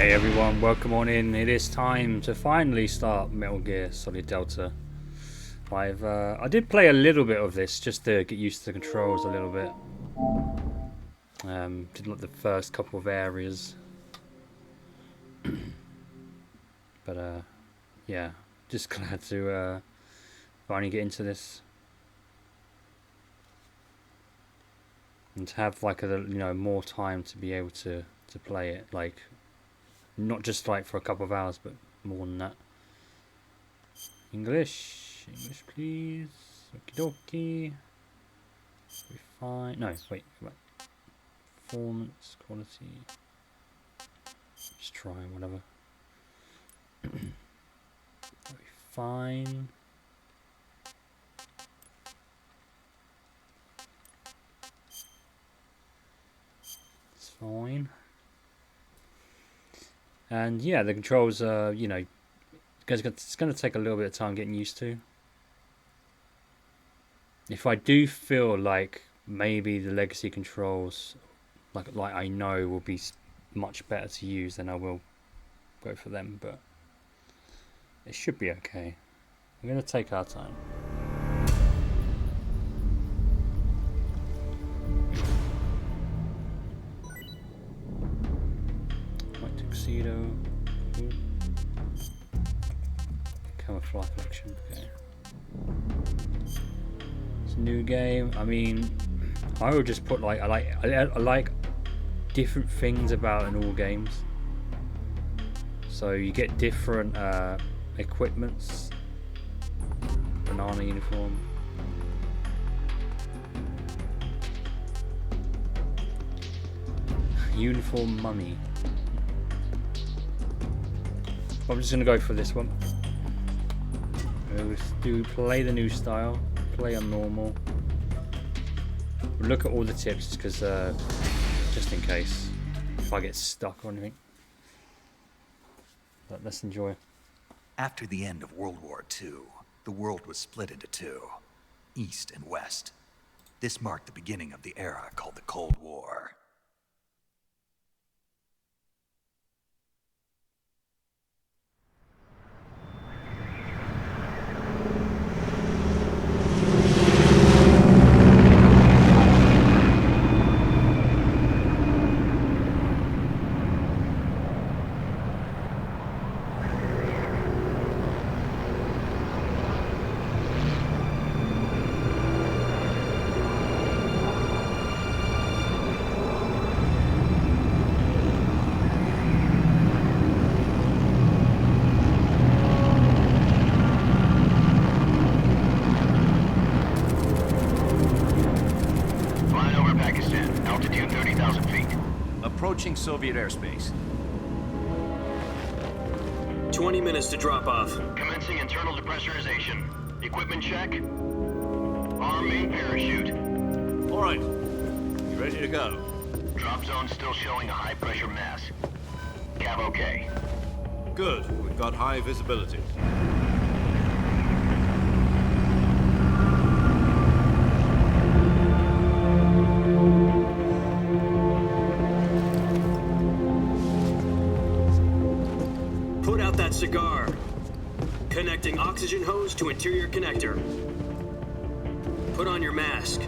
Hey everyone, welcome on in. It is time to finally start Metal Gear Solid Delta. I did play a little bit of this just to get used to the controls a little bit. Did like the first couple of areas, but yeah, just glad to finally get into this and to have like more time to be able to play it, like not just like for a couple of hours, but more than that. English please. Okie dokie. We fine. No, wait. Performance, quality. Just try whatever. We fine. It's fine. And yeah, the controls are, it's going to take a little bit of time getting used to. If I do feel like maybe the legacy controls, like I know, will be much better to use, then I will go for them. But it should be okay. We're going to take our time. White tuxedo. Camouflage collection. Okay. It's a new game. I mean, I would just put I like different things about in all games. So you get different equipments. Banana uniform. Uniform mummy. I'm just gonna go for this one. Let's play the new style. Play on normal. We'll look at all the tips because just in case if I get stuck or anything. But let's enjoy. After the end of World War II, the world was split into two, East and West. This marked the beginning of the era called the Cold War. Approaching Soviet airspace. 20 minutes to drop off. Commencing internal depressurization. Equipment check. Arm main parachute. All right. You ready to go? Drop zone still showing a high pressure mass. Cav okay. Good. We've got high visibility. Cigar. Connecting oxygen hose to interior connector. Put on your mask.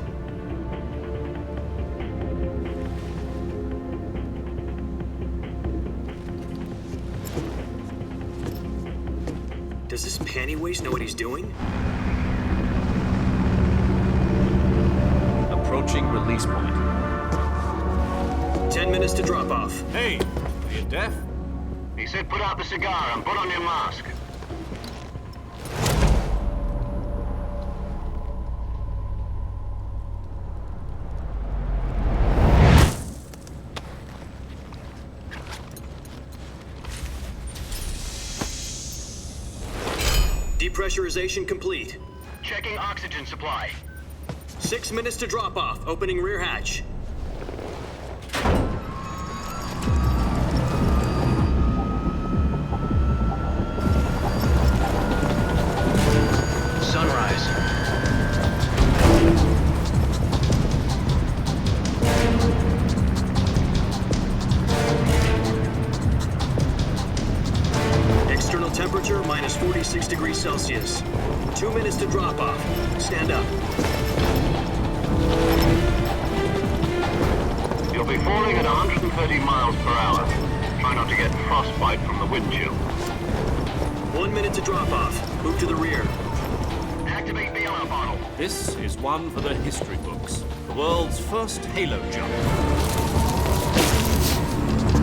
Does this panty waste know what he's doing? Approaching release point. 10 minutes to drop off. Hey, are you deaf? He said put out the cigar and put on your mask. Depressurization complete. Checking oxygen supply. 6 minutes to drop off. Opening rear hatch. minus 46 degrees Celsius. 2 minutes to drop off. Stand up. You'll be falling at 130 miles per hour. Try not to get frostbite from the wind chill. 1 minute to drop off. Move to the rear. Activate the yellow bottle. This is one for the history books. The world's first halo jump.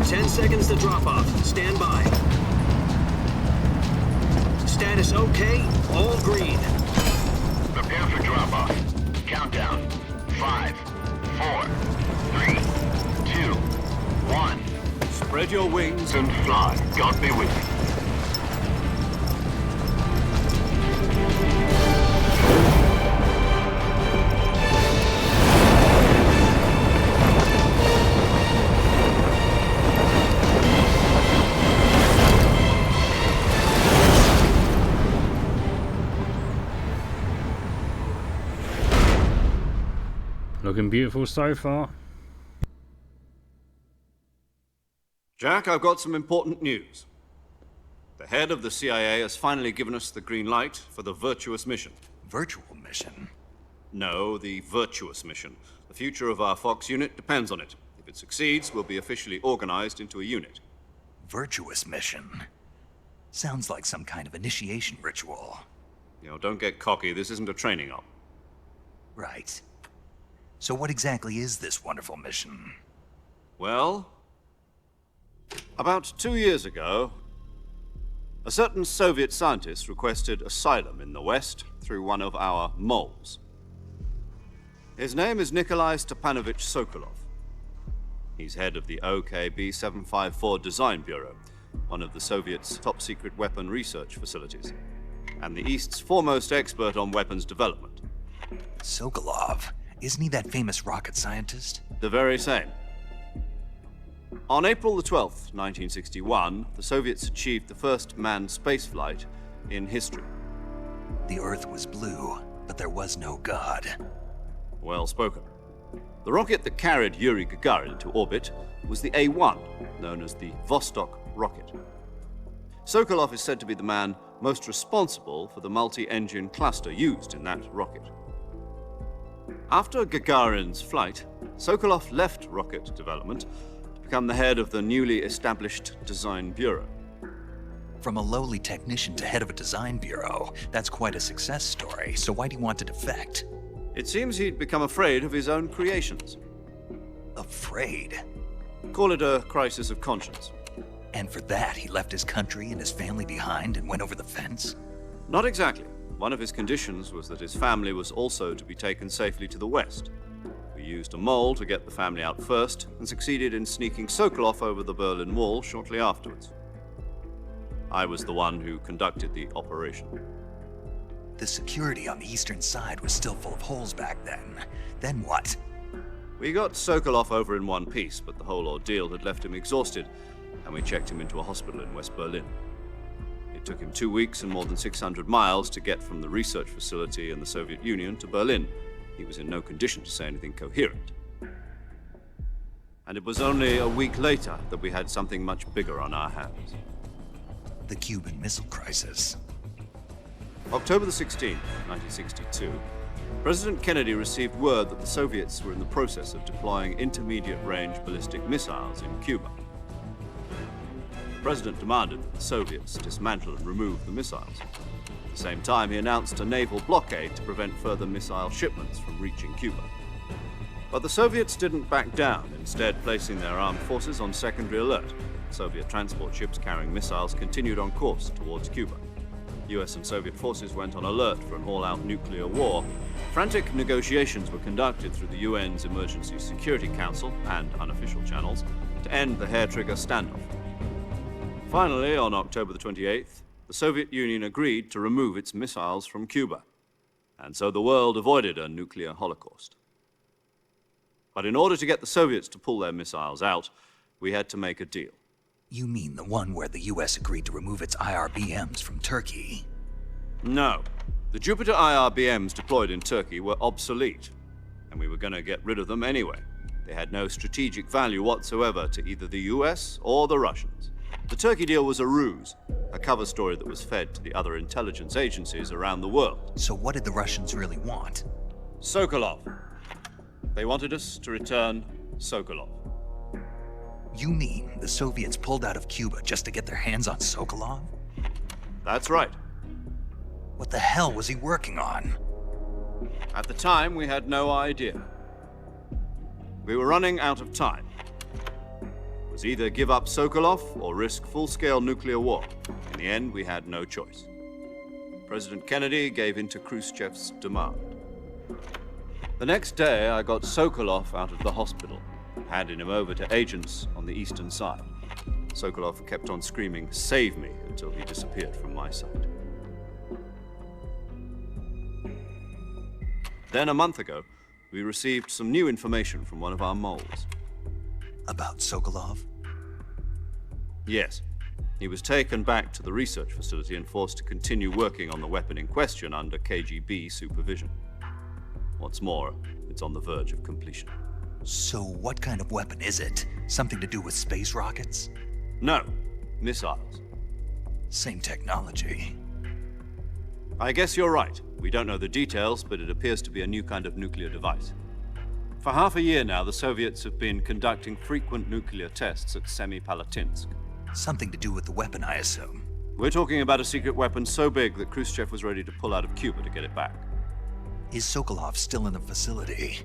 10 seconds to drop off. Stand by. Status okay. All green. Prepare for drop-off. Countdown. 5, 4, 3, 2, 1. Spread your wings And fly. God be with you. Looking beautiful so far. Jack, I've got some important news. The head of the CIA has finally given us the green light for the virtuous mission. Virtual mission? No, the virtuous mission. The future of our Fox unit depends on it. If it succeeds, we'll be officially organized into a unit. Virtuous mission? Sounds like some kind of initiation ritual. Don't get cocky. This isn't a training op. Right. So what exactly is this wonderful mission? Well, about 2 years ago, a certain Soviet scientist requested asylum in the West through one of our moles. His name is Nikolai Stepanovich Sokolov. He's head of the OKB 754 Design Bureau, one of the Soviets' top-secret weapon research facilities, and the East's foremost expert on weapons development. Sokolov? Isn't he that famous rocket scientist? The very same. On April the 12th, 1961, the Soviets achieved the first manned spaceflight in history. The Earth was blue, but there was no God. Well spoken. The rocket that carried Yuri Gagarin to orbit was the A-1, known as the Vostok rocket. Sokolov is said to be the man most responsible for the multi-engine cluster used in that rocket. After Gagarin's flight, Sokolov left rocket development to become the head of the newly established Design Bureau. From a lowly technician to head of a design bureau, that's quite a success story, so why'd he want to defect? It seems he'd become afraid of his own creations. Afraid? Call it a crisis of conscience. And for that, he left his country and his family behind and went over the fence? Not exactly. One of his conditions was that his family was also to be taken safely to the West. We used a mole to get the family out first and succeeded in sneaking Sokolov over the Berlin Wall shortly afterwards. I was the one who conducted the operation. The security on the eastern side was still full of holes back then. Then what? We got Sokolov over in one piece, but the whole ordeal had left him exhausted, and we checked him into a hospital in West Berlin. It took him 2 weeks and more than 600 miles to get from the research facility in the Soviet Union to Berlin. He was in no condition to say anything coherent. And it was only a week later that we had something much bigger on our hands. The Cuban Missile Crisis. October the 16th, 1962, President Kennedy received word that the Soviets were in the process of deploying intermediate-range ballistic missiles in Cuba. The President demanded that the Soviets dismantle and remove the missiles. At the same time, he announced a naval blockade to prevent further missile shipments from reaching Cuba. But the Soviets didn't back down, instead placing their armed forces on secondary alert. Soviet transport ships carrying missiles continued on course towards Cuba. US and Soviet forces went on alert for an all-out nuclear war. Frantic negotiations were conducted through the UN's Emergency Security Council and unofficial channels to end the hair-trigger standoff. Finally, on October the 28th, the Soviet Union agreed to remove its missiles from Cuba, and so the world avoided a nuclear holocaust. But in order to get the Soviets to pull their missiles out, we had to make a deal. You mean the one where the US agreed to remove its IRBMs from Turkey? No. The Jupiter IRBMs deployed in Turkey were obsolete, and we were going to get rid of them anyway. They had no strategic value whatsoever to either the US or the Russians. The Turkey deal was a ruse. a cover story that was fed to the other intelligence agencies around the world. So what did the Russians really want? Sokolov. They wanted us to return Sokolov. You mean the Soviets pulled out of Cuba just to get their hands on Sokolov? That's right. What the hell was he working on? At the time, we had no idea. We were running out of time. It was either give up Sokolov or risk full-scale nuclear war. In the end, we had no choice. President Kennedy gave in to Khrushchev's demand. The next day, I got Sokolov out of the hospital, handing him over to agents on the eastern side. Sokolov kept on screaming, "Save me," until he disappeared from my sight. Then, a month ago, we received some new information from one of our moles. About Sokolov? Yes. He was taken back to the research facility and forced to continue working on the weapon in question under KGB supervision. What's more, it's on the verge of completion. So what kind of weapon is it? Something to do with space rockets? No, missiles. Same technology. I guess you're right. We don't know the details, but it appears to be a new kind of nuclear device. For half a year now, the Soviets have been conducting frequent nuclear tests at Semipalatinsk. Something to do with the weapon, I assume. We're talking about a secret weapon so big that Khrushchev was ready to pull out of Cuba to get it back. Is Sokolov still in the facility?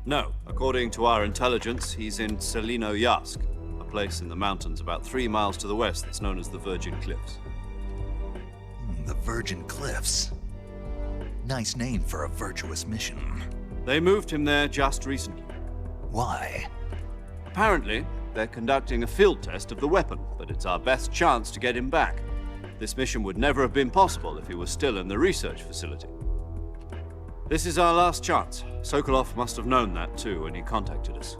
No. According to our intelligence, he's in Selino-Yarsk, a place in the mountains about 3 miles to the west that's known as the Virgin Cliffs. The Virgin Cliffs. Nice name for a virtuous mission. They moved him there just recently. Why? Apparently, they're conducting a field test of the weapon, but it's our best chance to get him back. This mission would never have been possible if he was still in the research facility. This is our last chance. Sokolov must have known that too when he contacted us.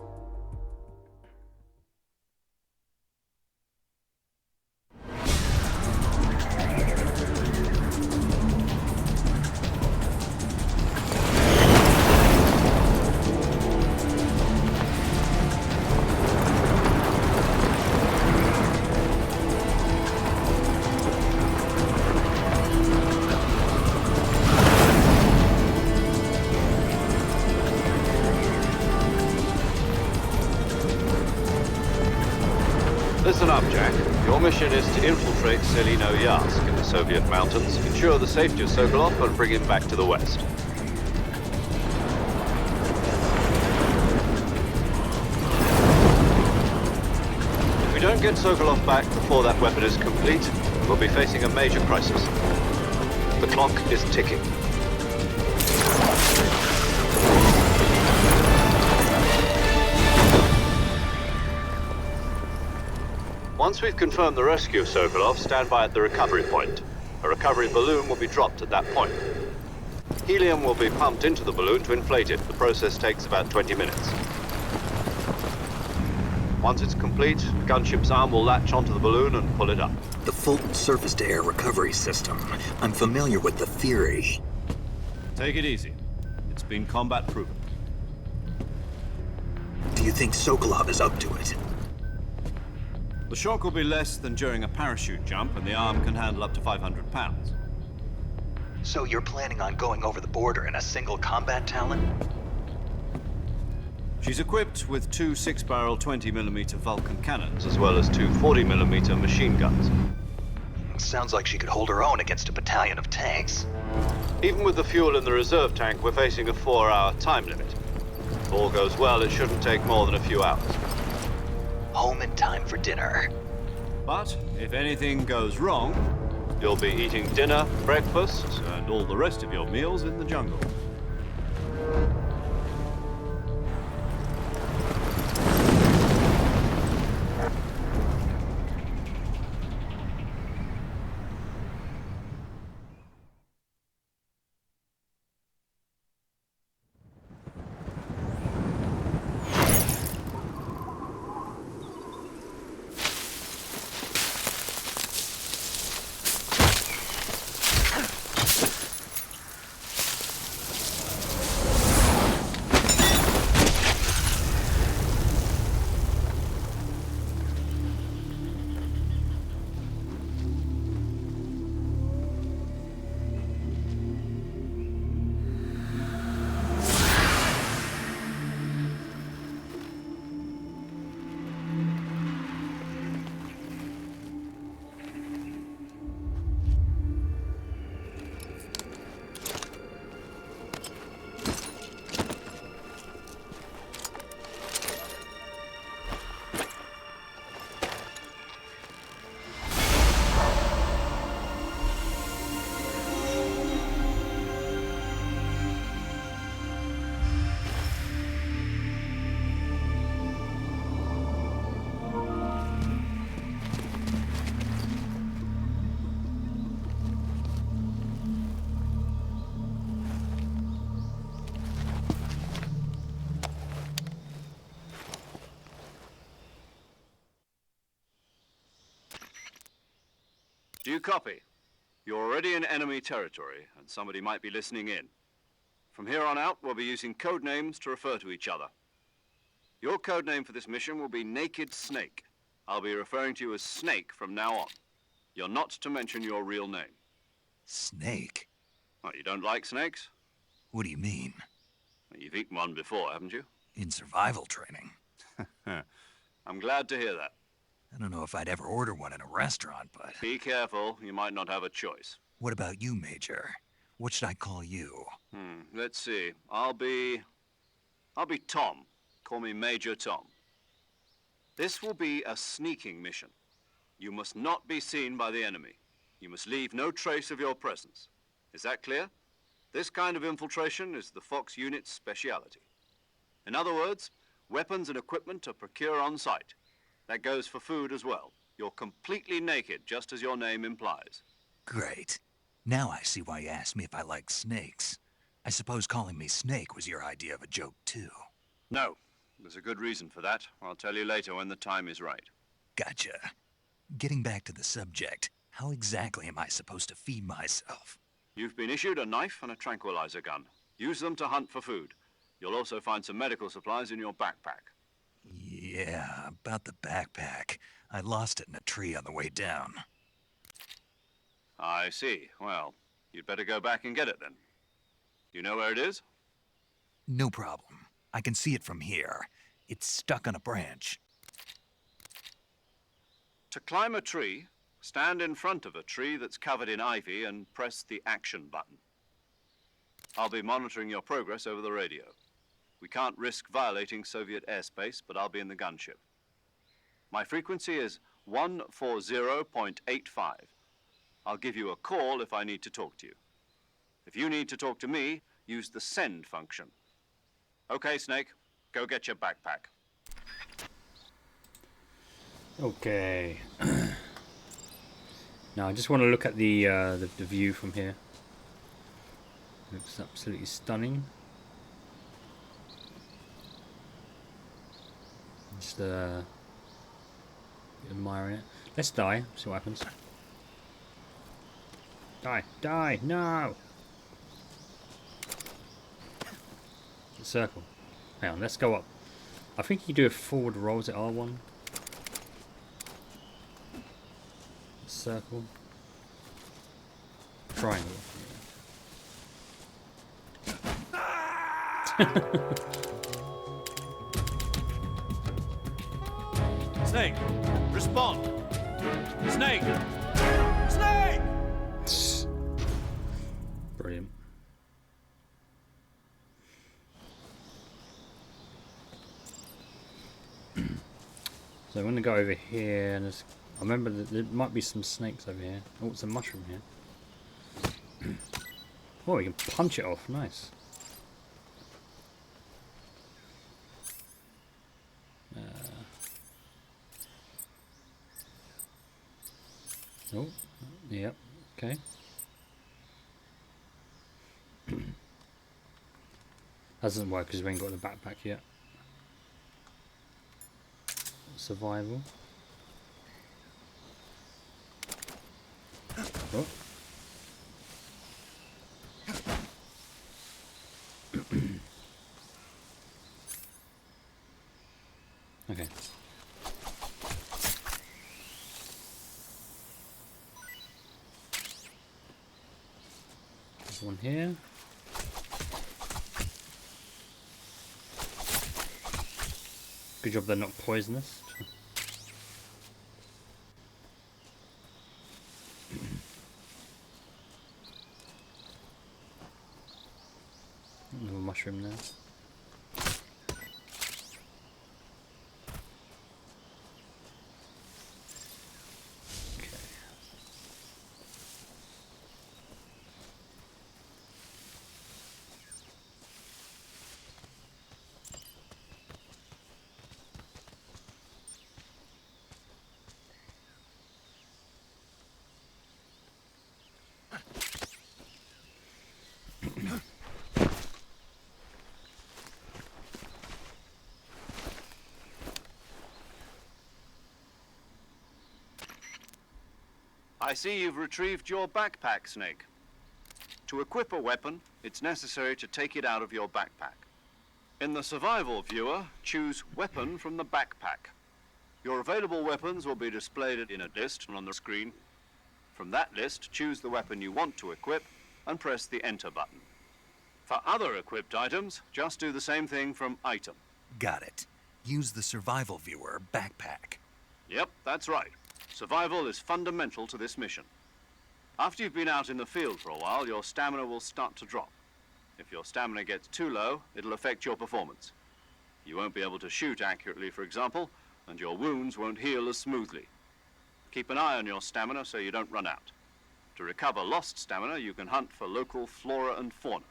Listen up, Jack. Your mission is to infiltrate Selino-Yarsk in the Soviet mountains, ensure the safety of Sokolov, and bring him back to the west. If we don't get Sokolov back before that weapon is complete, we'll be facing a major crisis. The clock is ticking. Once we've confirmed the rescue of Sokolov, stand by at the recovery point. A recovery balloon will be dropped at that point. Helium will be pumped into the balloon to inflate it. The process takes about 20 minutes. Once it's complete, the gunship's arm will latch onto the balloon and pull it up. The Fulton surface-to-air recovery system. I'm familiar with the theory. Take it easy. It's been combat-proven. Do you think Sokolov is up to it? The shock will be less than during a parachute jump, and the arm can handle up to 500 pounds. So you're planning on going over the border in a single combat Talon? She's equipped with 2 6-barrel 20mm Vulcan cannons, as well as 2 40mm machine guns. Sounds like she could hold her own against a battalion of tanks. Even with the fuel in the reserve tank, we're facing a 4-hour time limit. If all goes well, it shouldn't take more than a few hours. Home in time for dinner. But if anything goes wrong, you'll be eating dinner, breakfast, and all the rest of your meals in the jungle. Do you copy? You're already in enemy territory, and somebody might be listening in. From here on out, we'll be using code names to refer to each other. Your code name for this mission will be Naked Snake. I'll be referring to you as Snake from now on. You're not to mention your real name. Snake? What, you don't like snakes? What do you mean? Well, you've eaten one before, haven't you? In survival training. I'm glad to hear that. I don't know if I'd ever order one in a restaurant, but... Be careful, you might not have a choice. What about you, Major? What should I call you? Let's see. I'll be Tom. Call me Major Tom. This will be a sneaking mission. You must not be seen by the enemy. You must leave no trace of your presence. Is that clear? This kind of infiltration is the Fox unit's speciality. In other words, weapons and equipment are procured on site. That goes for food as well. You're completely naked, just as your name implies. Great. Now I see why you asked me if I like snakes. I suppose calling me Snake was your idea of a joke, too. No. There's a good reason for that. I'll tell you later when the time is right. Gotcha. Getting back to the subject, how exactly am I supposed to feed myself? You've been issued a knife and a tranquilizer gun. Use them to hunt for food. You'll also find some medical supplies in your backpack. Yeah, about the backpack. I lost it in a tree on the way down. I see. Well, you'd better go back and get it then. You know where it is? No problem. I can see it from here. It's stuck on a branch. To climb a tree, stand in front of a tree that's covered in ivy and press the action button. I'll be monitoring your progress over the radio. We can't risk violating Soviet airspace, but I'll be in the gunship. My frequency is 140.85. I'll give you a call if I need to talk to you. If you need to talk to me, use the send function. Okay, Snake, go get your backpack. Okay. Now I just want to look at the view from here. Looks absolutely stunning. Just admiring it. Let's die. See what happens. Die! Die! No! Circle. Hang on. Let's go up. I think you do a forward roll. Is it R1? Circle. Triangle. Snake, respond. Snake! Snake! Brilliant. So I'm going to go over here and just, I remember that there might be some snakes over here. Oh, it's a mushroom here. Oh, we can punch it off. Nice. Oh, yep, okay. Doesn't work because we ain't got the backpack yet. Survival. Oh. Okay. There's one here. Good job they're not poisonous. Another mushroom there. I see you've retrieved your backpack, Snake. To equip a weapon, it's necessary to take it out of your backpack. In the survival viewer, choose Weapon from the backpack. Your available weapons will be displayed in a list on the screen. From that list, choose the weapon you want to equip and press the Enter button. For other equipped items, just do the same thing from Item. Got it. Use the survival viewer backpack. Yep, that's right. Survival is fundamental to this mission. After you've been out in the field for a while, your stamina will start to drop. If your stamina gets too low, it'll affect your performance. You won't be able to shoot accurately, for example, and your wounds won't heal as smoothly. Keep an eye on your stamina so you don't run out. To recover lost stamina, you can hunt for local flora and fauna.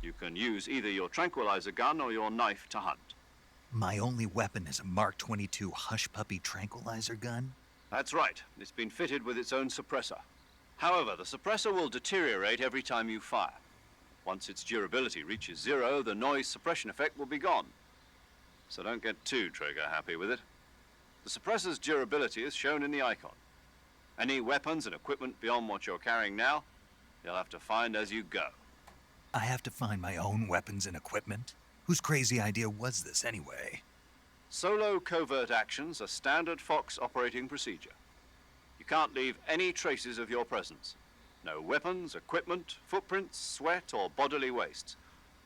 You can use either your tranquilizer gun or your knife to hunt. My only weapon is a Mark 22 Hush Puppy tranquilizer gun? That's right. It's been fitted with its own suppressor. However, the suppressor will deteriorate every time you fire. Once its durability reaches 0, the noise suppression effect will be gone. So don't get too trigger-happy with it. The suppressor's durability is shown in the icon. Any weapons and equipment beyond what you're carrying now, you'll have to find as you go. I have to find my own weapons and equipment? Whose crazy idea was this anyway? Solo covert actions are standard Fox operating procedure. You can't leave any traces of your presence. No weapons, equipment, footprints, sweat, or bodily wastes.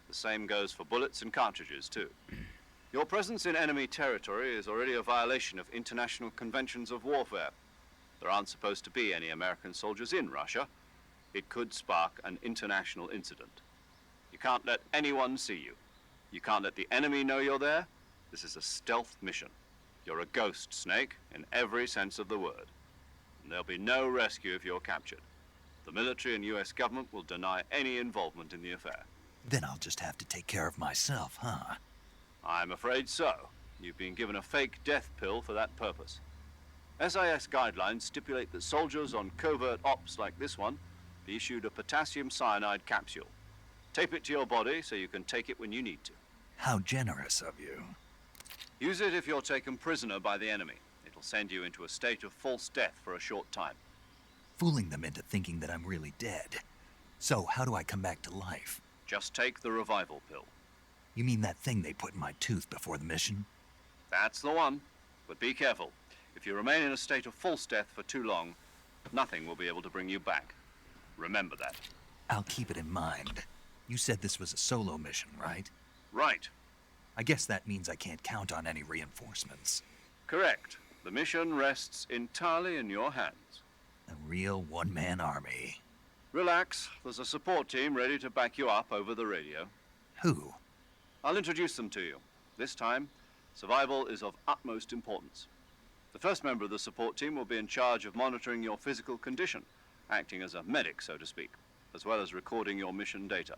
The same goes for bullets and cartridges, too. Your presence in enemy territory is already a violation of international conventions of warfare. There aren't supposed to be any American soldiers in Russia. It could spark an international incident. You can't let anyone see you. You can't let the enemy know you're there. This is a stealth mission. You're a ghost, Snake, in every sense of the word. And there'll be no rescue if you're captured. The military and US government will deny any involvement in the affair. Then I'll just have to take care of myself, huh? I'm afraid so. You've been given a fake death pill for that purpose. SIS guidelines stipulate that soldiers on covert ops like this one be issued a potassium cyanide capsule. Tape it to your body so you can take it when you need to. How generous of you. Use it if you're taken prisoner by the enemy. It'll send you into a state of false death for a short time. Fooling them into thinking that I'm really dead. So, how do I come back to life? Just take the revival pill. You mean that thing they put in my tooth before the mission? That's the one. But be careful. If you remain in a state of false death for too long, nothing will be able to bring you back. Remember that. I'll keep it in mind. You said this was a solo mission, right? Right. I guess that means I can't count on any reinforcements. Correct. The mission rests entirely in your hands. A real one-man army. Relax. There's a support team ready to back you up over the radio. Who? I'll introduce them to you. This time, survival is of utmost importance. The first member of the support team will be in charge of monitoring your physical condition, acting as a medic, so to speak, as well as recording your mission data.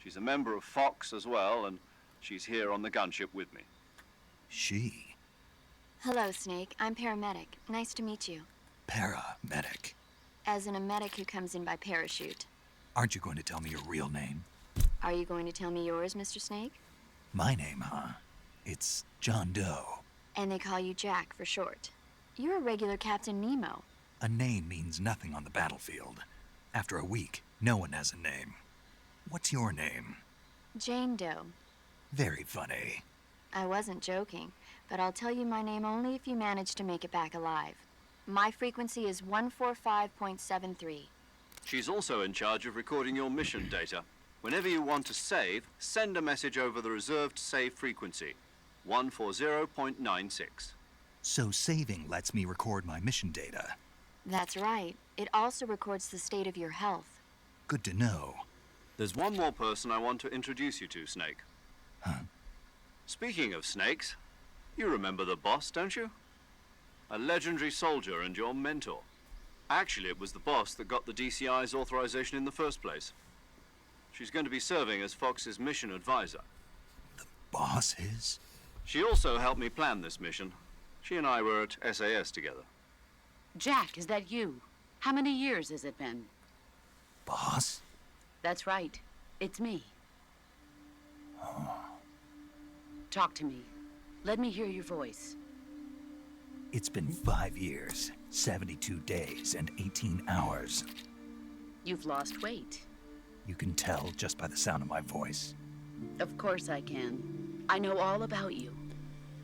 She's a member of Fox as well, and she's here on the gunship with me. She? Hello, Snake. I'm paramedic. Nice to meet you. Paramedic. As in a medic who comes in by parachute. Aren't you going to tell me your real name? Are you going to tell me yours, Mr. Snake? My name, huh? It's John Doe. And they call you Jack for short. You're a regular Captain Nemo. A name means nothing on the battlefield. After a week, no one has a name. What's your name? Jane Doe. Very funny. I wasn't joking, but I'll tell you my name only if you manage to make it back alive. My frequency is 145.73. She's also in charge of recording your mission data. Whenever you want to save, send a message over the reserved save frequency, 140.96. So saving lets me record my mission data. That's right. It also records the state of your health. Good to know. There's one more person I want to introduce you to, Snake. Huh? Speaking of snakes, you remember the boss, don't you? A legendary soldier and your mentor. Actually, it was the boss that got the DCI's authorization in the first place. She's going to be serving as Fox's mission advisor. The boss is? She also helped me plan this mission. She and I were at SAS together. Jack, is that you? How many years has it been? Boss? That's right. It's me. Oh. Talk to me. Let me hear your voice. It's been 5 years, 72 days, and 18 hours. You've lost weight. You can tell just by the sound of my voice. Of course I can. I know all about you.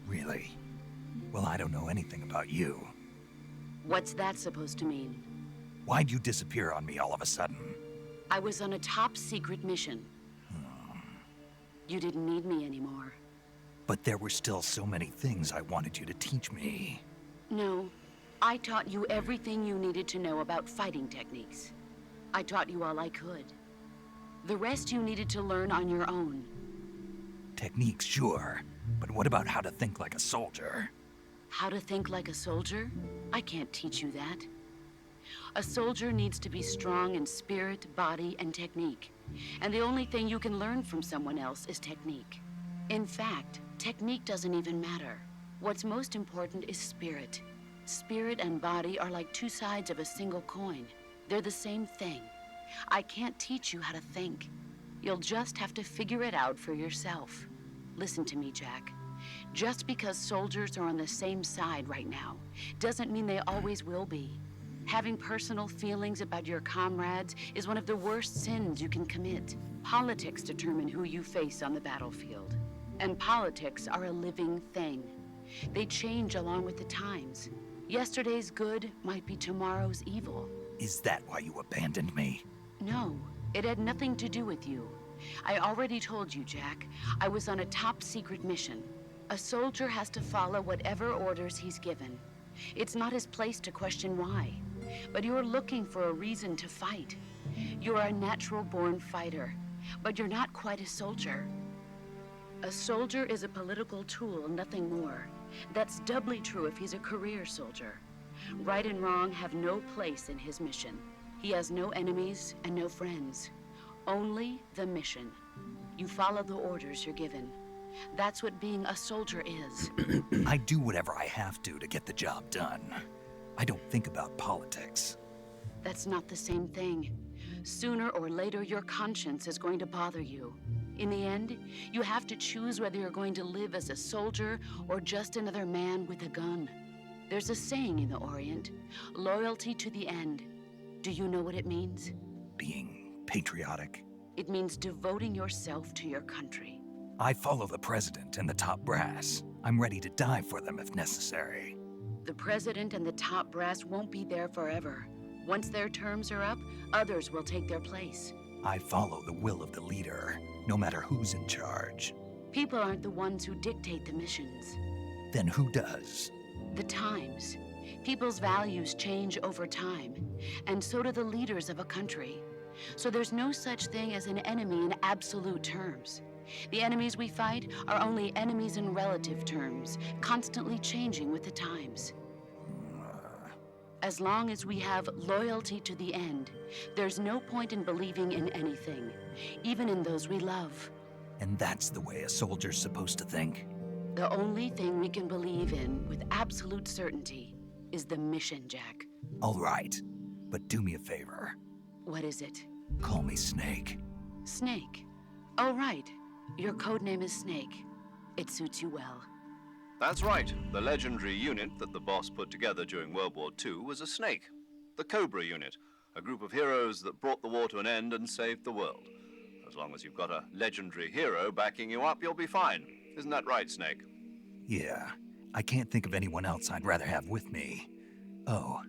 Really? Well, I don't know anything about you. What's that supposed to mean? Why'd you disappear on me all of a sudden? I was on a top-secret mission. You didn't need me anymore. But there were still so many things I wanted you to teach me. No, I taught you everything you needed to know about fighting techniques. I taught you all I could. The rest you needed to learn on your own. Techniques, sure. But what about how to think like a soldier? How to think like a soldier? I can't teach you that. A soldier needs to be strong in spirit, body, and technique. And the only thing you can learn from someone else is technique. In fact, technique doesn't even matter. What's most important is spirit. Spirit and body are like two sides of a single coin. They're the same thing. I can't teach you how to think. You'll just have to figure it out for yourself. Listen to me, Jack. Just because soldiers are on the same side right now doesn't mean they always will be. Having personal feelings about your comrades is one of the worst sins you can commit. Politics determine who you face on the battlefield. And politics are a living thing. They change along with the times. Yesterday's good might be tomorrow's evil. Is that why you abandoned me? No, it had nothing to do with you. I already told you, Jack. I was on a top-secret mission. A soldier has to follow whatever orders he's given. It's not his place to question why. But you're looking for a reason to fight. You're a natural-born fighter, but you're not quite a soldier. A soldier is a political tool, nothing more. That's doubly true if he's a career soldier. Right and wrong have no place in his mission. He has no enemies and no friends. Only the mission. You follow the orders you're given. That's what being a soldier is. I do whatever I have to get the job done. I don't think about politics. That's not the same thing. Sooner or later, your conscience is going to bother you. In the end, you have to choose whether you're going to live as a soldier or just another man with a gun. There's a saying in the Orient, loyalty to the end. Do you know what it means? Being patriotic. It means devoting yourself to your country. I follow the president and the top brass. I'm ready to die for them if necessary. The president and the top brass won't be there forever. Once their terms are up, others will take their place. I follow the will of the leader, no matter who's in charge. People aren't the ones who dictate the missions. Then who does? The times. People's values change over time, and so do the leaders of a country. So there's no such thing as an enemy in absolute terms. The enemies we fight are only enemies in relative terms, constantly changing with the times. As long as we have loyalty to the end, there's no point in believing in anything, even in those we love. And that's the way a soldier's supposed to think? The only thing we can believe in with absolute certainty is the mission, Jack. All right, but do me a favor. What is it? Call me Snake. Snake? Oh, right. Your code name is Snake. It suits you well. That's right. The legendary unit that the boss put together during World War II was a snake. The Cobra unit, a group of heroes that brought the war to an end and saved the world. As long as you've got a legendary hero backing you up, you'll be fine. Isn't that right, Snake? Yeah. I can't think of anyone else I'd rather have with me. Oh,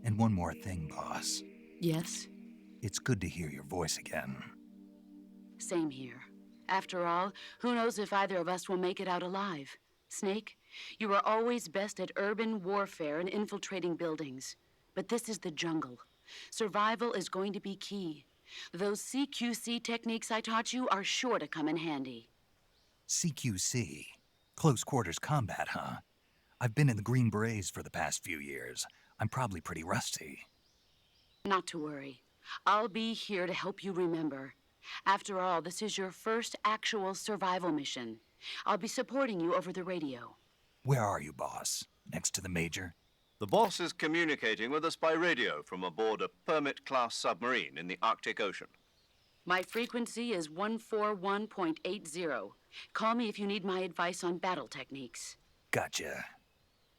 and one more thing, boss. Yes? It's good to hear your voice again. Same here. After all, who knows if either of us will make it out alive? Snake, you are always best at urban warfare and infiltrating buildings. But this is the jungle. Survival is going to be key. Those CQC techniques I taught you are sure to come in handy. CQC? Close quarters combat, huh? I've been in the Green Berets for the past few years. I'm probably pretty rusty. Not to worry. I'll be here to help you remember. After all, this is your first actual survival mission. I'll be supporting you over the radio. Where are you, boss? Next to the Major? The boss is communicating with us by radio from aboard a Permit-class submarine in the Arctic Ocean. My frequency is 141.80. Call me if you need my advice on battle techniques. Gotcha.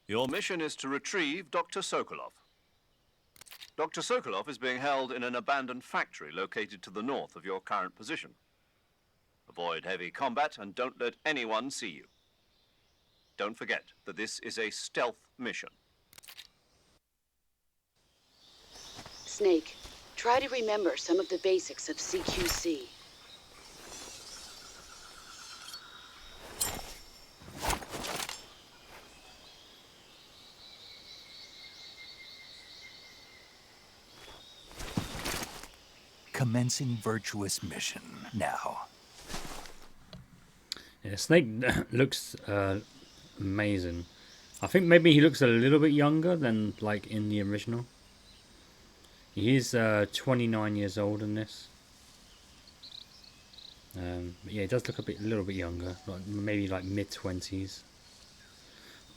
Your mission is to retrieve Dr. Sokolov. Dr. Sokolov is being held in an abandoned factory located to the north of your current position. Avoid heavy combat and don't let anyone see you. Don't forget that this is a stealth mission. Snake, try to remember some of the basics of CQC. Commencing virtuous mission now. Yeah, Snake looks amazing. I think maybe he looks a little bit younger than like in the original. He is 29 years old in this. But yeah, he does look a little bit younger, like maybe like mid-20s.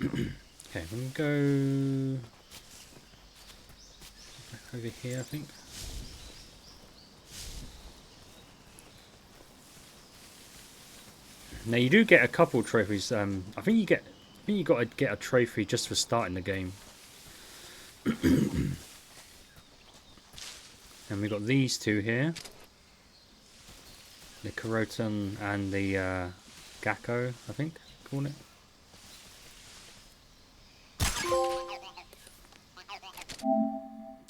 Okay, I'm gonna go back over here, I think. Now you do get a couple trophies. I think you got to get a trophy just for starting the game. And we got these two here, the Karotan and the Gakko, I think, call it.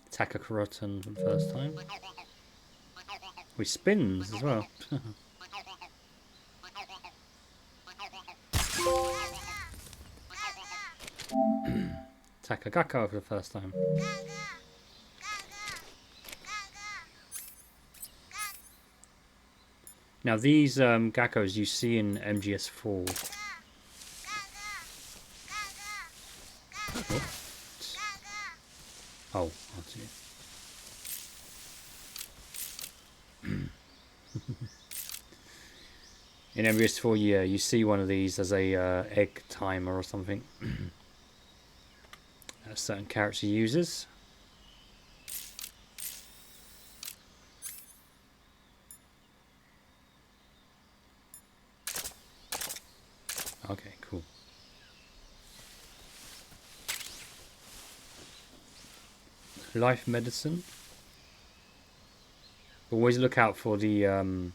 Attack a Karotan for the first time. With spins as well. Attack a Gakko for the first time. Now these Gakkos you see in MGS4. Oh, I see. In MGS4, yeah, you see one of these as a egg timer or something. A certain character uses. Okay, cool. Life medicine. Always look out for the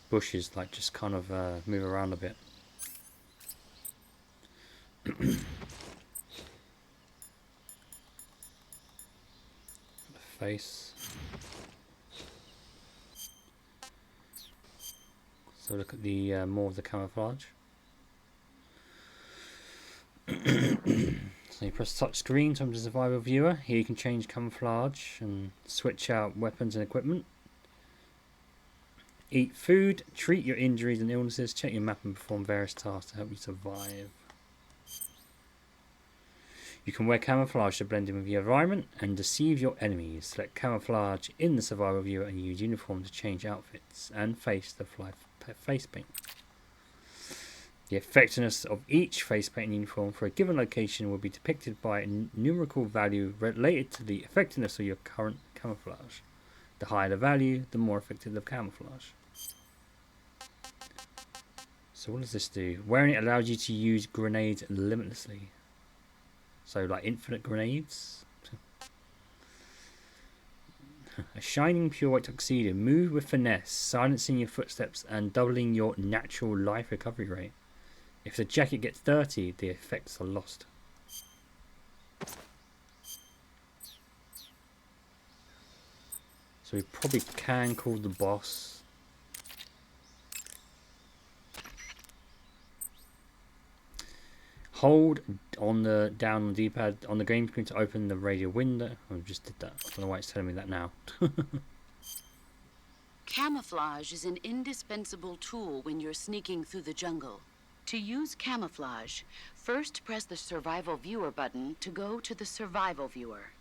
bushes, like just kind of move around a bit. Face. So look at the more of the camouflage. So you press touch screen to open the survival viewer. Here you can change camouflage and switch out weapons and equipment. Eat food, treat your injuries and illnesses, check your map and perform various tasks to help you survive. You can wear camouflage to blend in with your environment and deceive your enemies. Select camouflage in the survival viewer and use uniform to change outfits and face paint. The effectiveness of each face paint uniform for a given location will be depicted by a numerical value related to the effectiveness of your current camouflage. The higher the value, the more effective the camouflage. So what does this do? Wearing it allows you to use grenades limitlessly. So like infinite grenades. A shining pure white tuxedo. Move with finesse, silencing your footsteps and doubling your natural life recovery rate. If the jacket gets dirty, the effects are lost. So we probably can call the boss. Hold on the down on the D-pad on the game screen to open the radio window. I just did that. I don't know why it's telling me that now. Camouflage is an indispensable tool when you're sneaking through the jungle. To use camouflage, first press the survival viewer button to go to the survival viewer.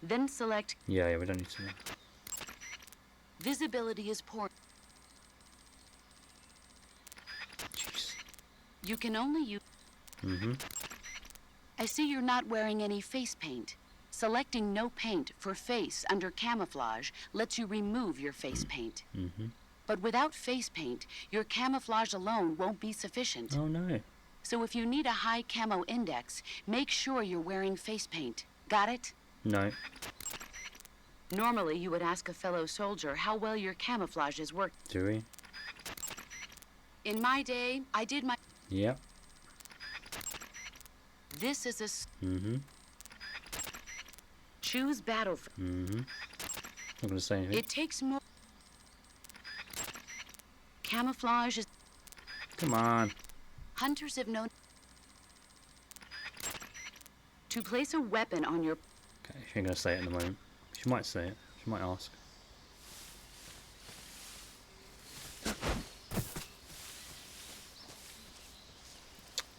Then select... Yeah, we don't need to. Visibility is poor. Jeez. You can only use... I see you're not wearing any face paint. Selecting no paint for face under camouflage lets you remove your face paint. But without face paint, your camouflage alone won't be sufficient. Oh no. So if you need a high camo index, make sure you're wearing face paint. Got it? No. Normally, you would ask a fellow soldier how well your camouflages work. Do we? In my day, I did my... Yep. This is a... Mm-hmm. Choose battle... Mm-hmm. Not gonna say anything. It takes more... Camouflage is... Come on. Hunters have known... To place a weapon on your... Okay, she ain't gonna say it in the moment. She might say it. She might ask.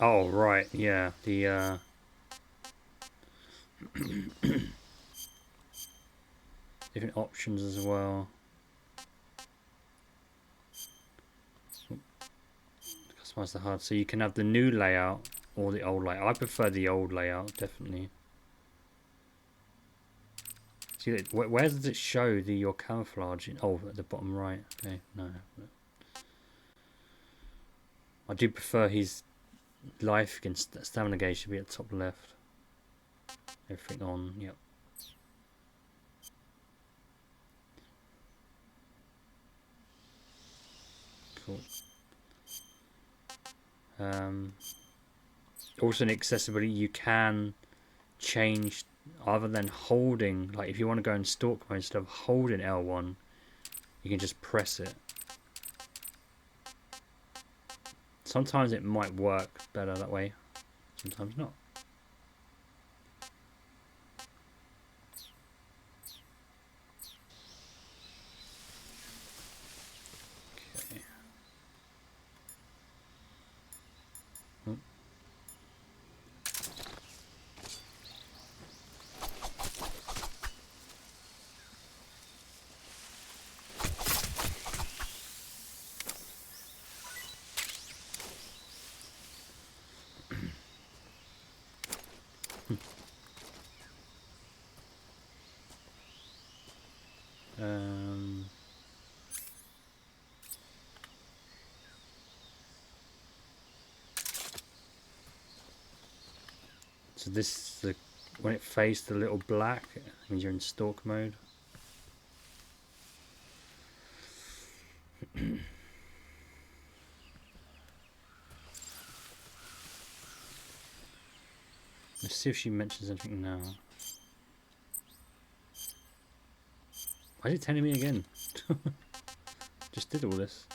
Oh, right, yeah. The, different options as well. Customize the HUD. So you can have the new layout or the old layout. I prefer the old layout, definitely. See, where does it show your camouflage? Oh, at the bottom right. Okay, no. I do prefer his life against stamina gauge should be at the top left. Everything on, yep. Cool. Also in accessibility, you can change other than holding, like if you want to go in stalk mode instead of holding L1, you can just press it. Sometimes it might work better that way, sometimes not. Okay. Oh. So this is the when it fades to the little black when you're in stalk mode. Let's see if she mentions anything now. Why is it telling me again? Just did all this.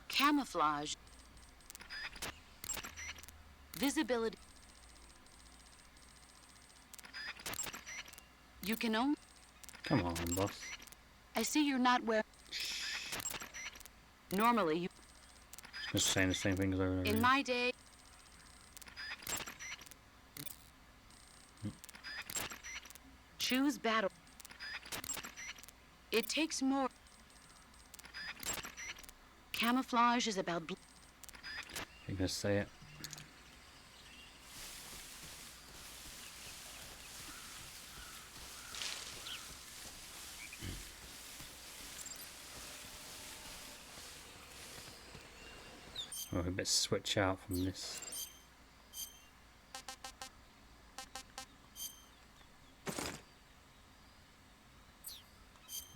Camouflage. Visibility. You can only... Come on, boss. I see you're not wearing... Normally, you... Just saying the same things over and over. In my day... Choose battle. It takes more... Camouflage is about... You're gonna say it. Oh, we better switch out from this.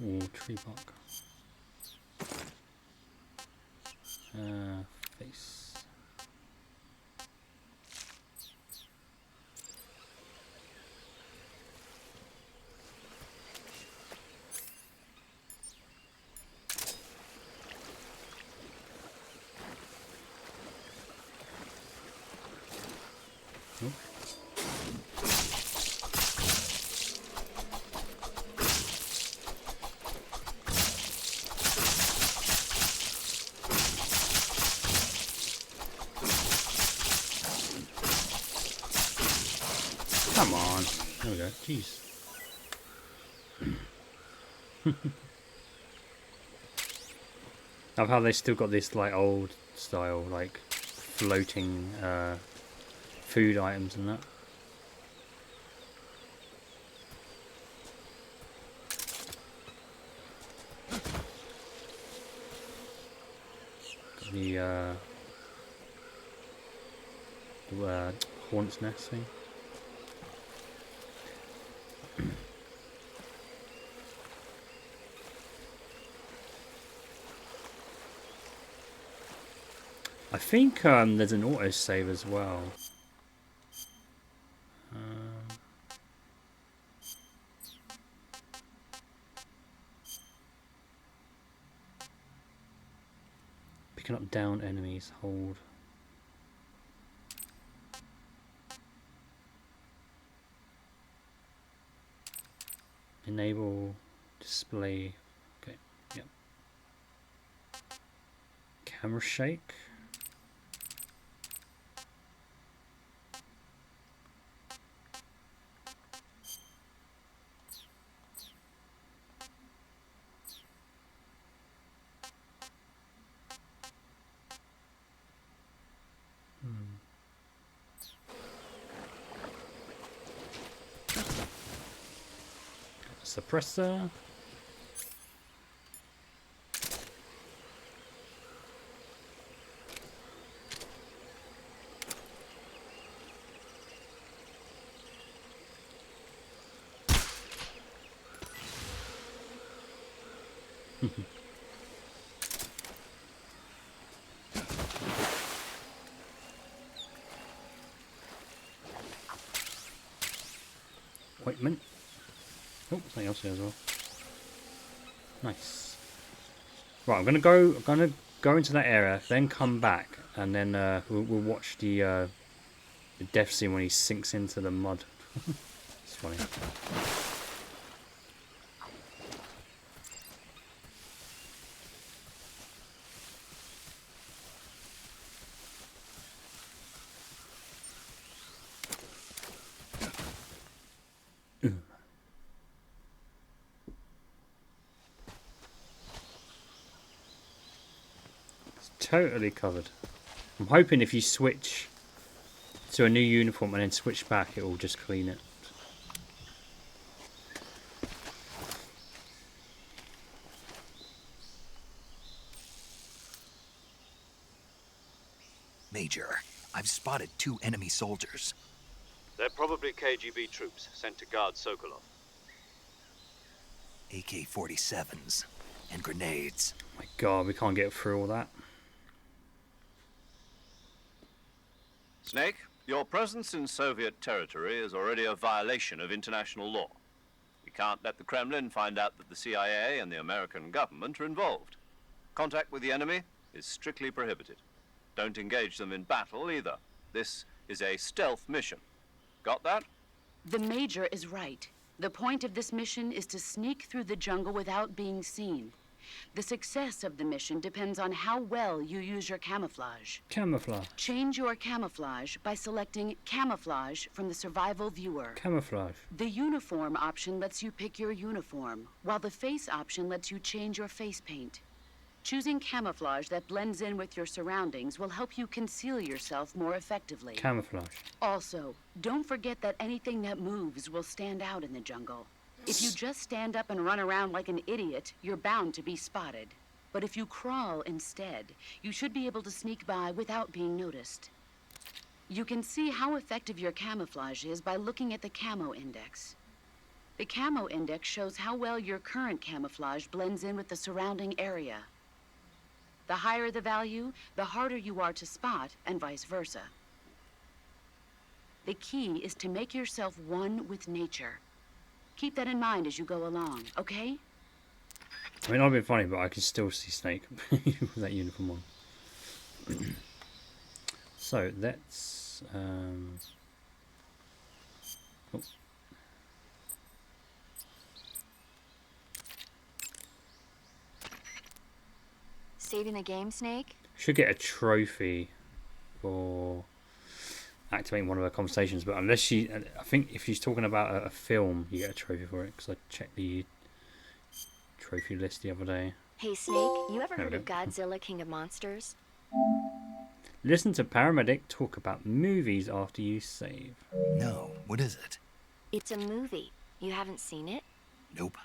Ooh, tree bark. Face. Oh. Come on. There we go. Jeez. I love how they still got this like old style like floating food items and that. The hornet's nest thing. I think there's an autosave as well. Picking up down enemies, hold. Enable display. Okay, yep. Camera shake. Suppressor. Ointment. Oh, something else here as well. Nice. Right, I'm gonna go into that area, then come back, and then we'll watch the death scene when he sinks into the mud. It's funny. Totally covered. I'm hoping if you switch to a new uniform and then switch back, it will just clean it. Major, I've spotted 2 enemy soldiers. They're probably KGB troops sent to guard Sokolov. AK-47s and grenades. Oh my god, we can't get through all that. Snake, your presence in Soviet territory is already a violation of international law. We can't let the Kremlin find out that the CIA and the American government are involved. Contact with the enemy is strictly prohibited. Don't engage them in battle either. This is a stealth mission. Got that? The Major is right. The point of this mission is to sneak through the jungle without being seen. The success of the mission depends on how well you use your camouflage. Camouflage. Change your camouflage by selecting Camouflage from the Survival Viewer. Camouflage. The Uniform option lets you pick your uniform, while the Face option lets you change your face paint. Choosing camouflage that blends in with your surroundings will help you conceal yourself more effectively. Camouflage. Also, don't forget that anything that moves will stand out in the jungle. If you just stand up and run around like an idiot, you're bound to be spotted. But if you crawl instead, you should be able to sneak by without being noticed. You can see how effective your camouflage is by looking at the Camo Index. The Camo Index shows how well your current camouflage blends in with the surrounding area. The higher the value, the harder you are to spot, and vice versa. The key is to make yourself one with nature. Keep that in mind as you go along, okay? I mean, I've been funny, but I can still see Snake with that uniform on. So let's. Oh. Saving the game, Snake? Should get a trophy for activating one of her conversations, but unless she, I think if she's talking about a film, you get a trophy for it, because I checked the trophy list the other day. Hey, Snake, you ever heard of Godzilla, King of Monsters? Listen to paramedic talk about movies after you save. No, what is it? It's a movie. You haven't seen it? Nope.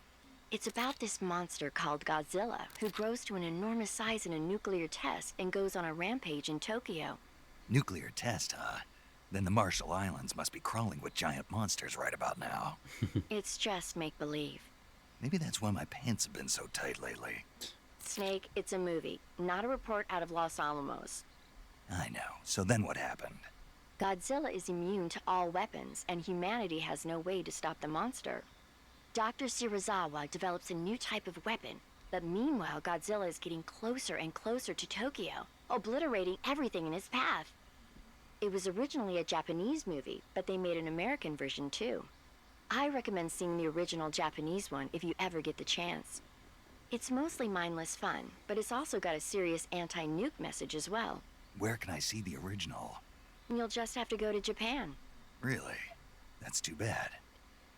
It's about this monster called Godzilla, who grows to an enormous size in a nuclear test and goes on a rampage in Tokyo. Nuclear test, huh? Then the Marshall Islands must be crawling with giant monsters right about now. It's just make-believe. Maybe that's why my pants have been so tight lately. Snake, it's a movie, not a report out of Los Alamos. I know. So then what happened? Godzilla is immune to all weapons, and humanity has no way to stop the monster. Dr. Shirazawa develops a new type of weapon, but meanwhile Godzilla is getting closer and closer to Tokyo, obliterating everything in his path. It was originally a Japanese movie, but they made an American version too. I recommend seeing the original Japanese one if you ever get the chance. It's mostly mindless fun, but it's also got a serious anti-nuke message as well. Where can I see the original? You'll just have to go to Japan. Really? That's too bad.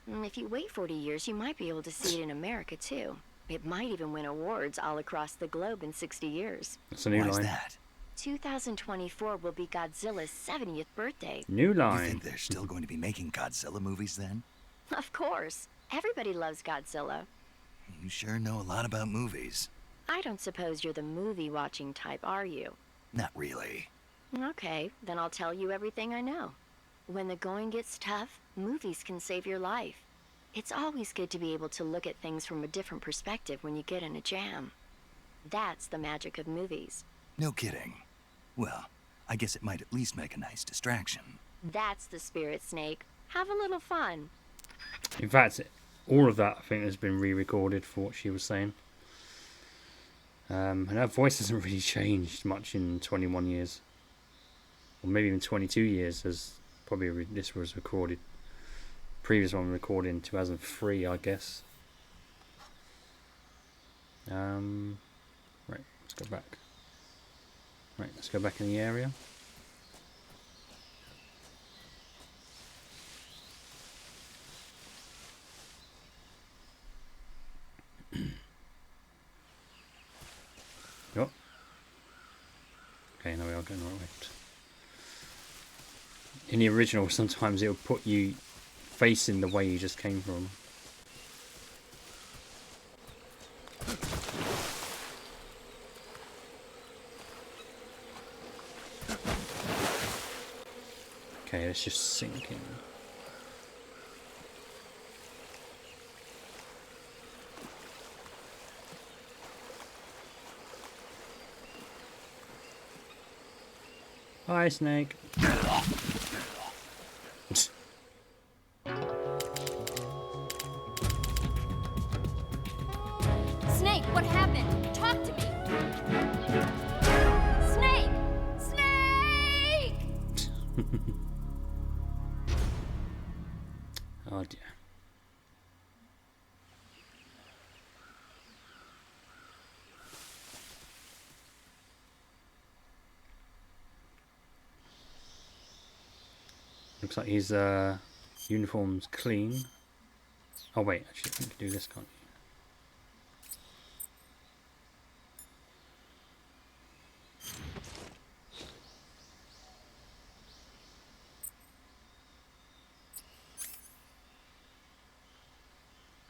If you wait 40 years, you might be able to see it in America too. It might even win awards all across the globe in 60 years. That's a new Why is line. that? 2024 will be Godzilla's 70th birthday. New You line. think they're still going to be making Godzilla movies then? Of course. Everybody loves Godzilla. You sure know a lot about movies. I don't suppose you're the movie-watching type, are you? Not really. Okay, then I'll tell you everything I know. When the going gets tough, movies can save your life. It's always good to be able to look at things from a different perspective when you get in a jam. That's the magic of movies. No kidding. Well, I guess it might at least make a nice distraction. That's the spirit, Snake. Have a little fun. In fact, all of that I think has been re-recorded for what she was saying. And her voice hasn't really changed much in 21 years. Or maybe even 22 years, as probably this was recorded. Previous one recorded in 2003, I guess. Right, let's go back. Right, let's go back in the area. Yep. Okay, now we are going the right way. In the original, sometimes it'll put you facing the way you just came from. Okay, let's just sink in. Hi, Snake. Snake, what happened? Talk to me! Snake! Snake! Oh dear. Looks like his uniform's clean. Oh wait, actually you can do this, can't you?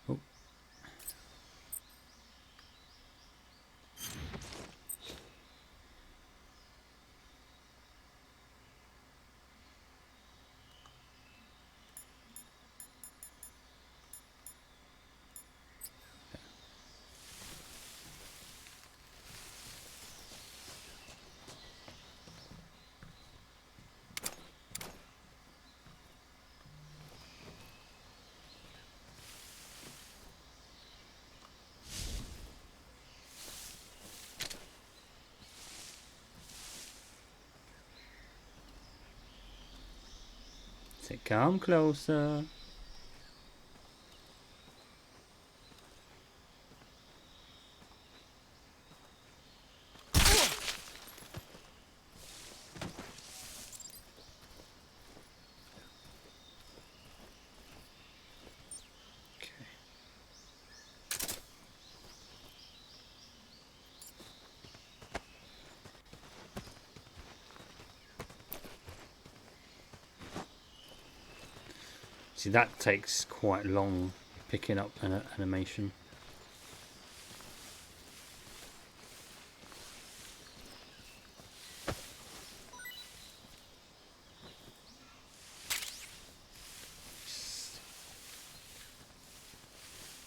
Oh. Say, come closer. See, that takes quite long picking up an animation.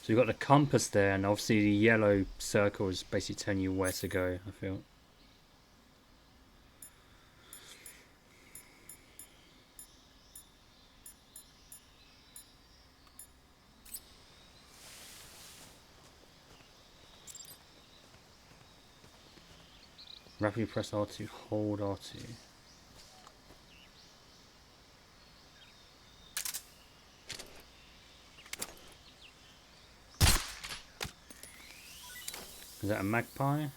So you've got the compass there, and obviously the yellow circle is basically telling you where to go, I feel. Rapidly press R2, hold R2. Is that a magpie?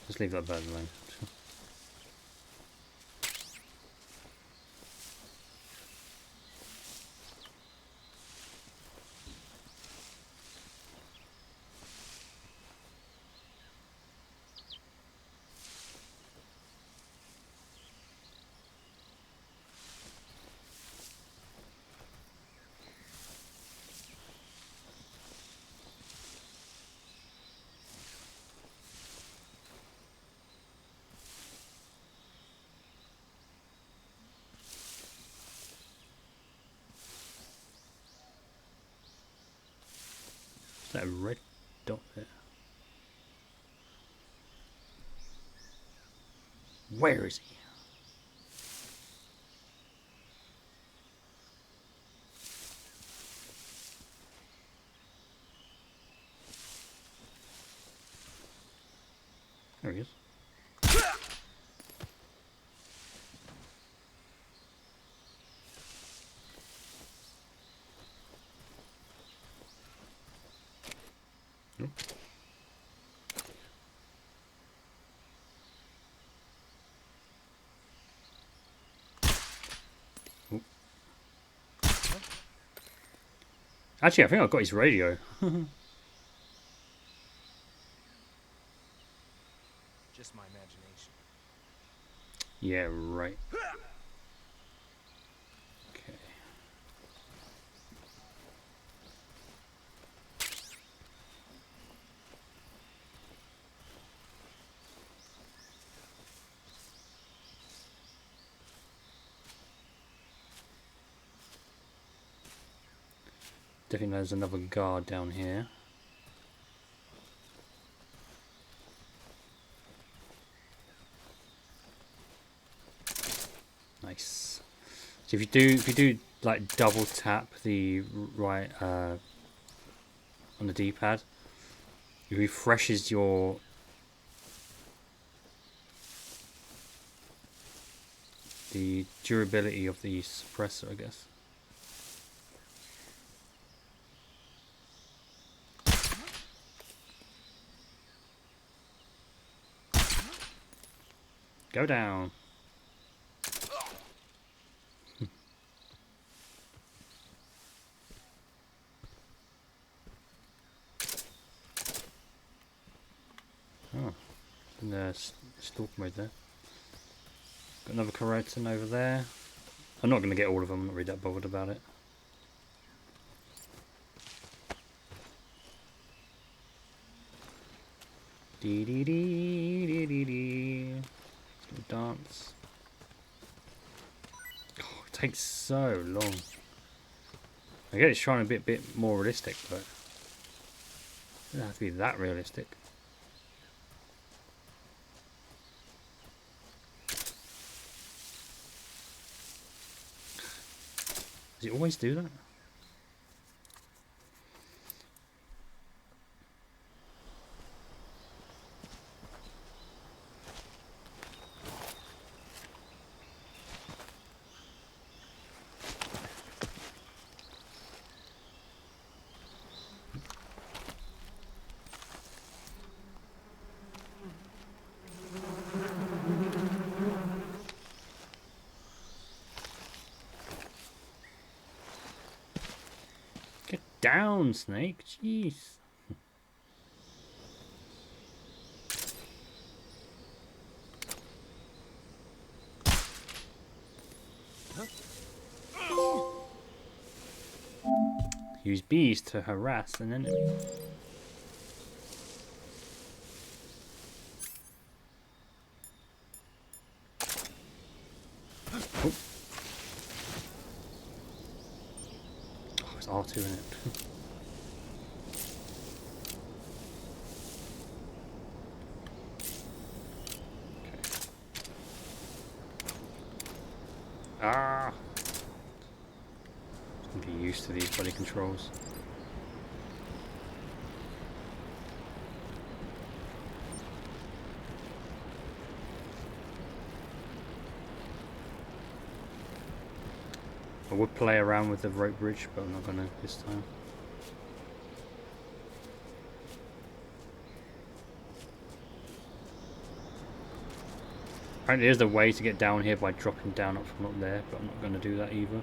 Just leave that bird alone. Is that a red dot there? Where is he? There he is. Oh. Oh. Actually, I think I've got his radio. Just my imagination. Yeah, right. Okay. Definitely there's another guard down here. Nice. So if you do like double tap the right on the D-pad, it refreshes your the durability of the suppressor, I guess. Go down. Oh, in the stalk mode there. Got another Keratin over there. I'm not going to get all of them, I'm not really that bothered about it. Dee dee dee dee dee dee. Let's go dance. Oh, it takes so long. I get it's trying to be a bit more realistic, but it doesn't have to be that realistic. Does it always do that? Get down, Snake. Jeez. Use bees to harass an enemy. Oh, it's R2 in it. Ah! I'm getting used to these bloody controls. I would play around with the rope bridge, but I'm not gonna this time. Apparently there's a way to get down here by dropping down up from up there, but I'm not going to do that either.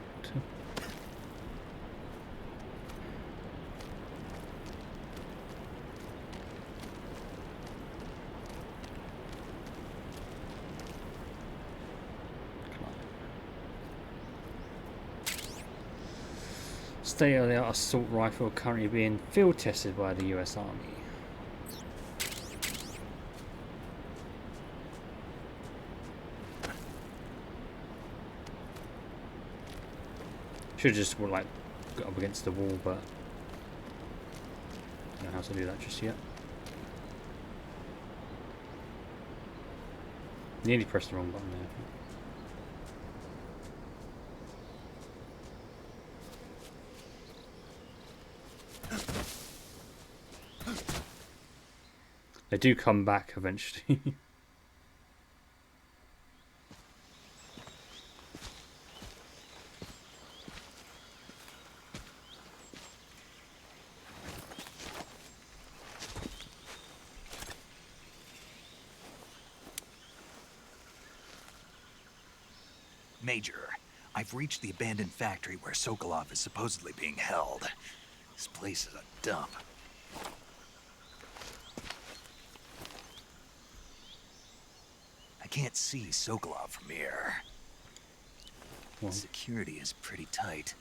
State-of-the-art assault rifle currently being field tested by the US Army. Should just like got up against the wall, but I don't know how to do that just yet. Nearly pressed the wrong button there. They do come back eventually. Major, I've reached the abandoned factory where Sokolov is supposedly being held. This place is a dump. I can't see Sokolov from here. Well, security is pretty tight.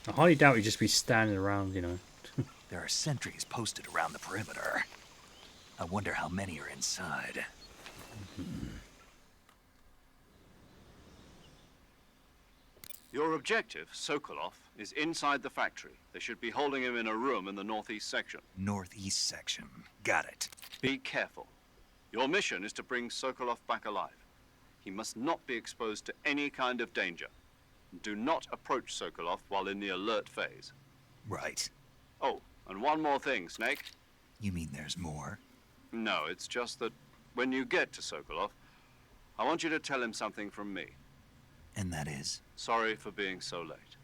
I highly doubt he'd just be standing around, you know. There are sentries posted around the perimeter. I wonder how many are inside. Your objective, Sokolov, is inside the factory. They should be holding him in a room in the northeast section. Northeast section. Got it. Be careful. Your mission is to bring Sokolov back alive. He must not be exposed to any kind of danger. Do not approach Sokolov while in the alert phase. Right. Oh, and one more thing, Snake. You mean there's more? No, it's just that when you get to Sokolov, I want you to tell him something from me. And that is? Sorry for being so late.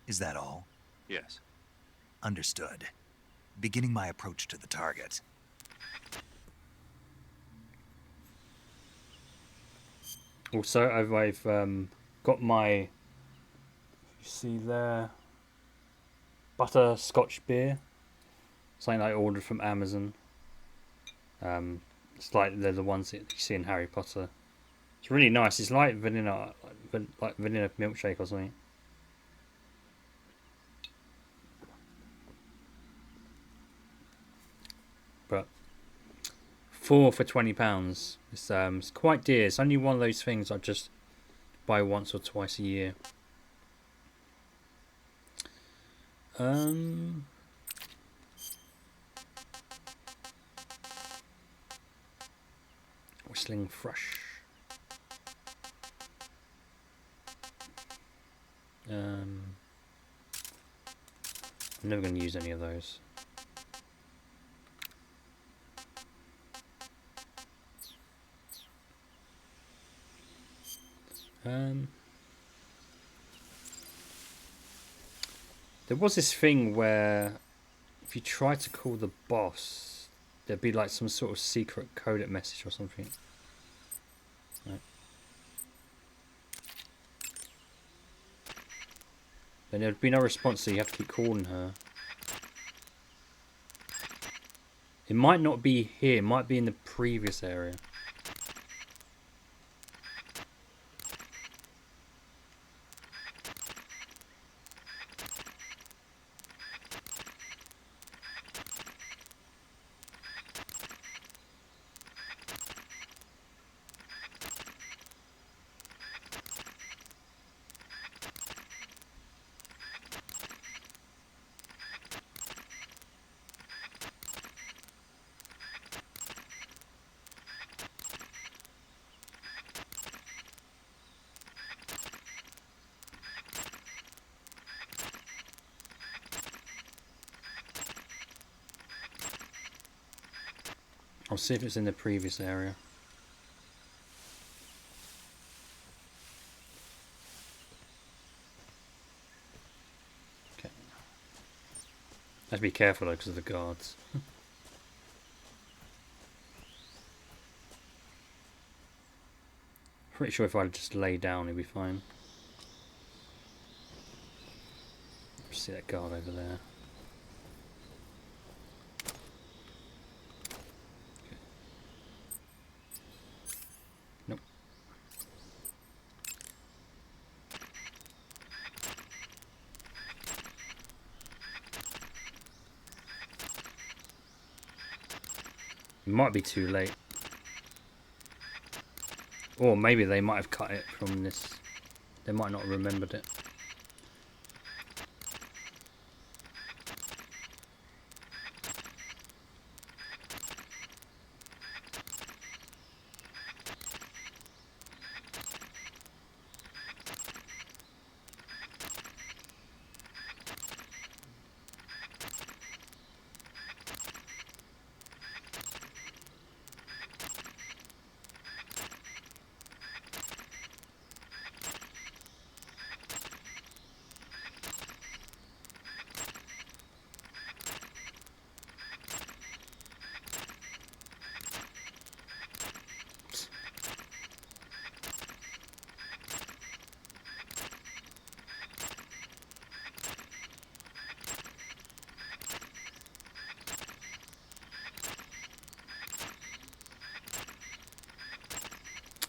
Is that all? Yes. Understood. Beginning my approach to the target. Also, I've got my, you see there, butterscotch beer. Something I ordered from Amazon. It's like they're the ones that you see in Harry Potter. It's really nice. It's like vanilla, like vanilla milkshake or something. But 4 for £20. It's quite dear. It's only one of those things I just buy once or twice a year. Whistling thrush. I'm never going to use any of those. There was this thing where if you try to call the boss, there'd be like some sort of secret coded message or something. Right. Then there'd be no response, so you have to keep calling her. It might not be here, it might be in the previous area. I'll see if it's in the previous area. Okay. Have to be careful though because of the guards. Pretty sure if I just lay down it'd be fine. See that guard over there. Okay. Nope. It might be too late. Or maybe they might have cut it from this. They might not have remembered it.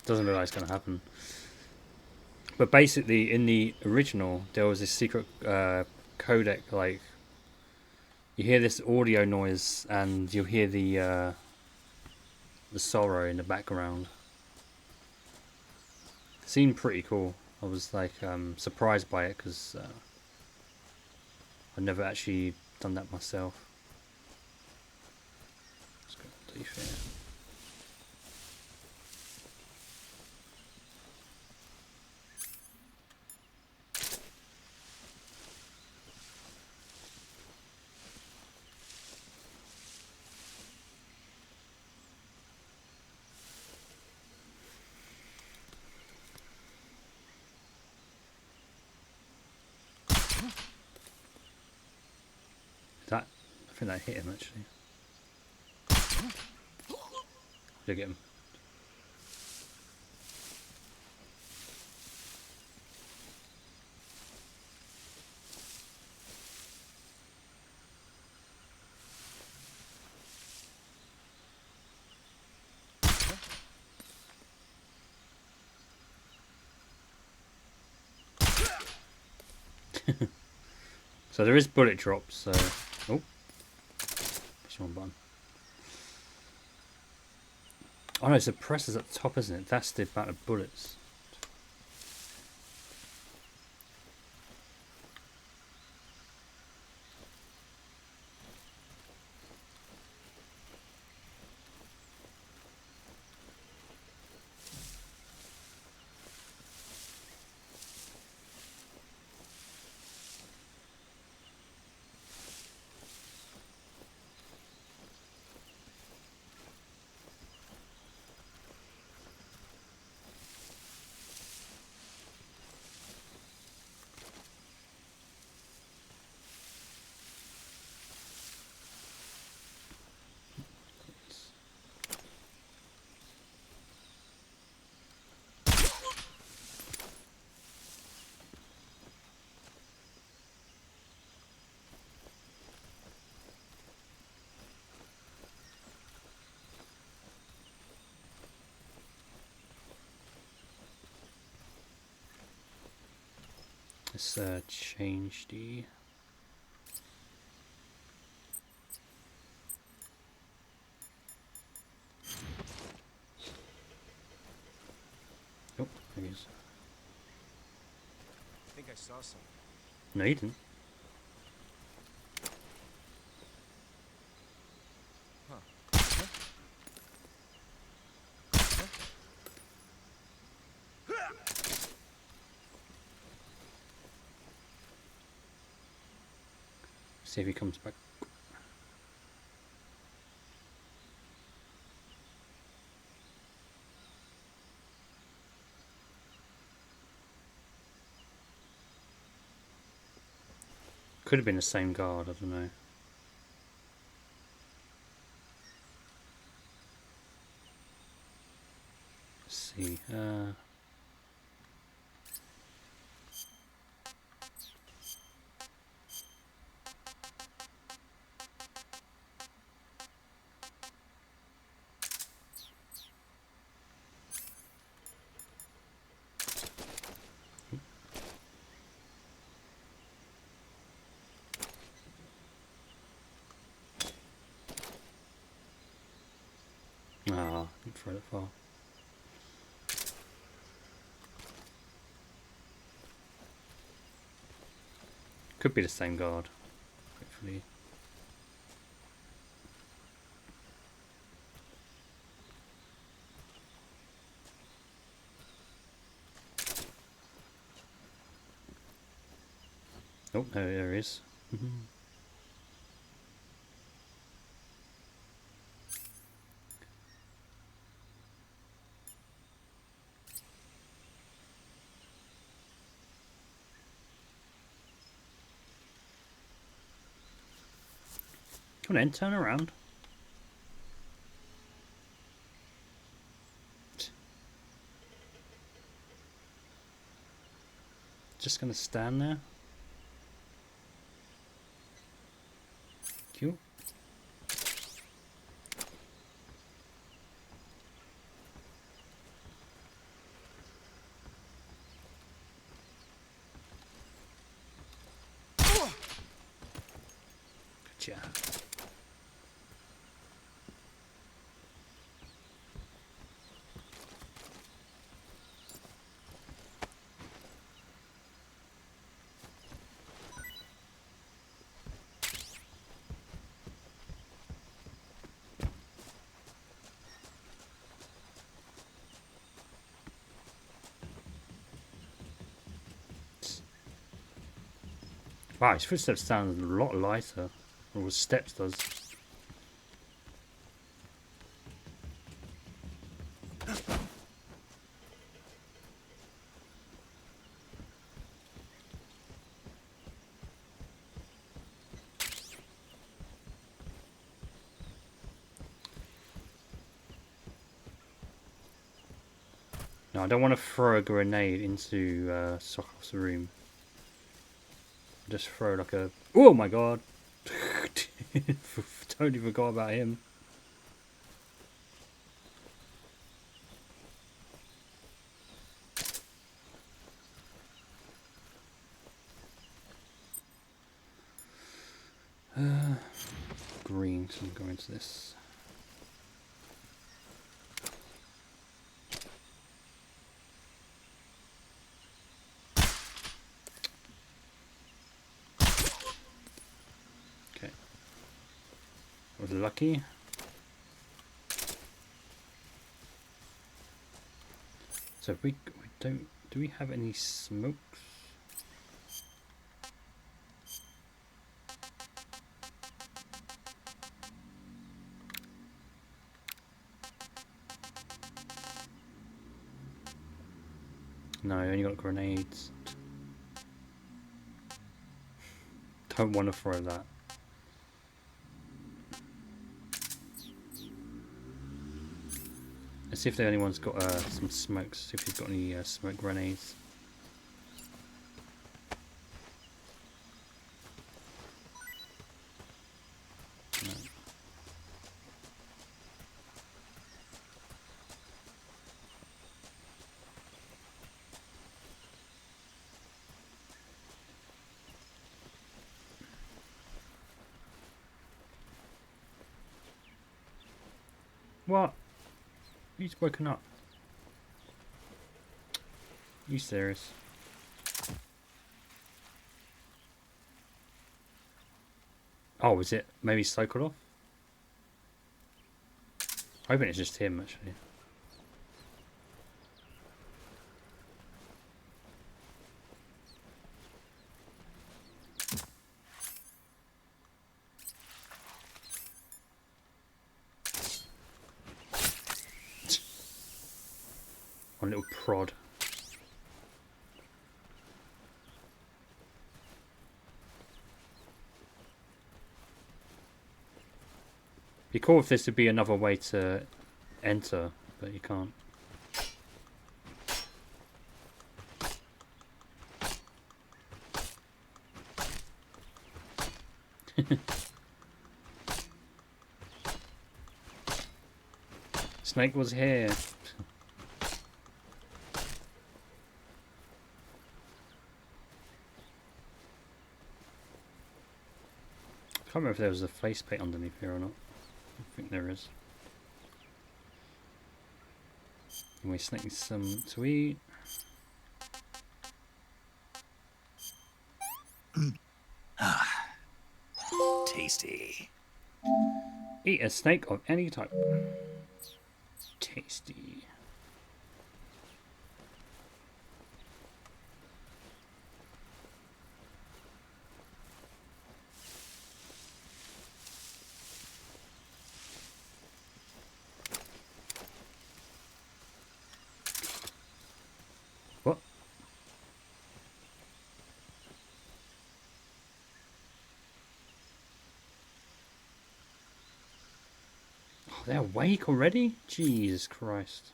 Doesn't look like it's going to happen. But basically, in the original, there was this secret codec. Like, you hear this audio noise, and you'll hear the sorrow in the background. It seemed pretty cool. I was like surprised by it because I've never actually done that myself. Let's go deep here. That, I think that hit him actually. Did I get him? So there is bullet drops, so... Oh. Push one button. Oh no, suppressor's at the top, isn't it? That's the amount of bullets. Let's change the... Oh, there he is. I think I saw something. No, you didn't. See if he comes back. Could have been the same guard, I don't know. Let's see. Didn't throw it far. Could be the same guard, hopefully. Oh, there he is. Come on then, turn around. Just gonna stand there. Cute. Gotcha. Wow, his footsteps sound a lot lighter. Or his steps does. No, I don't want to throw a grenade into Sokov's room. Just throw like a... Oh my god! Totally forgot about him. Green, so I'm going to this. Okay. Was lucky. So if we don't... Do we have any smokes? No, I only got grenades. Don't want to throw that. Let's see if anyone's got some smokes. See if he's got any smoke grenades. No. What? He's woken up. You serious? Oh, is it maybe cycled off? Hoping it's just him actually. One little prod. Be cool if this would be another way to enter, but you can't. Snake was here. I can't remember if there was a faceplate underneath here or not. I think there is. Anyway, Snake needs some to eat. Tasty. Eat a snake of any type. Tasty. What? Oh, they're awake already? Jesus Christ.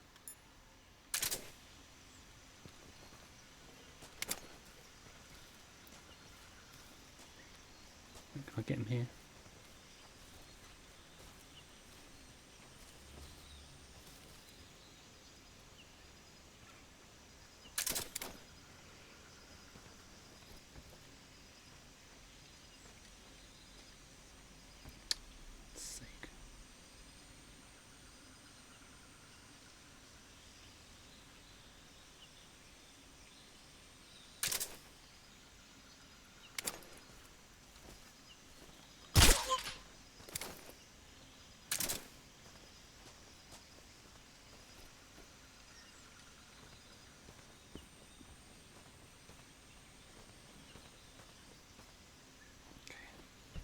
Can I get him here? Sake.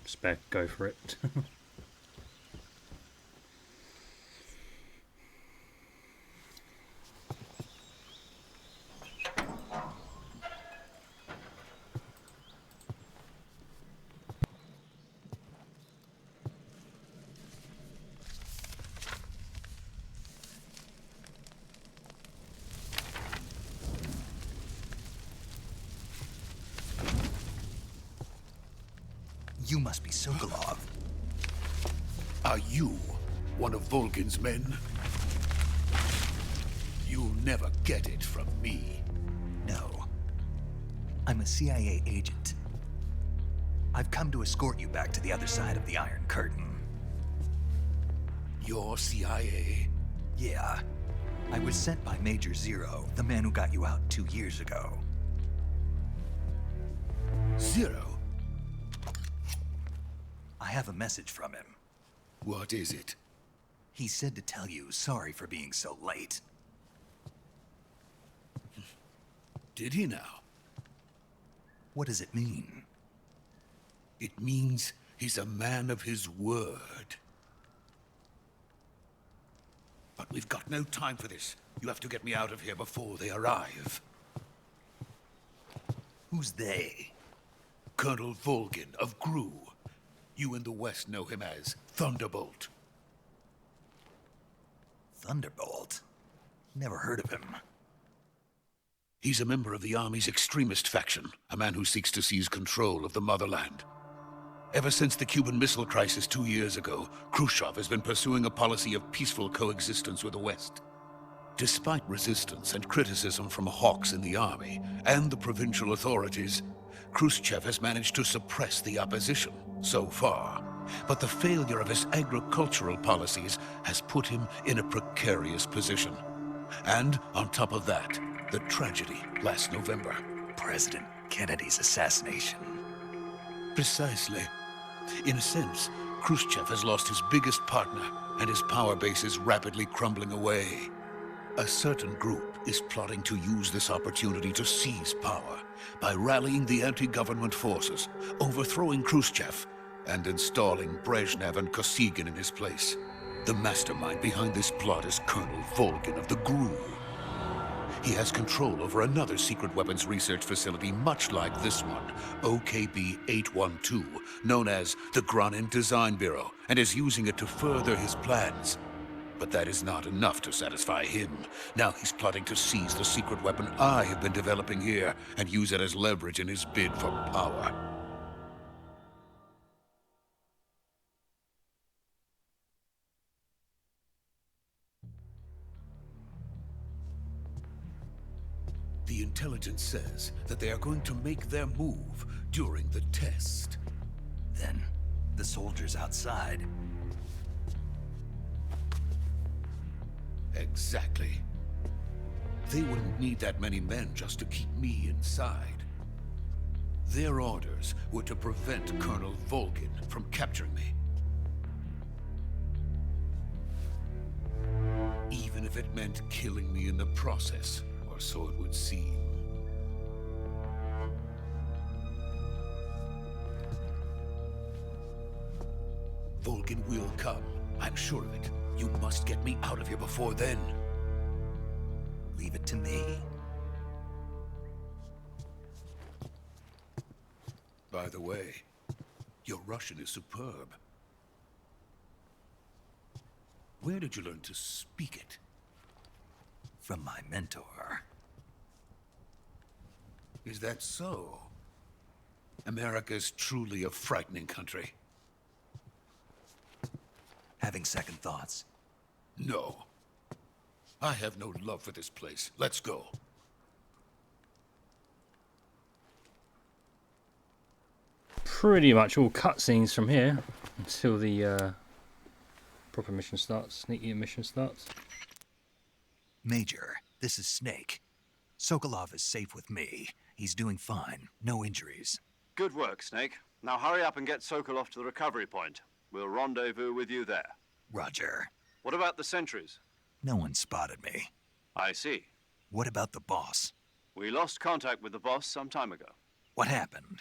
Spec, go for it. You must be Sokolov. Are you one of Volgin's men? You'll never get it from me. No. I'm a CIA agent. I've come to escort you back to the other side of the Iron Curtain. You're CIA? Yeah. I was sent by Major Zero, the man who got you out 2 years ago. Zero? I have a message from him. What is it? He said to tell you sorry for being so late. Did he now? What does it mean? It means he's a man of his word. But we've got no time for this. You have to get me out of here before they arrive. Who's they? Colonel Volgin of GRU. You in the West know him as Thunderbolt. Thunderbolt? Never heard of him. He's a member of the Army's extremist faction, a man who seeks to seize control of the motherland. Ever since the Cuban Missile Crisis 2 years ago, Khrushchev has been pursuing a policy of peaceful coexistence with the West. Despite resistance and criticism from hawks in the Army and the provincial authorities, Khrushchev has managed to suppress the opposition, so far. But the failure of his agricultural policies has put him in a precarious position. And on top of that, the tragedy last November. President Kennedy's assassination. Precisely. In a sense, Khrushchev has lost his biggest partner, and his power base is rapidly crumbling away. A certain group is plotting to use this opportunity to seize power by rallying the anti-government forces, overthrowing Khrushchev, and installing Brezhnev and Kosygin in his place. The mastermind behind this plot is Colonel Volgin of the GRU. he has control over another secret weapons research facility much like this one, OKB-812, known as the Granin Design Bureau, and is using it to further his plans. But that is not enough to satisfy him. Now he's plotting to seize the secret weapon I have been developing here and use it as leverage in his bid for power. The intelligence says that they are going to make their move during the test. Then, the soldiers outside. Exactly. They wouldn't need that many men just to keep me inside. Their orders were to prevent Colonel Volgin from capturing me. Even if it meant killing me in the process, or so it would seem. Volgin will come. I'm sure of it. You must get me out of here before then. Leave it to me. By the way, your Russian is superb. Where did you learn to speak it? From my mentor. Is that so? America's truly a frightening country. Having second thoughts? No. I have no love for this place. Let's go. Pretty much all cutscenes from here until the proper mission starts, sneaky mission starts. Major, this is Snake. Sokolov is safe with me. He's doing fine. No injuries. Good work, Snake. Now hurry up and get Sokolov to the recovery point. We'll rendezvous with you there. Roger. What about the sentries? No one spotted me. I see. What about the boss? We lost contact with the boss some time ago. What happened?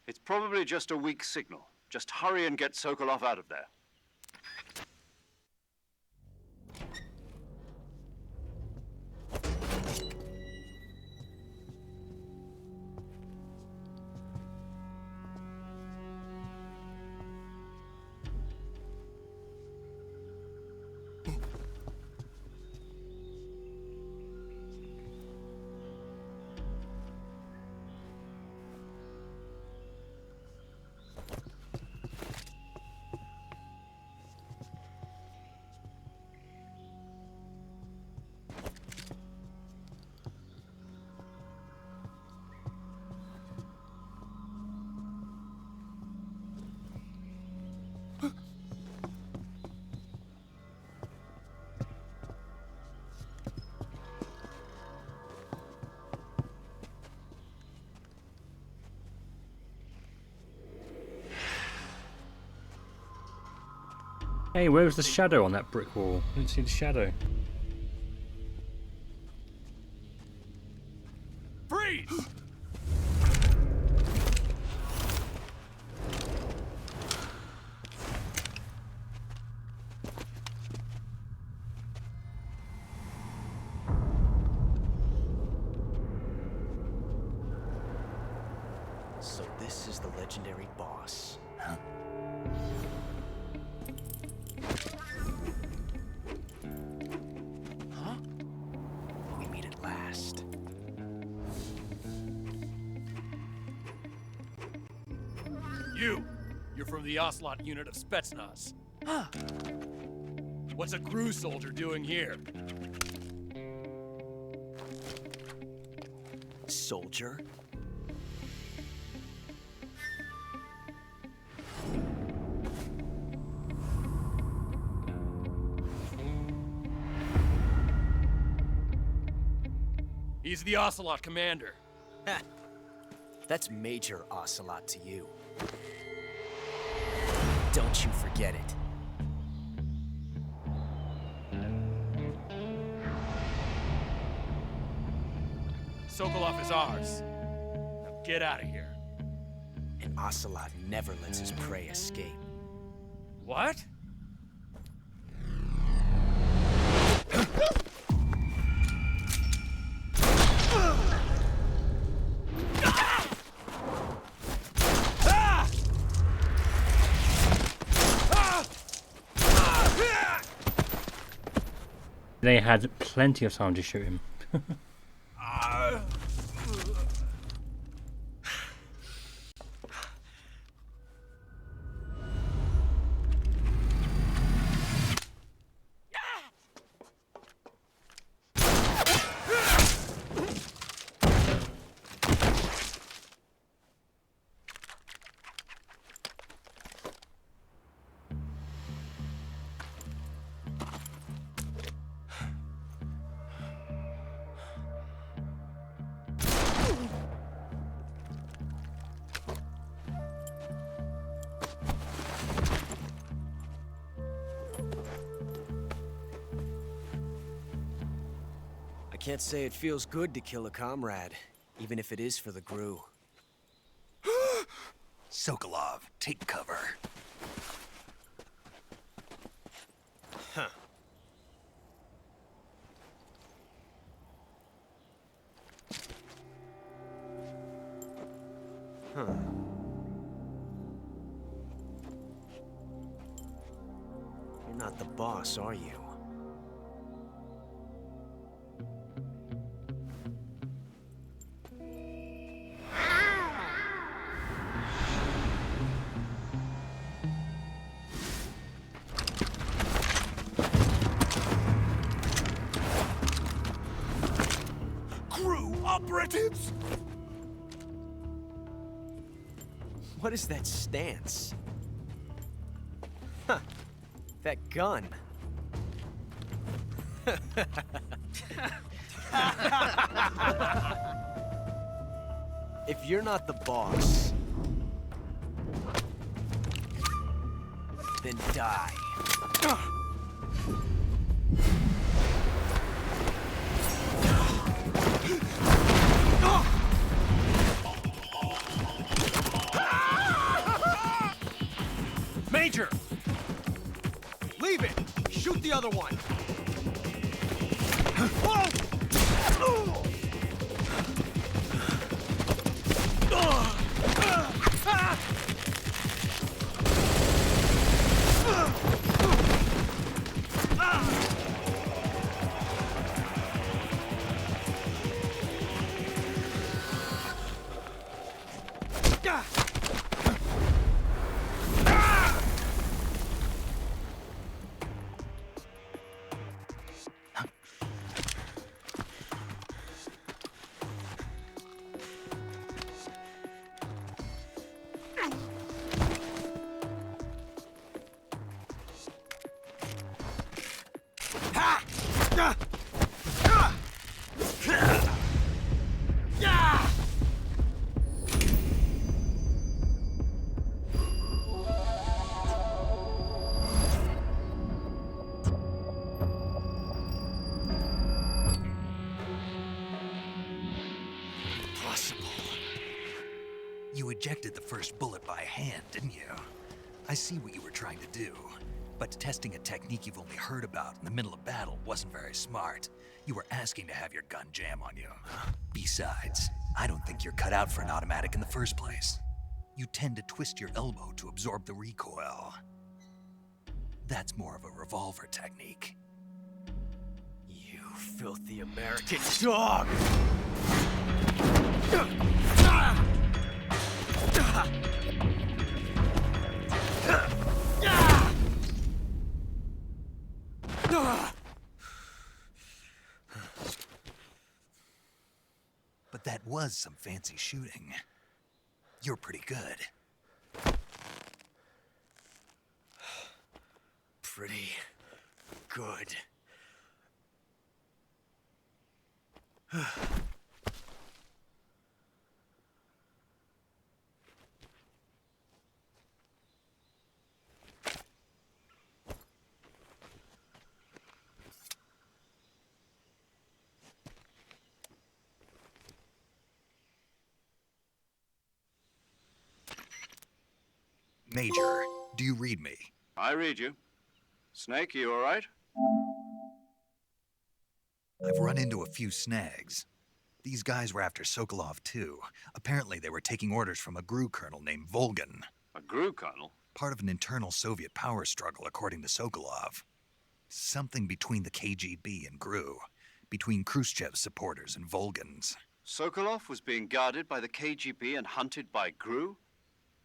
It's probably just a weak signal. Just hurry and get Sokolov out of there. Hey, where was the shadow on that brick wall? I didn't see the shadow. Freeze! So this is the legendary boss. Huh? We meet at last. You're from the Ocelot unit of Spetsnaz. What's a crew soldier doing here? Soldier? He's the Ocelot commander. Ha! That's Major Ocelot to you. Don't you forget it. Sokolov is ours. Now get out of here. And Ocelot never lets his prey escape. What? They had plenty of time to shoot him. I can't say it feels good to kill a comrade, even if it is for the GRU. Sokolov, take cover. Huh. Huh. You're not the boss, are you? Operatives! What is that stance? Huh. That gun. If you're not the boss, then die. Major! Leave it! Shoot the other one! You ejected the first bullet by hand, didn't you? I see what you were trying to do. But testing a technique you've only heard about in the middle of battle wasn't very smart. You were asking to have your gun jam on you. Besides, I don't think you're cut out for an automatic in the first place. You tend to twist your elbow to absorb the recoil. That's more of a revolver technique. You filthy American dog! But that was some fancy shooting. You're pretty good. Pretty good. Major, do you read me? I read you. Snake, you all right? I've run into a few snags. These guys were after Sokolov too. Apparently they were taking orders from a GRU colonel named Volgin. A GRU colonel? Part of an internal Soviet power struggle, according to Sokolov. Something between the KGB and GRU. Between Khrushchev's supporters and Volgans. Sokolov was being guarded by the KGB and hunted by GRU?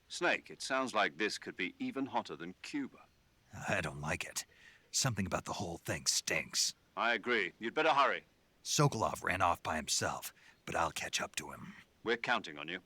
Snake, it sounds like this could be even hotter than Cuba. I don't like it. Something about the whole thing stinks. I agree. You'd better hurry. Sokolov ran off by himself, but I'll catch up to him. We're counting on you.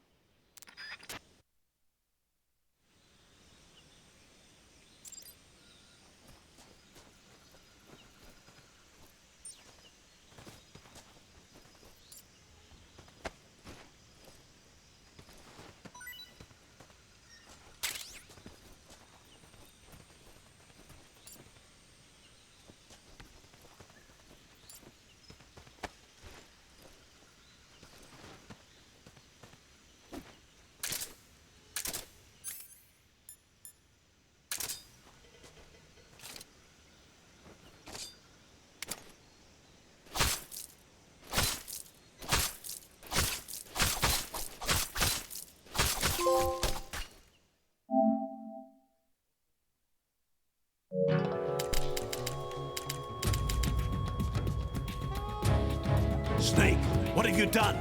Snake, what have you done?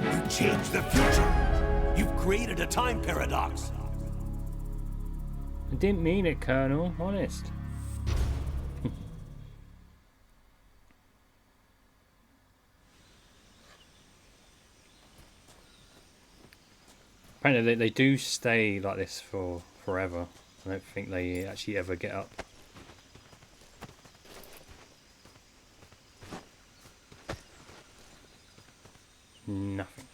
You changed the future. You've created a time paradox. I didn't mean it, Colonel. Honest. Apparently they do stay like this for forever. I don't think they actually ever get up. Nothing.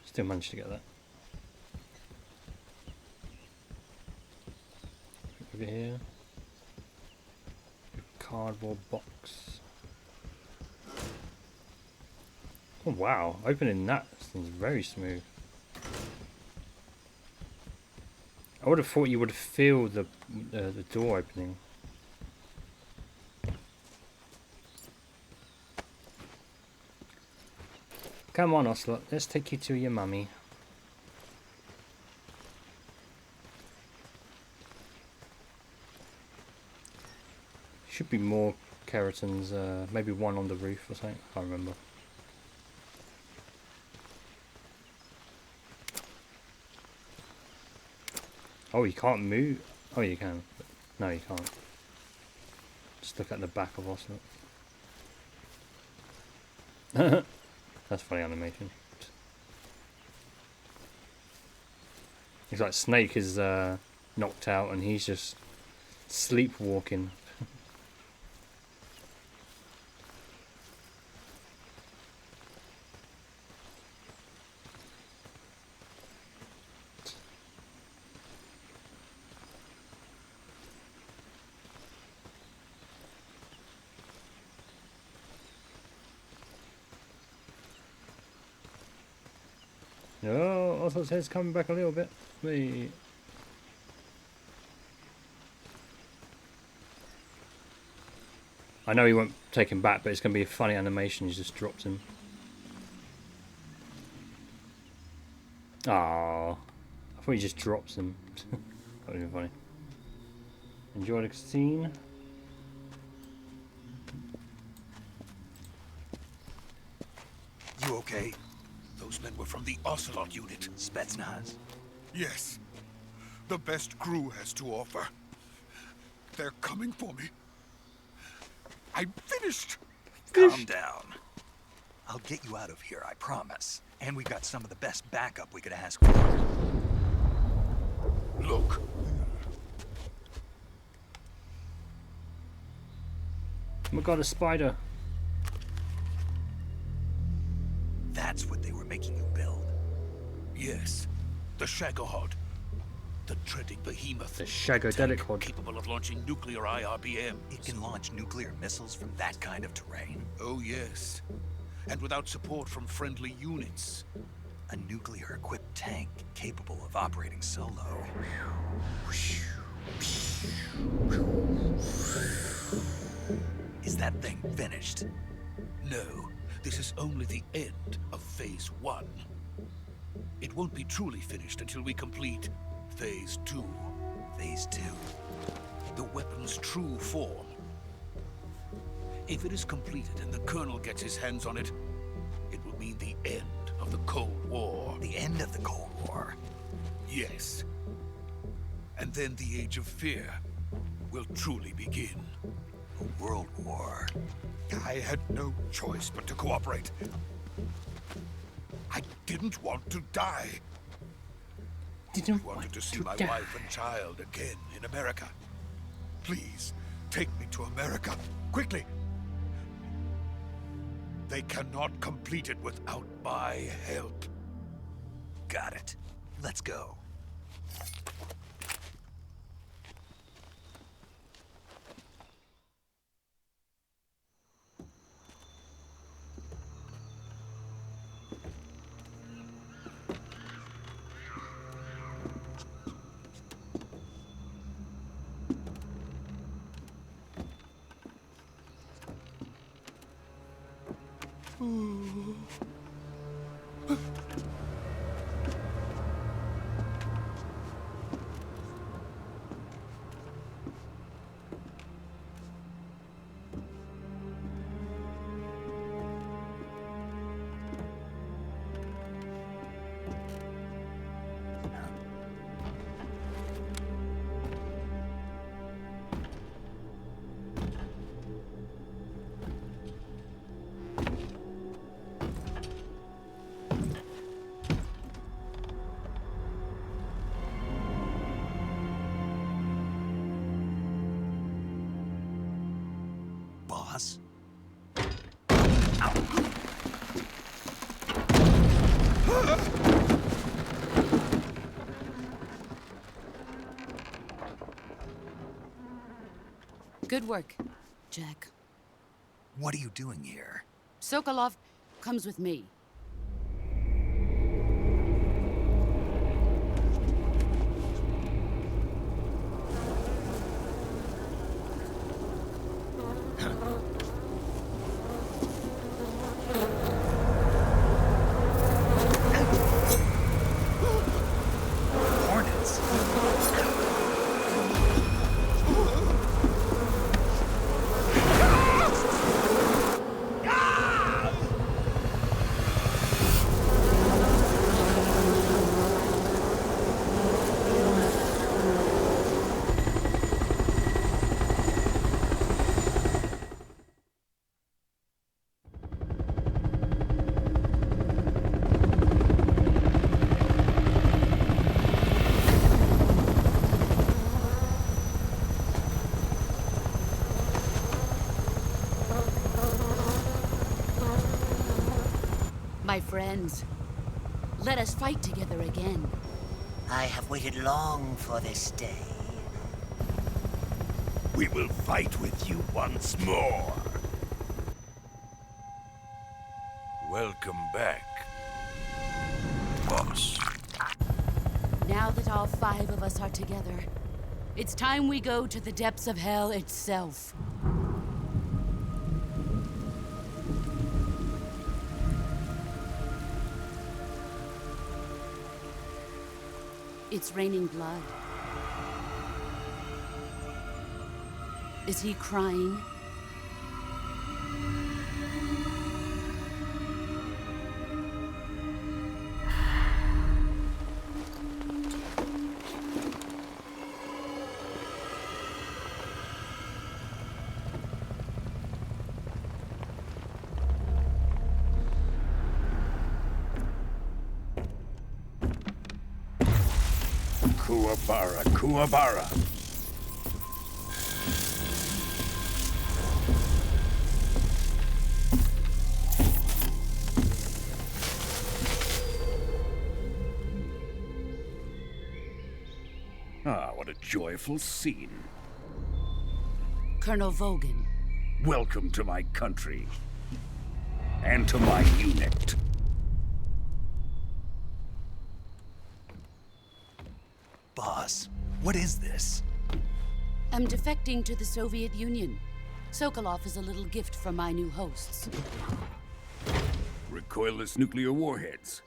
Still managed to get that. Over here. Cardboard box. Oh wow, opening that seems very smooth. I would have thought you would feel the door opening. Come on, Ocelot, let's take you to your mummy. Should be more keratins, maybe one on the roof or something, I can't remember. Oh, you can't move? Oh, you can. No, you can't. Just look at the back of Ocelot. That's funny animation. It's like Snake is knocked out and he's just sleepwalking. Oh, Ocelot's head's coming back a little bit. Wait. I know he won't take him back, but it's going to be a funny animation. He just drops him. Ah, I thought he just drops him. That would be funny. Enjoy the scene. You okay? Those men were from the Ocelot unit. Spetsnaz. Yes. The best GRU has to offer. They're coming for me. I'm finished. Calm down. I'll get you out of here, I promise. And we've got some of the best backup we could ask for. Look. Oh my god, a spider. That's what they were making you build. Yes. The Shagohod. The dreaded behemoth. The Shagodelic Hod. Capable of launching nuclear IRBM. It can launch nuclear missiles from that kind of terrain? Oh, yes. And without support from friendly units. A nuclear-equipped tank capable of operating solo. Is that thing finished? No, this is only the end of Phase 1. It won't be truly finished until we complete Phase 2. Phase 2? The weapon's true form. If it is completed and the Colonel gets his hands on it, it will mean the end of the Cold War. The end of the Cold War? Yes. And then the Age of Fear will truly begin. A world war. I had no choice but to cooperate. I didn't want to die. I wanted to see my wife and child again in America. Please, take me to America, quickly. They cannot complete it without my help. Got it. Let's go. Boss? Good work, Jack. What are you doing here? Sokolov comes with me. My friends, let us fight together again. I have waited long for this day. We will fight with you once more. Welcome back, boss. Now that all 5 of us are together, it's time we go to the depths of hell itself. It's raining blood. Is he crying? Kuwabara, Kuwabara. Ah, what a joyful scene. Colonel Vogan. Welcome to my country. And to my unit. Boss, what is this? I'm defecting to the Soviet Union. Sokolov is a little gift from my new hosts. Recoilless nuclear warheads.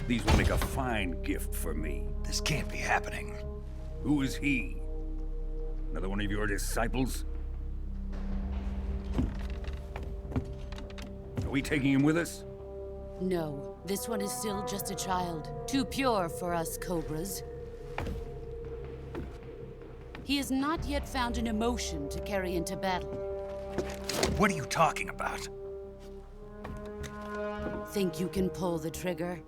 These will make a fine gift for me. This can't be happening. Who is he? Another one of your disciples? Are we taking him with us? No, this one is still just a child. Too pure for us Cobras. He has not yet found an emotion to carry into battle. What are you talking about? Think you can pull the trigger?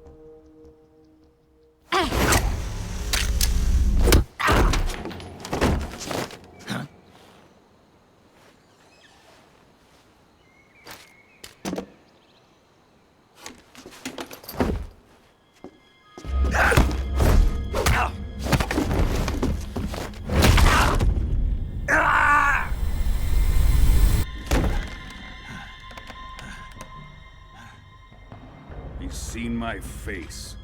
He's seen my face.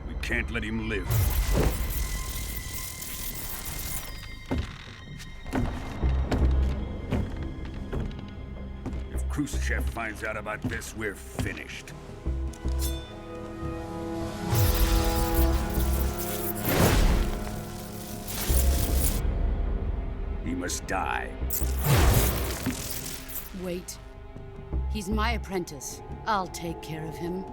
We can't let him live. If Khrushchev finds out about this, we're finished. He must die. Wait. He's my apprentice. I'll take care of him.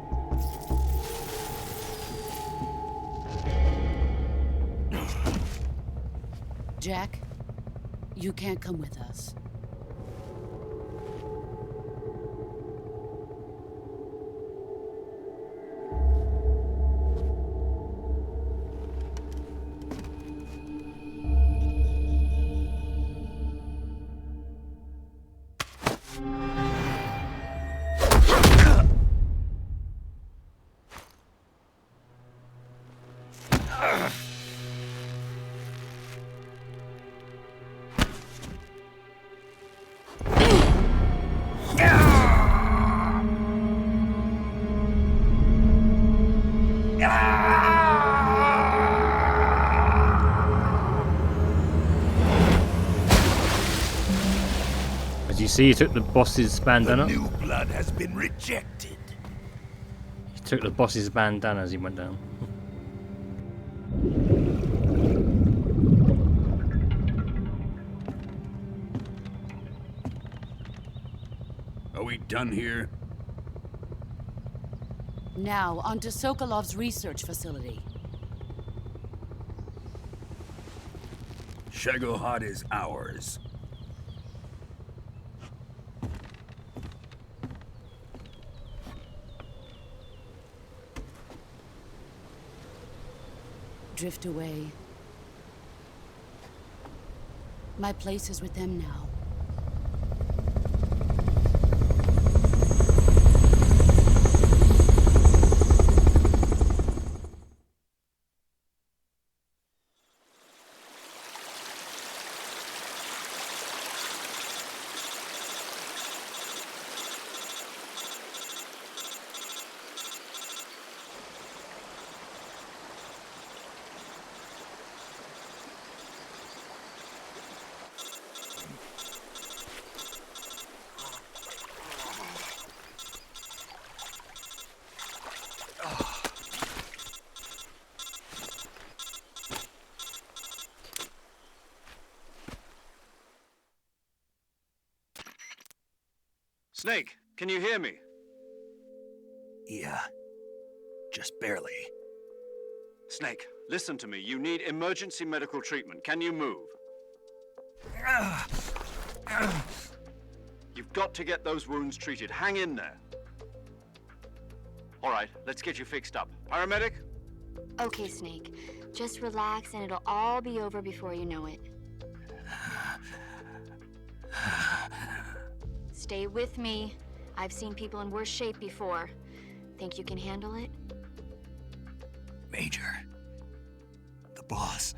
Jack, you can't come with us. As you see, he took the boss's bandana. New blood has been rejected. He took the boss's bandana as he went down. Are we done here? Now, onto Sokolov's research facility. Shagohod is ours. Drift away. My place is with them now. Snake, can you hear me? Yeah. Just barely. Snake, listen to me. You need emergency medical treatment. Can you move? You've got to get those wounds treated. Hang in there. All right, let's get you fixed up. Paramedic? Okay, Snake. Just relax and it'll all be over before you know it. Stay with me. I've seen people in worse shape before. Think you can handle it? Major. The boss.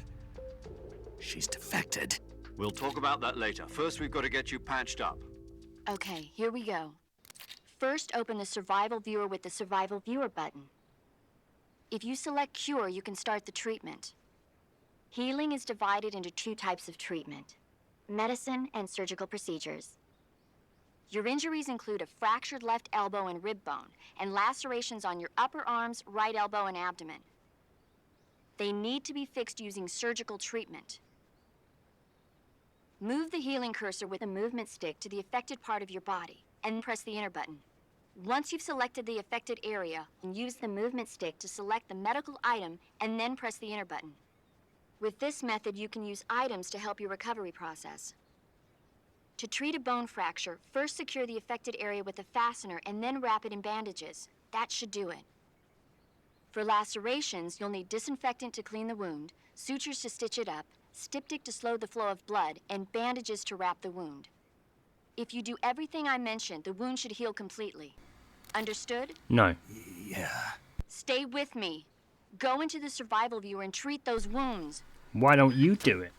She's defected. We'll talk about that later. First, we've got to get you patched up. Okay, here we go. First, open the survival viewer with the survival viewer button. If you select cure, you can start the treatment. Healing is divided into 2 types of treatment: medicine and surgical procedures. Your injuries include a fractured left elbow and rib bone, and lacerations on your upper arms, right elbow, and abdomen. They need to be fixed using surgical treatment. Move the healing cursor with the movement stick to the affected part of your body, and press the enter button. Once you've selected the affected area, use the movement stick to select the medical item, and then press the enter button. With this method, you can use items to help your recovery process. To treat a bone fracture, first secure the affected area with a fastener and then wrap it in bandages. That should do it. For lacerations, you'll need disinfectant to clean the wound, sutures to stitch it up, styptic to slow the flow of blood, and bandages to wrap the wound. If you do everything I mentioned, the wound should heal completely. Understood? No. Yeah. Stay with me. Go into the survival viewer and treat those wounds. Why don't you do it?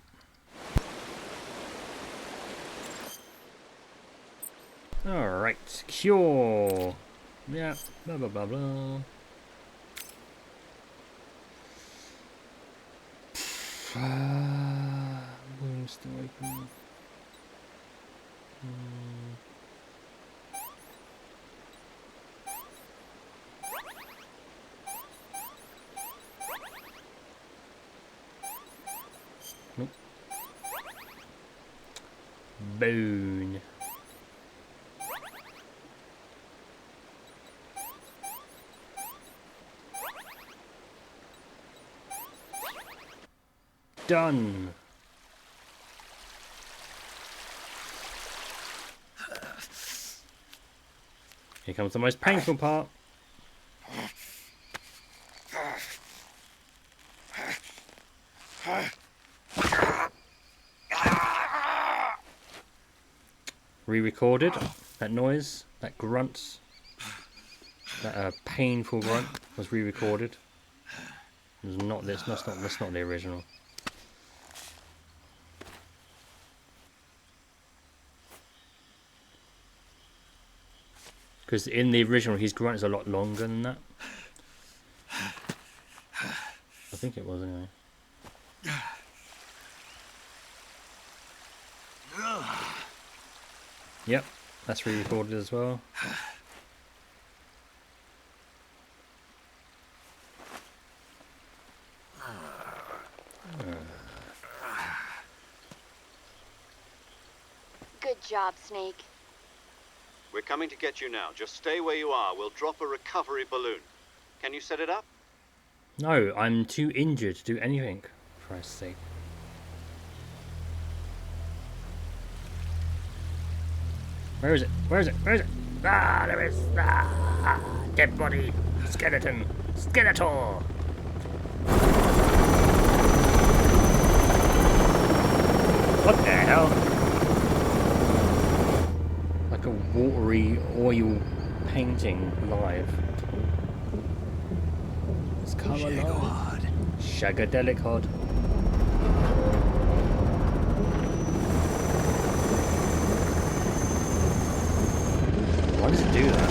Alright, cure. Yeah, blah blah blah blah. Wounds still open. Nope. Bone. Done. Here comes the most painful part. Re-recorded that noise, that grunt, that painful grunt was re-recorded. It's not this. That's not the original. Because in the original, his grunt is a lot longer than that. I think it was anyway. Yep, that's re-recorded as well. Good job, Snake. We're coming to get you now. Just stay where you are. We'll drop a recovery balloon. Can you set it up? No, I'm too injured to do anything, for Christ's sake. Where is it? Where is it? Where is it? Ah, there is. Ah, dead body. Skeleton. Skeletor. What the hell? Like a watery oil painting live. It's come alive. Shagadelic Hod. Why does it do that?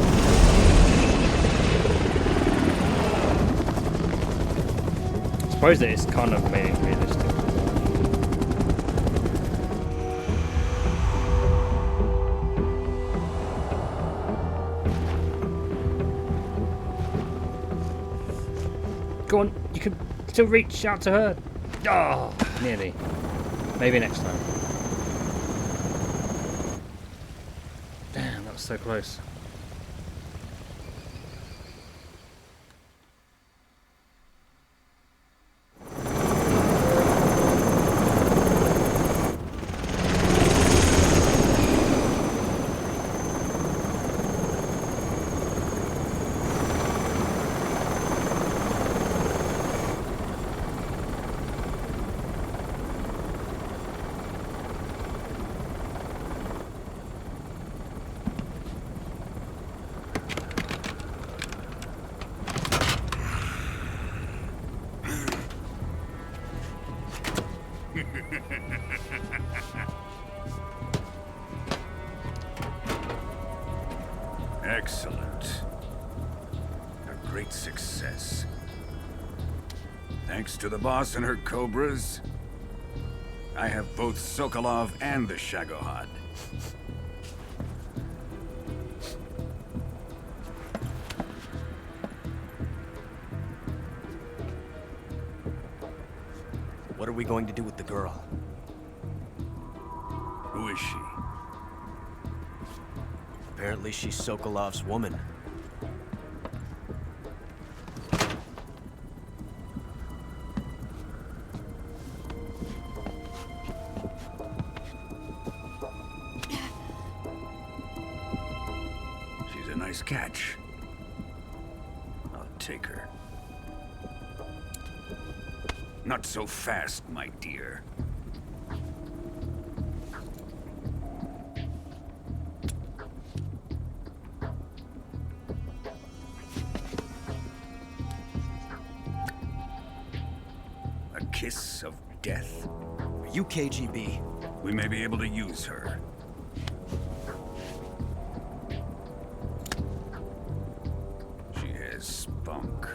I suppose that it's kind of made it realistic. Go on, you can still reach out to her. Oh, nearly. Maybe next time. Damn, that was so close. Excellent. A great success. Thanks to the boss and her cobras, I have both Sokolov and the Shagohod. What are we going to do with the girl? Who is she? Apparently she's Sokolov's woman. She's a nice catch. I'll take her. Not so fast, my dear. A kiss of death? Are you KGB? We may be able to use her. She has spunk.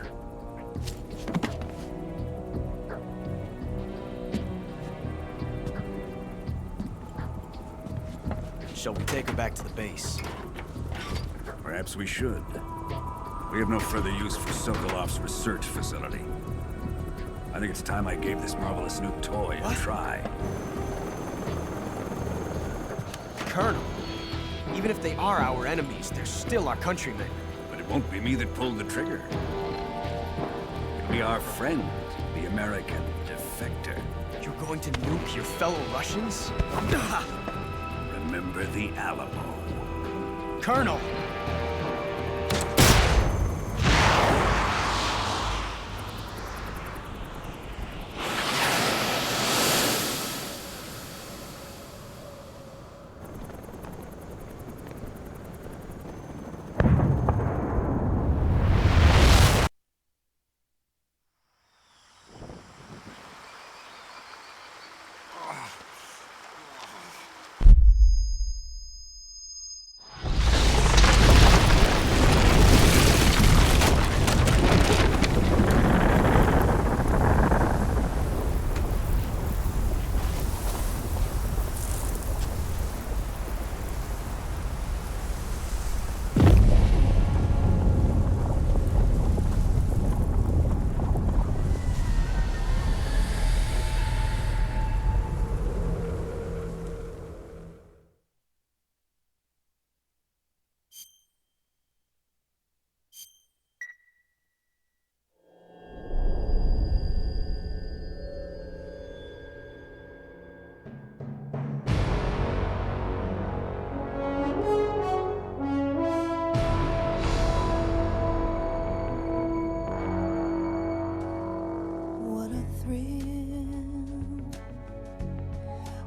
Shall we take her back to the base? Perhaps we should. We have no further use for Sokolov's research facility. I think it's time I gave this marvelous new toy a try. Colonel, even if they are our enemies, they're still our countrymen. But it won't be me that pulled the trigger. It'll be our friend, the American defector. You're going to nuke your fellow Russians? Remember the Alamo. Colonel!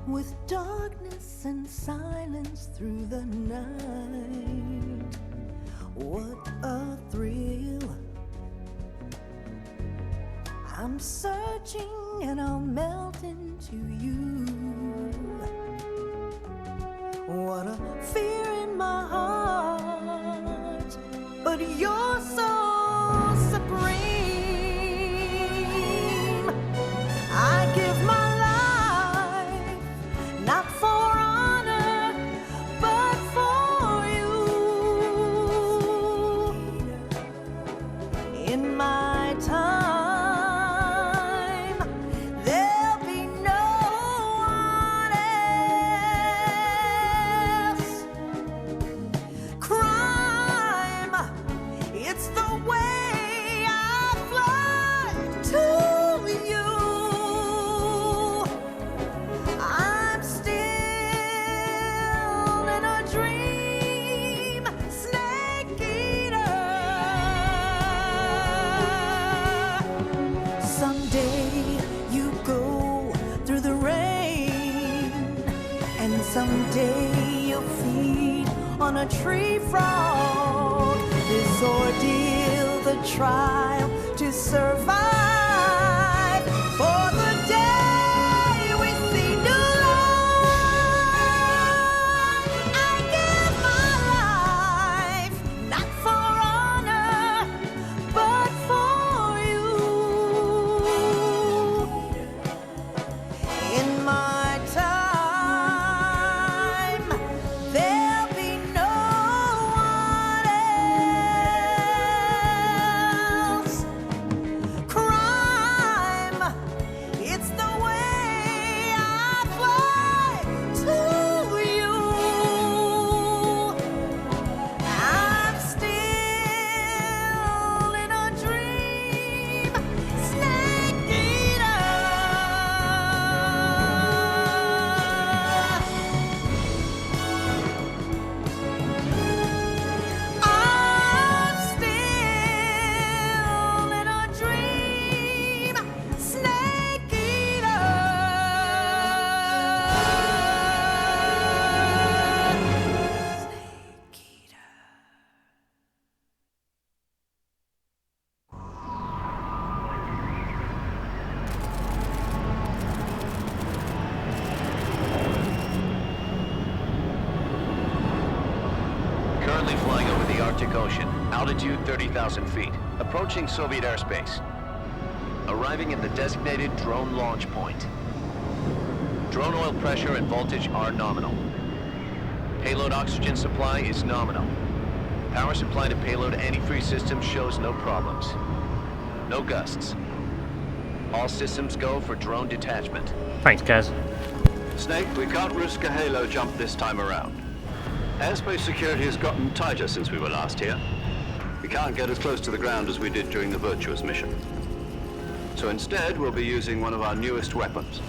With darkness and silence through the night, what a thrill. I'm searching and I'll melt into you. What a fear in my heart, but you're so supreme. I give my not for honor, but for you. In my time, there'll be no one else. Crime, it's the way I fly to you. Someday you'll feed on a tree frog. This ordeal, the trial to survive. For the day we see new life, I give my life. Currently flying over the Arctic Ocean. Altitude 30,000 feet. Approaching Soviet airspace. Arriving at the designated drone launch point. Drone oil pressure and voltage are nominal. Payload oxygen supply is nominal. Power supply to payload antifreeze system shows no problems. No gusts. All systems go for drone detachment. Thanks, Kaz. Snake, we can't risk a halo jump this time around. Airspace security has gotten tighter since we were last here. We can't get as close to the ground as we did during the Virtuous mission. So instead, we'll be using one of our newest weapons.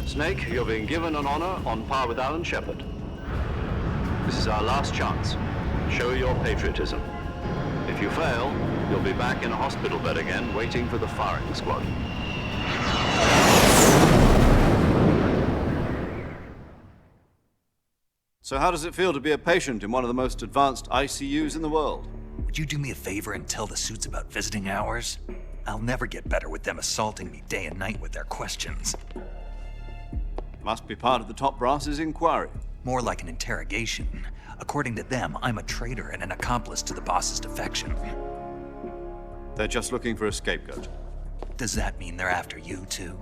Snake, you're being given an honor on par with Alan Shepard. This is our last chance. Show your patriotism. If you fail, you'll be back in a hospital bed again, waiting for the firing squad. So how does it feel to be a patient in one of the most advanced ICUs in the world? Would you do me a favor and tell the suits about visiting hours? I'll never get better with them assaulting me day and night with their questions. Must be part of the top brass's inquiry. More like an interrogation. According to them, I'm a traitor and an accomplice to the boss's defection. They're just looking for a scapegoat. Does that mean they're after you, too?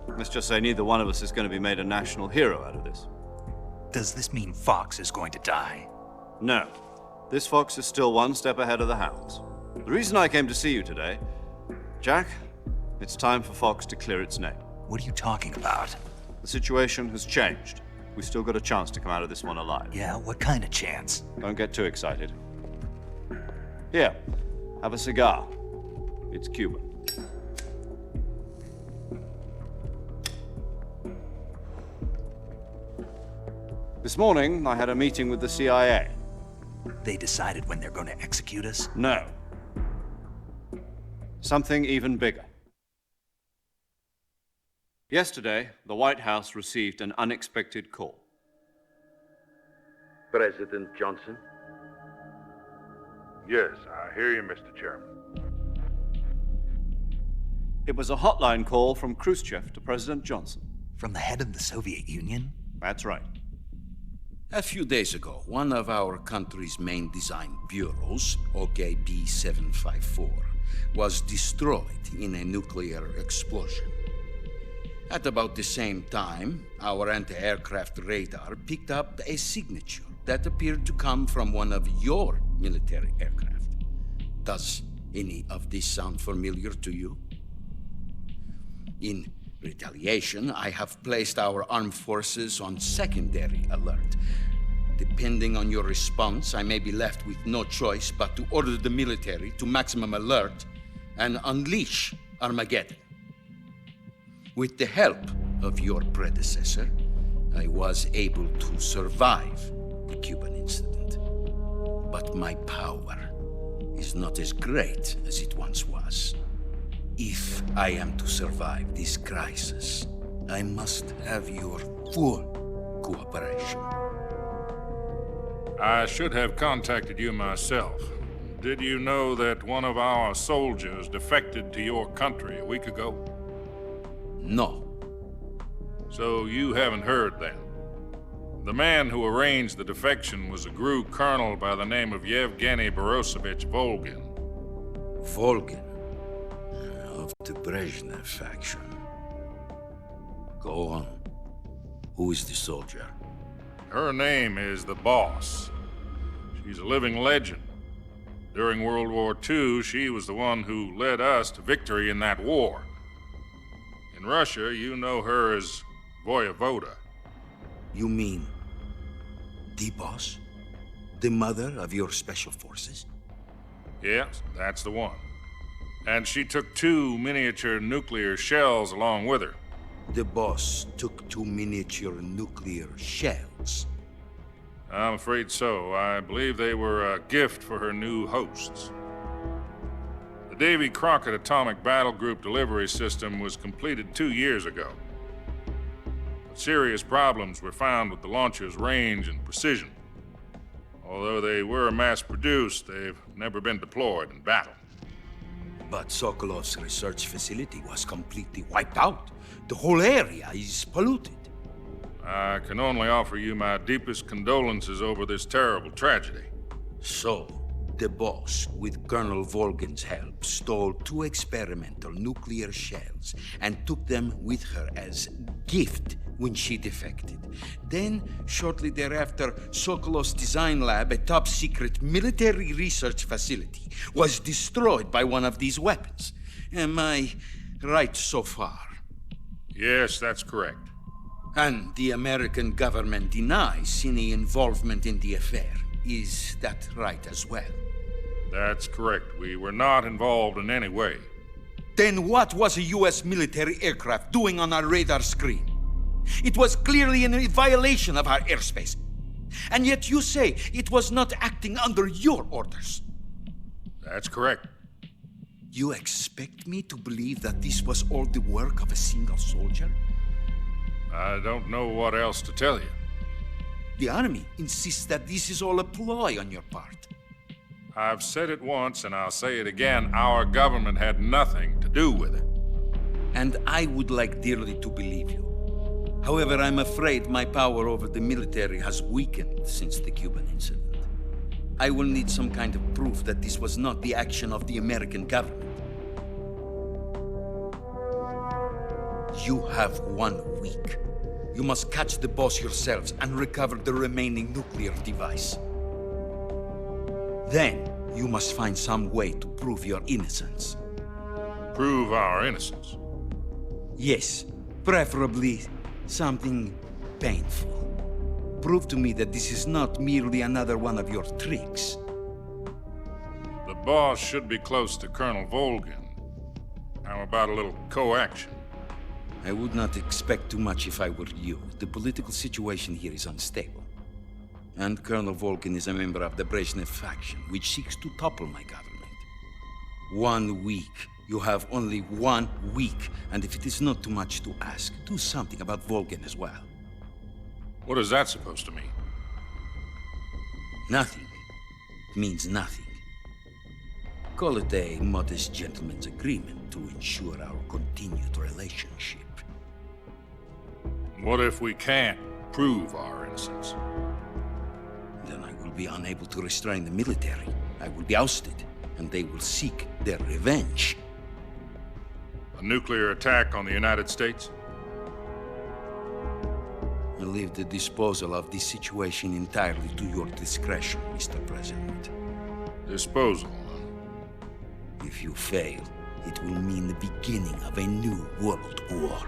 Let's just say neither one of us is going to be made a national hero out of this. Does this mean Fox is going to die? No. This fox is still one step ahead of the hounds. The reason I came to see you today, Jack, it's time for Fox to clear its name. What are you talking about? The situation has changed. We've still got a chance to come out of this one alive. Yeah, what kind of chance? Don't get too excited. Here, have a cigar. It's Cuban. This morning, I had a meeting with the CIA. They decided when they're going to execute us? No. Something even bigger. Yesterday, the White House received an unexpected call. President Johnson? Yes, I hear you, Mr. Chairman. It was a hotline call from Khrushchev to President Johnson. From the head of the Soviet Union? That's right. A few days ago, one of our country's main design bureaus, OKB 754, was destroyed in a nuclear explosion. At about the same time, our anti-aircraft radar picked up a signature that appeared to come from one of your military aircraft. Does any of this sound familiar to you? In retaliation, I have placed our armed forces on secondary alert. Depending on your response, I may be left with no choice but to order the military to maximum alert and unleash Armageddon. With the help of your predecessor, I was able to survive the Cuban incident. But my power is not as great as it once was. If I am to survive this crisis, I must have your full cooperation. I should have contacted you myself. Did you know that one of our soldiers defected to your country a week ago? No. So you haven't heard then. The man who arranged the defection was a GRU colonel by the name of Yevgeny Borosovich Volgin. Volgin? Of the Brezhnev faction. Go on. Who is the soldier? Her name is the Boss. She's a living legend. During World War II, she was the one who led us to victory in that war. In Russia, you know her as Voyevoda. You mean the Boss? The mother of your special forces? Yes, that's the one. And she took 2 miniature nuclear shells along with her. The Boss took 2 miniature nuclear shells? I'm afraid so. I believe they were a gift for her new hosts. The Davy Crockett Atomic Battle Group delivery system was completed 2 years ago. But serious problems were found with the launcher's range and precision. Although they were mass-produced, they've never been deployed in battle. But Sokolov's research facility was completely wiped out. The whole area is polluted. I can only offer you my deepest condolences over this terrible tragedy. So, the boss, with Colonel Volgin's help, stole 2 experimental nuclear shells and took them with her as gift when she defected. Then, shortly thereafter, Sokolov's design lab, a top-secret military research facility, was destroyed by one of these weapons. Am I right so far? Yes, that's correct. And the American government denies any involvement in the affair. Is that right as well? That's correct. We were not involved in any way. Then what was a U.S. military aircraft doing on our radar screen? It was clearly in violation of our airspace. And yet you say it was not acting under your orders. That's correct. You expect me to believe that this was all the work of a single soldier? I don't know what else to tell you. The Army insists that this is all a ploy on your part. I've said it once and I'll say it again. Our government had nothing to do with it. And I would like dearly to believe you. However, I'm afraid my power over the military has weakened since the Cuban incident. I will need some kind of proof that this was not the action of the American government. You have 1 week. You must catch the boss yourselves and recover the remaining nuclear device. Then, you must find some way to prove your innocence. Prove our innocence? Yes, preferably something painful. Prove to me that this is not merely another one of your tricks. The boss should be close to Colonel Volgin. How about a little co-action? I would not expect too much if I were you. The political situation here is unstable. And Colonel Volgin is a member of the Brezhnev faction, which seeks to topple my government. 1 week. You have only 1 week, and if it is not too much to ask, do something about Volgin as well. What is that supposed to mean? Nothing. It means nothing. Call it a modest gentleman's agreement to ensure our continued relationship. What if we can't prove our innocence? Then I will be unable to restrain the military. I will be ousted, and they will seek their revenge. A nuclear attack on the United States? I leave the disposal of this situation entirely to your discretion, Mr. President. Disposal? If you fail, it will mean the beginning of a new world war.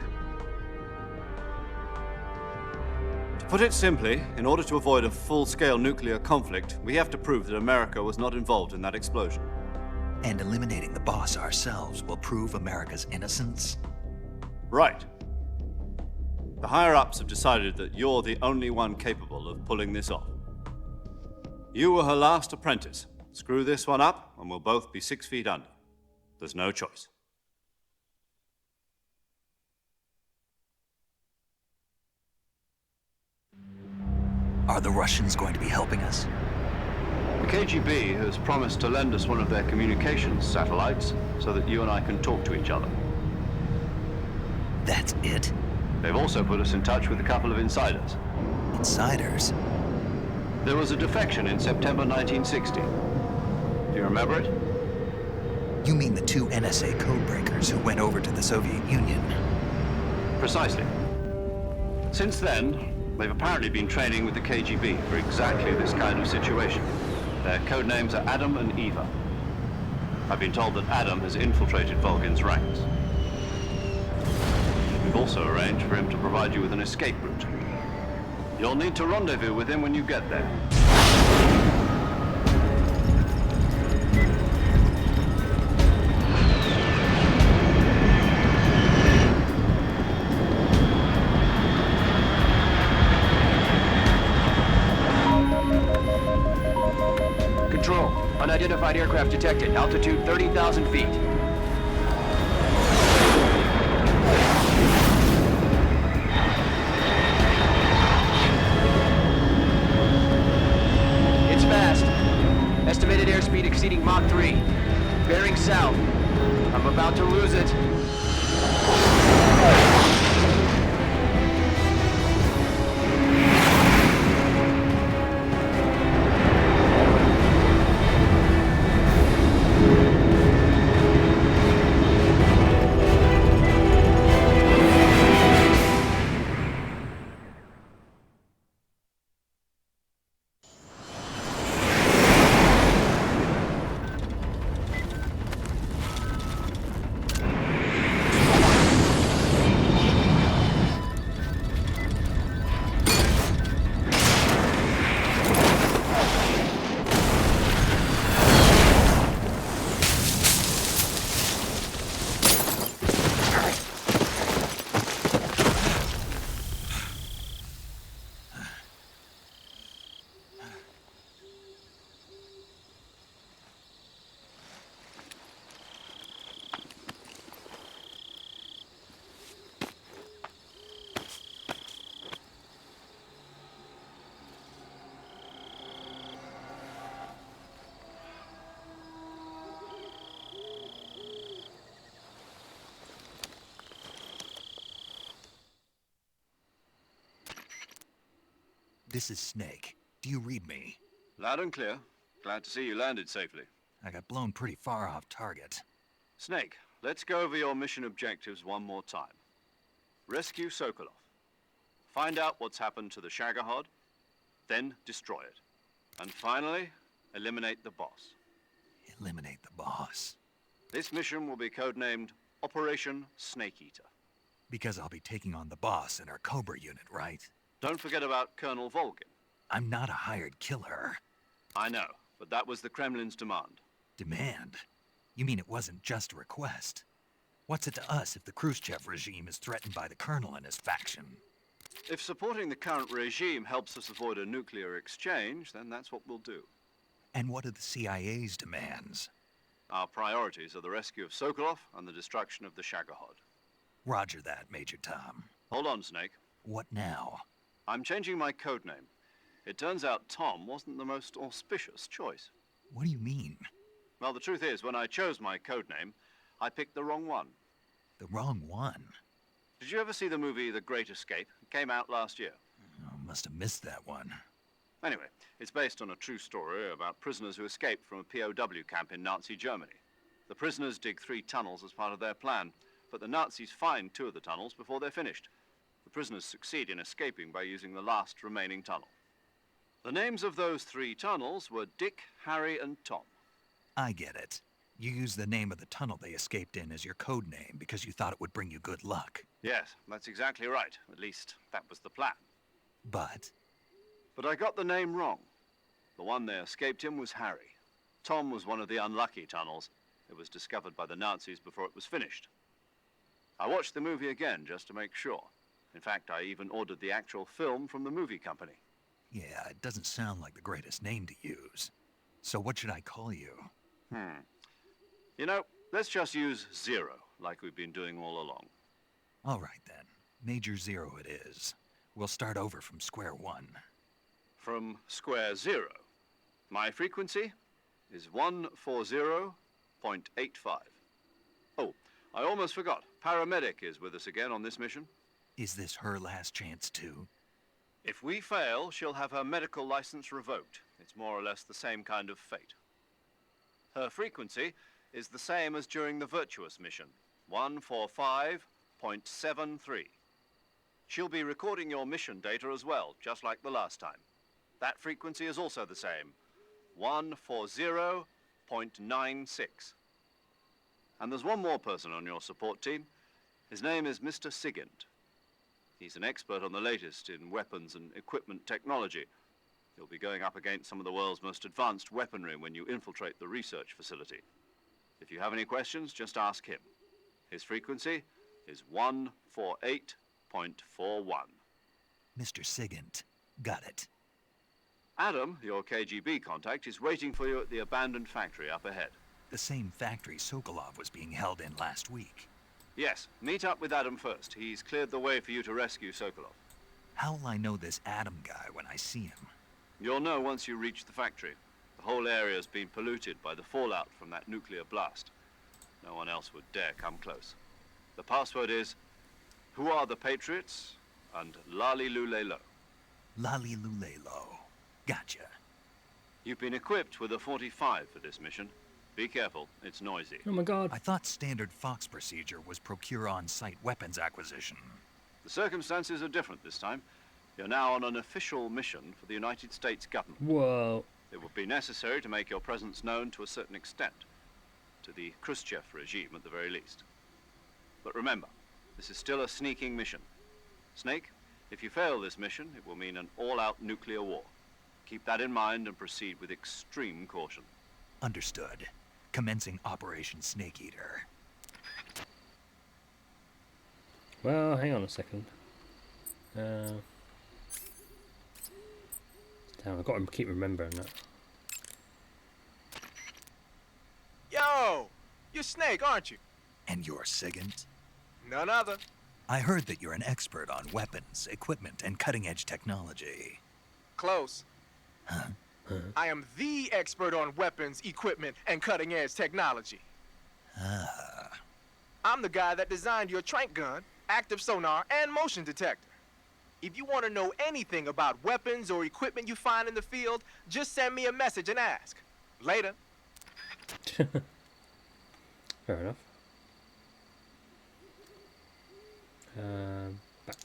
To put it simply, in order to avoid a full-scale nuclear conflict, we have to prove that America was not involved in that explosion. And eliminating the boss ourselves will prove America's innocence? Right. The higher-ups have decided that you're the only one capable of pulling this off. You were her last apprentice. Screw this one up, and we'll both be 6 feet under. There's no choice. Are the Russians going to be helping us? The KGB has promised to lend us one of their communications satellites so that you and I can talk to each other. That's it? They've also put us in touch with a couple of insiders. Insiders? There was a defection in September 1960. Do you remember it? You mean the 2 NSA codebreakers who went over to the Soviet Union? Precisely. Since then, they've apparently been training with the KGB for exactly this kind of situation. Their code names are Adam and Eva. I've been told that Adam has infiltrated Volgin's ranks. We've also arranged for him to provide you with an escape route. You'll need to rendezvous with him when you get there. Control. Unidentified aircraft detected. Altitude 30,000 feet. It's fast. Estimated airspeed exceeding Mach 3. Bearing south. I'm about to lose it. This is Snake. Do you read me? Loud and clear. Glad to see you landed safely. I got blown pretty far off target. Snake, let's go over your mission objectives one more time. Rescue Sokolov. Find out what's happened to the Shagohod, then destroy it. And finally, eliminate the boss. Eliminate the boss. This mission will be codenamed Operation Snake Eater. Because I'll be taking on the boss in our Cobra unit, right? Don't forget about Colonel Volgin. I'm not a hired killer. I know, but that was the Kremlin's demand. Demand? You mean it wasn't just a request? What's it to us if the Khrushchev regime is threatened by the Colonel and his faction? If supporting the current regime helps us avoid a nuclear exchange, then that's what we'll do. And what are the CIA's demands? Our priorities are the rescue of Sokolov and the destruction of the Shagohod. Roger that, Major Tom. Hold on, Snake. What now? I'm changing my codename. It turns out Tom wasn't the most auspicious choice. What do you mean? Well, the truth is, when I chose my codename, I picked the wrong one. The wrong one? Did you ever see the movie The Great Escape? It came out last year. Oh, must have missed that one. Anyway, it's based on a true story about prisoners who escaped from a POW camp in Nazi Germany. The prisoners dig 3 tunnels as part of their plan, but the Nazis find 2 of the tunnels before they're finished. The prisoners succeed in escaping by using the last remaining tunnel. The names of those 3 tunnels were Dick, Harry, and Tom. I get it. You used the name of the tunnel they escaped in as your code name because you thought it would bring you good luck. Yes, that's exactly right. At least, that was the plan. But I got the name wrong. The one they escaped in was Harry. Tom was one of the unlucky tunnels. It was discovered by the Nazis before it was finished. I watched the movie again just to make sure. In fact, I even ordered the actual film from the movie company. yeah, it doesn't sound like the greatest name to use. So what should I call you? You know, let's just use Zero, like we've been doing all along. All right, then. Major Zero it is. We'll start over from square one. From square zero. My frequency is 140.85. Oh, I almost forgot. Paramedic is with us again on this mission. Is this her last chance, too? If we fail, she'll have her medical license revoked. It's more or less the same kind of fate. Her frequency is the same as during the Virtuous mission, 145.73. She'll be recording your mission data as well, just like the last time. That frequency is also the same, 140.96. And there's one more person on your support team. His name is Mr. Sigint. He's an expert on the latest in weapons and equipment technology. You'll be going up against some of the world's most advanced weaponry when you infiltrate the research facility. If you have any questions, just ask him. His frequency is 148.41. Mr. Sigint. Got it. Adam, your KGB contact, is waiting for you at the abandoned factory up ahead. The same factory Sokolov was being held in last week. Yes, meet up with Adam first. He's cleared the way for you to rescue Sokolov. How will I know this Adam guy when I see him? You'll know once you reach the factory. The whole area's been polluted by the fallout from that nuclear blast. No one else would dare come close. The password is, "Who are the Patriots?" and Lali Lule Lo. Lali Lule Lo. Gotcha. You've been equipped with a 45 for this mission. Be careful, it's noisy. Oh my god. I thought standard Fox procedure was procure on-site weapons acquisition. The circumstances are different this time. You're now on an official mission for the United States government. Whoa. It would be necessary to make your presence known to a certain extent. To the Khrushchev regime, at the very least. But remember, this is still a sneaking mission. Snake, if you fail this mission, it will mean an all-out nuclear war. Keep that in mind and proceed with extreme caution. Understood. Commencing Operation Snake Eater. Well, hang on a second. Damn, I've got to keep remembering that. Yo! You're Snake, aren't you? And you're Sigint? None other. I heard that you're an expert on weapons, equipment, and cutting-edge technology. Close. Huh? I am the expert on weapons, equipment, and cutting-edge technology. I'm the guy that designed your trank gun, active sonar, and motion detector. If you want to know anything about weapons or equipment you find in the field, just send me a message and ask. Later. Fair enough. Back.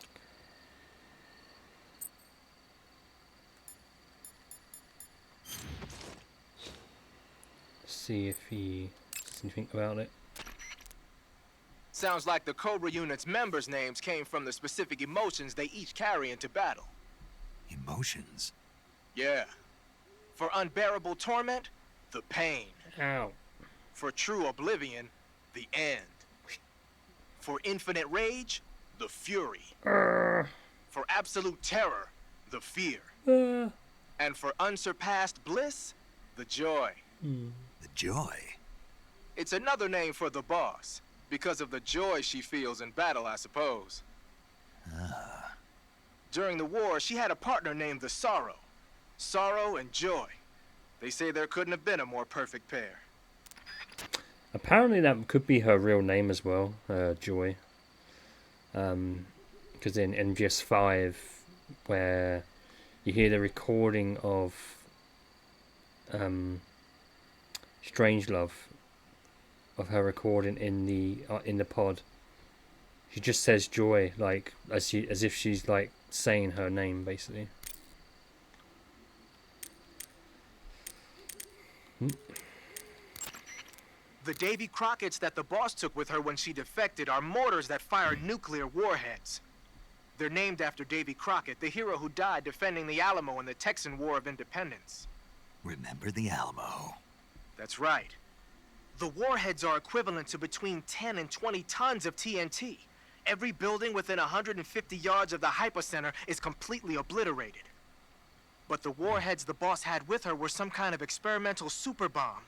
See if he does anything about it. Sounds like the Cobra unit's members' names came from the specific emotions they each carry into battle. Emotions? Yeah. For unbearable torment, the pain. Ow. For true oblivion, the end. For infinite rage, the fury. For absolute terror, the fear. And for unsurpassed bliss, the joy. The joy? It's another name for the boss, because of the joy she feels in battle, I suppose. During the war, she had a partner named the Sorrow. Sorrow and joy. They say there couldn't have been a more perfect pair. Apparently that could be her real name as well, Joy. Because in MGS5, where you hear the recording of Strangelove, of her recording in the pod, she just says Joy, like as if she's like saying her name, basically. The Davy Crockett's that the boss took with her when she defected are mortars that fire nuclear warheads. They're named after Davy Crockett, the hero who died defending the Alamo in the Texan War of Independence. Remember the Alamo? That's right. The warheads are equivalent to between 10 and 20 tons of TNT. Every building within 150 yards of the hypocenter is completely obliterated. But the warheads the boss had with her were some kind of experimental super bomb.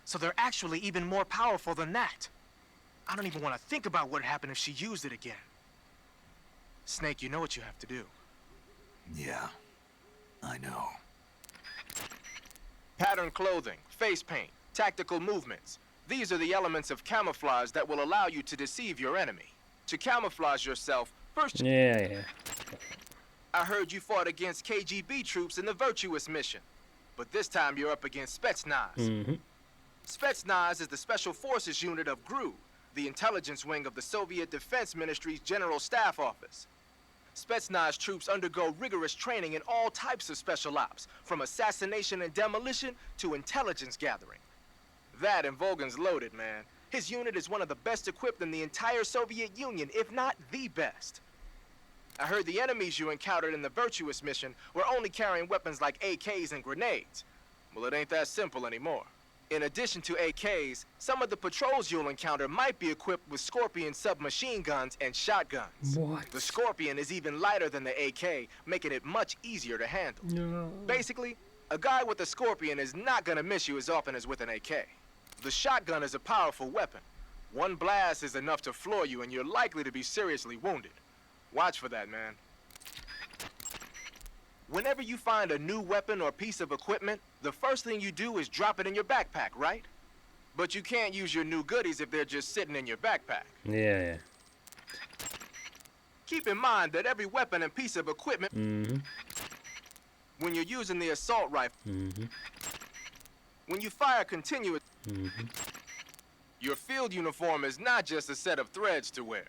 So they're actually even more powerful than that. I don't even want to think about what happened if she used it again. Snake, you know what you have to do. Yeah, I know. Pattern clothing, face paint, tactical movements. These are the elements of camouflage that will allow you to deceive your enemy. To camouflage yourself, first... Yeah. I heard you fought against KGB troops in the Virtuous mission. But this time you're up against Spetsnaz. Spetsnaz is the Special Forces unit of GRU, the intelligence wing of the Soviet Defense Ministry's General Staff Office. Spetsnaz troops undergo rigorous training in all types of special ops, from assassination and demolition to intelligence gathering. That and Volgan's loaded, man. His unit is one of the best equipped in the entire Soviet Union, if not the best. I heard the enemies you encountered in the Virtuous mission were only carrying weapons like AKs and grenades. Well, it ain't that simple anymore. In addition to AKs, some of the patrols you'll encounter might be equipped with Scorpion submachine guns and shotguns. What? The Scorpion is even lighter than the AK, making it much easier to handle. No. Basically, a guy with a Scorpion is not gonna miss you as often as with an AK. The shotgun is a powerful weapon. One blast is enough to floor you and you're likely to be seriously wounded. Watch for that, man. Whenever you find a new weapon or piece of equipment, the first thing you do is drop it in your backpack, right? But you can't use your new goodies if they're just sitting in your backpack. Yeah. Keep in mind that every weapon and piece of equipment, when you're using the assault rifle, when you fire continuous, your field uniform is not just a set of threads to wear.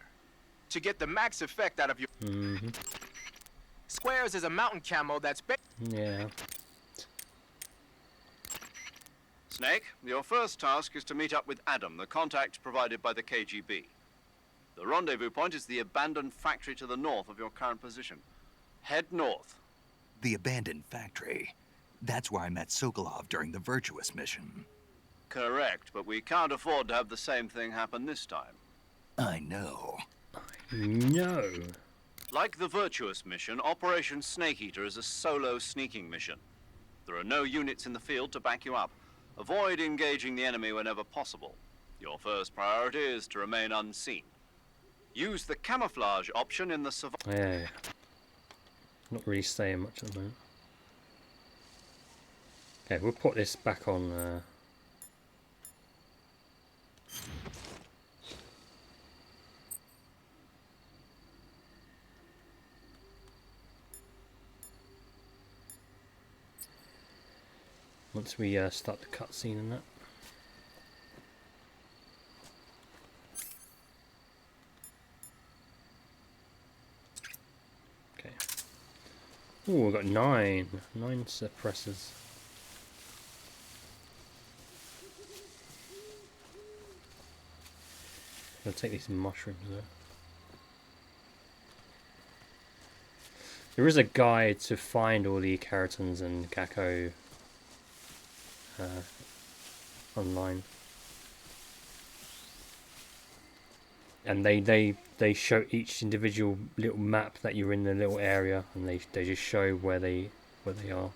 To get the max effect out of your... Squares is a mountain camo that's... Yeah. Snake, your first task is to meet up with Adam, the contact provided by the KGB. The rendezvous point is the abandoned factory to the north of your current position. Head north. The abandoned factory. That's where I met Sokolov during the Virtuous mission. Correct, but we can't afford to have the same thing happen this time. I know. No. Like the Virtuous mission, Operation Snake Eater is a solo sneaking mission. There are no units in the field to back you up. Avoid engaging the enemy whenever possible. Your first priority is to remain unseen. Use the camouflage option in the survival... Yeah. Not really saying much at the moment. Okay, we'll put this back on... once we start the cutscene and that. Okay. Oh, we've got 9 suppressors. I'll take these mushrooms though. There is a guide to find all the keratins and Gakko online, and they show each individual little map that you're in the little area, and they just show where they are.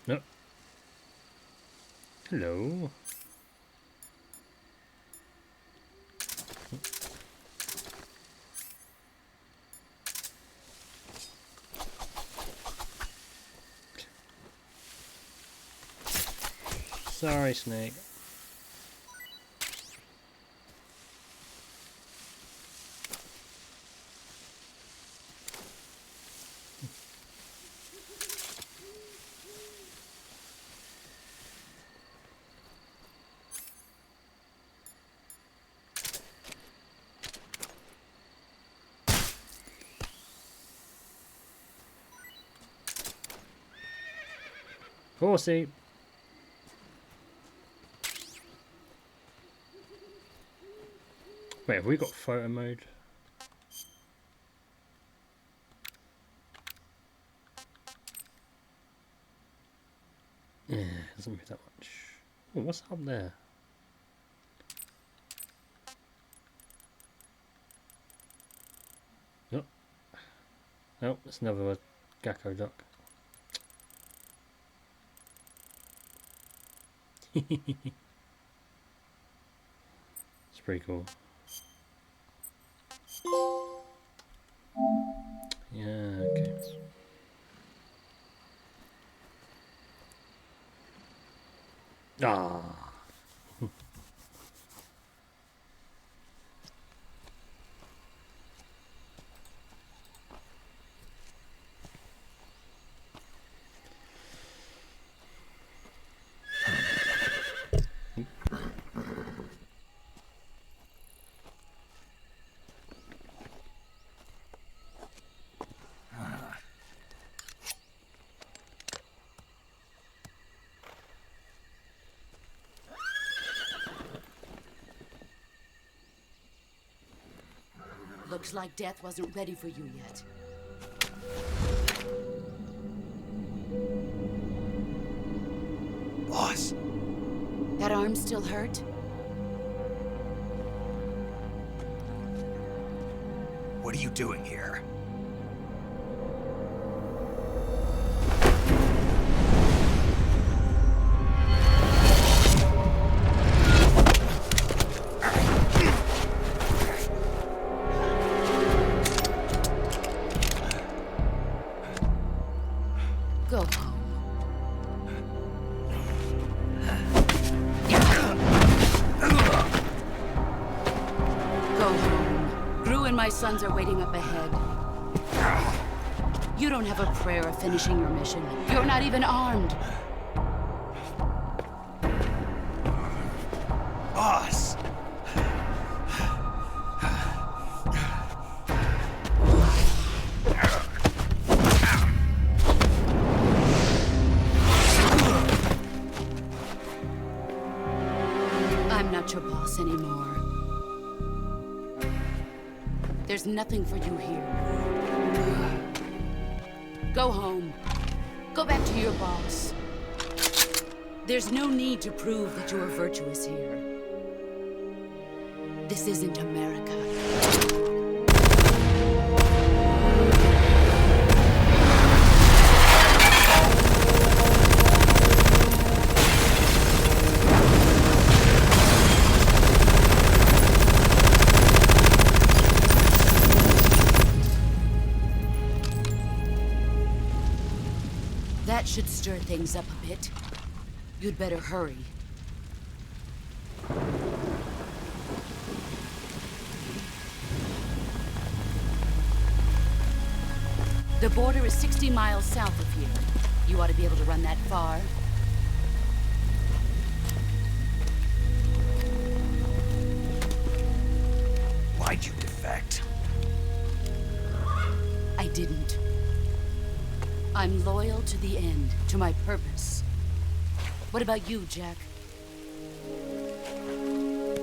No. Hello. Sorry, Snake. Horsey. Wait, have we got photo mode? Yeah, it doesn't move that much. Oh, what's up there? Oh, oh, it's another Gakko duck. It's pretty cool. Yeah, okay. Ah. Looks like death wasn't ready for you yet. Boss. That arm still hurt? What are you doing here? Go home. Go home. Gru and my sons are waiting up ahead. You don't have a prayer of finishing your mission. You're not even armed. Boss. I'm not your boss anymore. There's nothing for you here. Go home. Go back to your boss. There's no need to prove that you are virtuous here. This isn't America. That should stir things up a bit. You'd better hurry. The border is 60 miles south of here. You ought to be able to run that far. Why'd you defect? I didn't. I'm loyal to the end, to my purpose. What about you, Jack?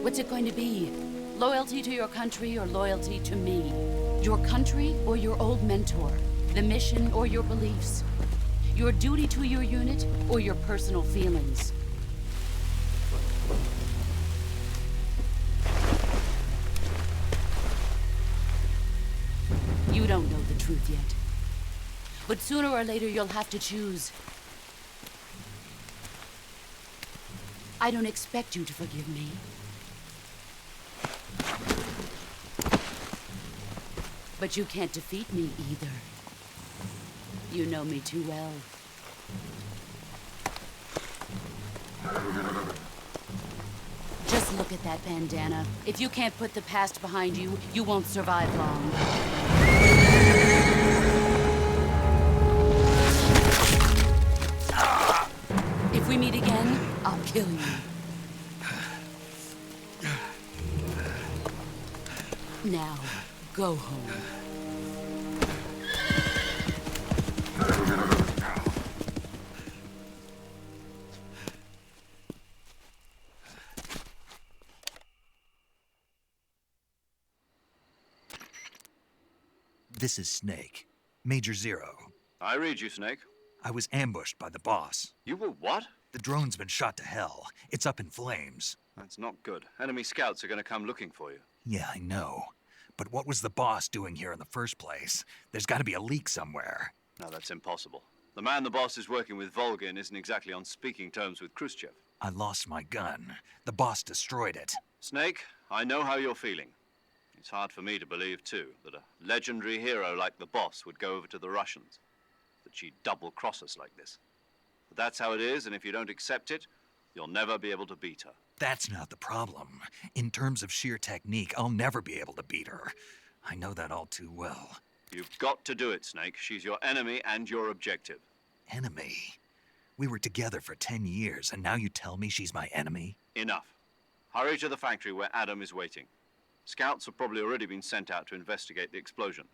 What's it going to be? Loyalty to your country or loyalty to me? Your country or your old mentor? The mission or your beliefs? Your duty to your unit or your personal feelings? You don't know the truth yet. But sooner or later you'll have to choose. I don't expect you to forgive me. But you can't defeat me either. You know me too well. Just look at that bandana. If you can't put the past behind you, you won't survive long. If we meet again, I'll kill you. Now, go home. This is Snake. Major Zero. I read you, Snake. I was ambushed by the boss. You were what? The drone's been shot to hell. It's up in flames. That's not good. Enemy scouts are going to come looking for you. Yeah, I know. But what was the boss doing here in the first place? There's got to be a leak somewhere. No, that's impossible. The man the boss is working with, Volgin, isn't exactly on speaking terms with Khrushchev. I lost my gun. The boss destroyed it. Snake, I know how you're feeling. It's hard for me to believe, too, that a legendary hero like the boss would go over to the Russians. That she'd double-cross us like this. But that's how it is, and if you don't accept it, you'll never be able to beat her. That's not the problem. In terms of sheer technique, I'll never be able to beat her. I know that all too well. You've got to do it, Snake. She's your enemy and your objective. Enemy? We were together for 10 years, and now you tell me she's my enemy? Enough. Hurry to the factory where Adam is waiting. Scouts have probably already been sent out to investigate the explosion.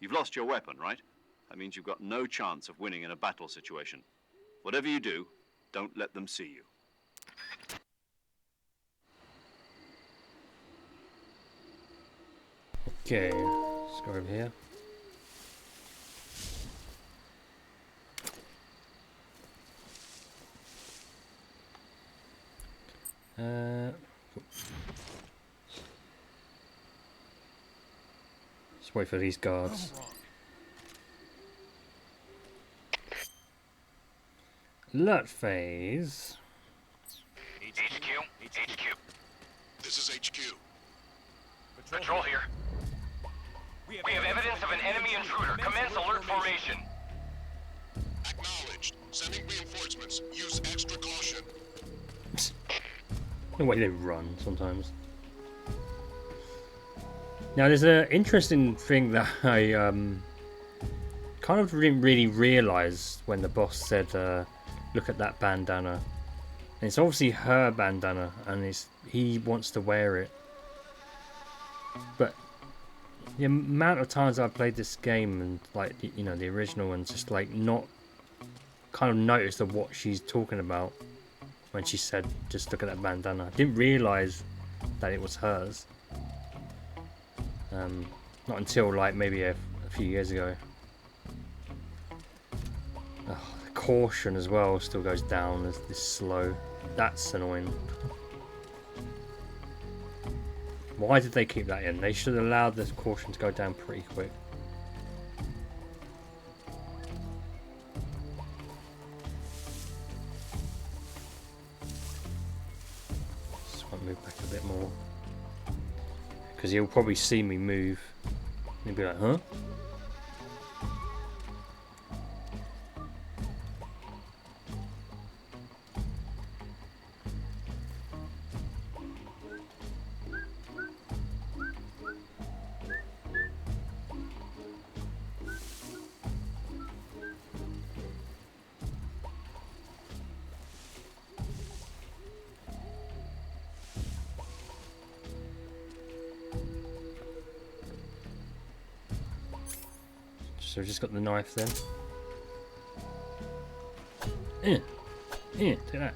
You've lost your weapon, right? That means you've got no chance of winning in a battle situation. Whatever you do, don't let them see you. Okay, let's go over here. Let's wait for these guards. Alert phase. HQ. This is HQ. Patrol here. We have evidence of an enemy intruder. Commence alert formation. Acknowledged. Sending reinforcements. Use extra caution. The way they run sometimes. Now there's an interesting thing that I kind of didn't really realise when the boss said, look at that bandana. And it's obviously her bandana and he wants to wear it. But the amount of times I've played this game and like, you know, the original and just like not kind of noticed of what she's talking about when she said, just look at that bandana. I didn't realise that it was hers. Not until like maybe a few years ago. Oh, the caution as well still goes down as this slow. That's annoying. Why did they keep that in? They should have allowed the caution to go down pretty quick. Just want to move back a bit more. Because he'll probably see me move. And he'll be like, huh? So we've just got the knife then. Take that.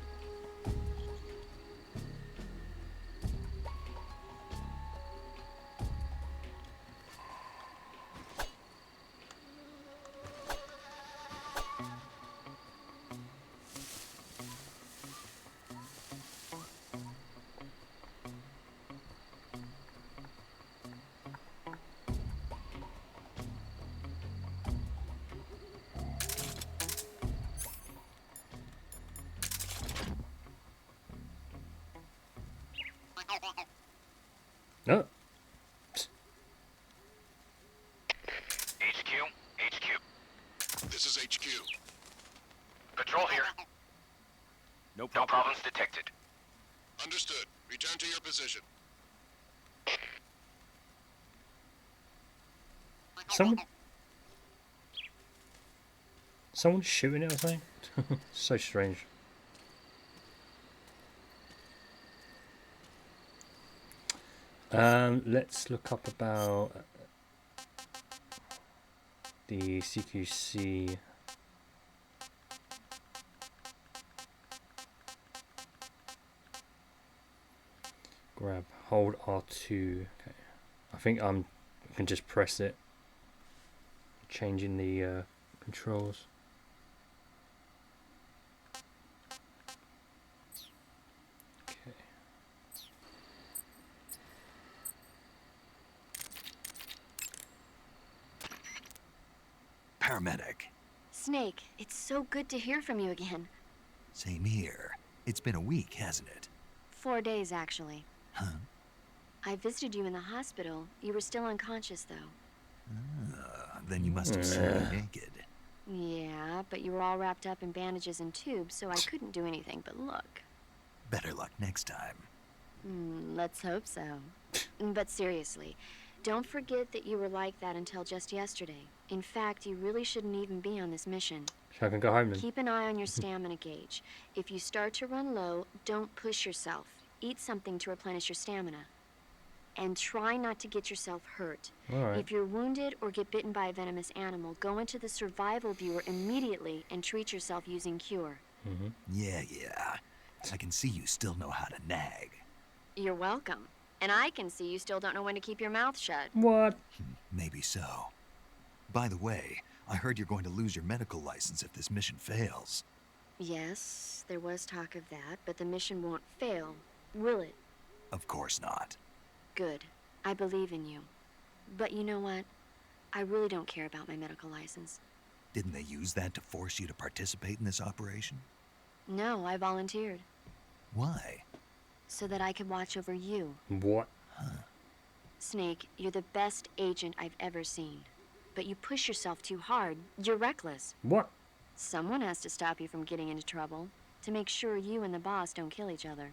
No. HQ. This is HQ. Patrol here. No problems detected. Understood. Return to your position. Someone's shooting it or something? So strange. Let's look up about the CQC. Grab, hold R2. Okay, I think I can just press it, changing the controls. Paramedic. Snake, it's so good to hear from you again. Same here. It's been a week, hasn't it? 4 days, actually. Huh? I visited you in the hospital. You were still unconscious, though. Then you must have seen me naked. Yeah, but you were all wrapped up in bandages and tubes, so I couldn't do anything but look. Better luck next time. Let's hope so. But seriously, don't forget that you were like that until just yesterday. In fact, you really shouldn't even be on this mission. So I can go home then. Keep an eye on your stamina gauge. If you start to run low, don't push yourself. Eat something to replenish your stamina. And try not to get yourself hurt. Alright. If you're wounded or get bitten by a venomous animal, go into the survival viewer immediately and treat yourself using Cure. Yeah. I can see you still know how to nag. You're welcome. And I can see you still don't know when to keep your mouth shut. What? Maybe so. By the way, I heard you're going to lose your medical license if this mission fails. Yes, there was talk of that, but the mission won't fail, will it? Of course not. Good. I believe in you. But you know what? I really don't care about my medical license. Didn't they use that to force you to participate in this operation? No, I volunteered. Why? So that I could watch over you. What? Snake, you're the best agent I've ever seen. But you push yourself too hard. You're reckless. What? Someone has to stop you from getting into trouble, to make sure you and the boss don't kill each other.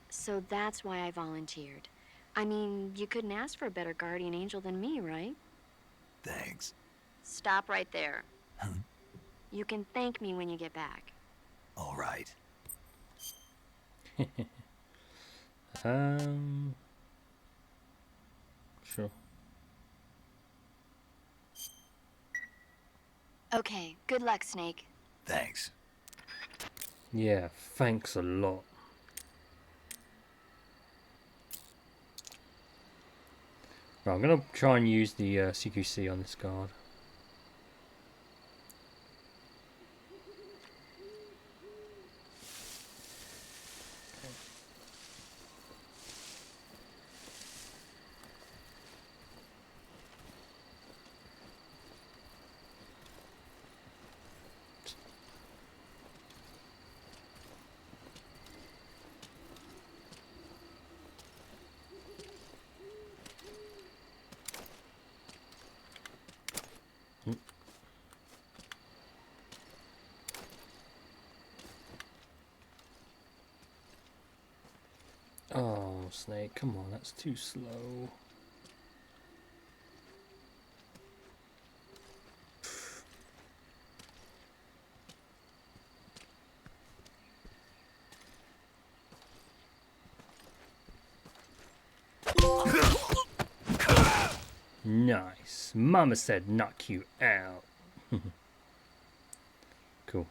So that's why I volunteered. I mean, you couldn't ask for a better guardian angel than me, right? Thanks. Stop right there. You can thank me when you get back. All right. Sure. Okay, good luck, Snake. Thanks. Yeah, thanks a lot. Right, I'm gonna try and use the CQC on this guard. Oh, Snake, come on, that's too slow. Nice. Mama said knock you out. Cool.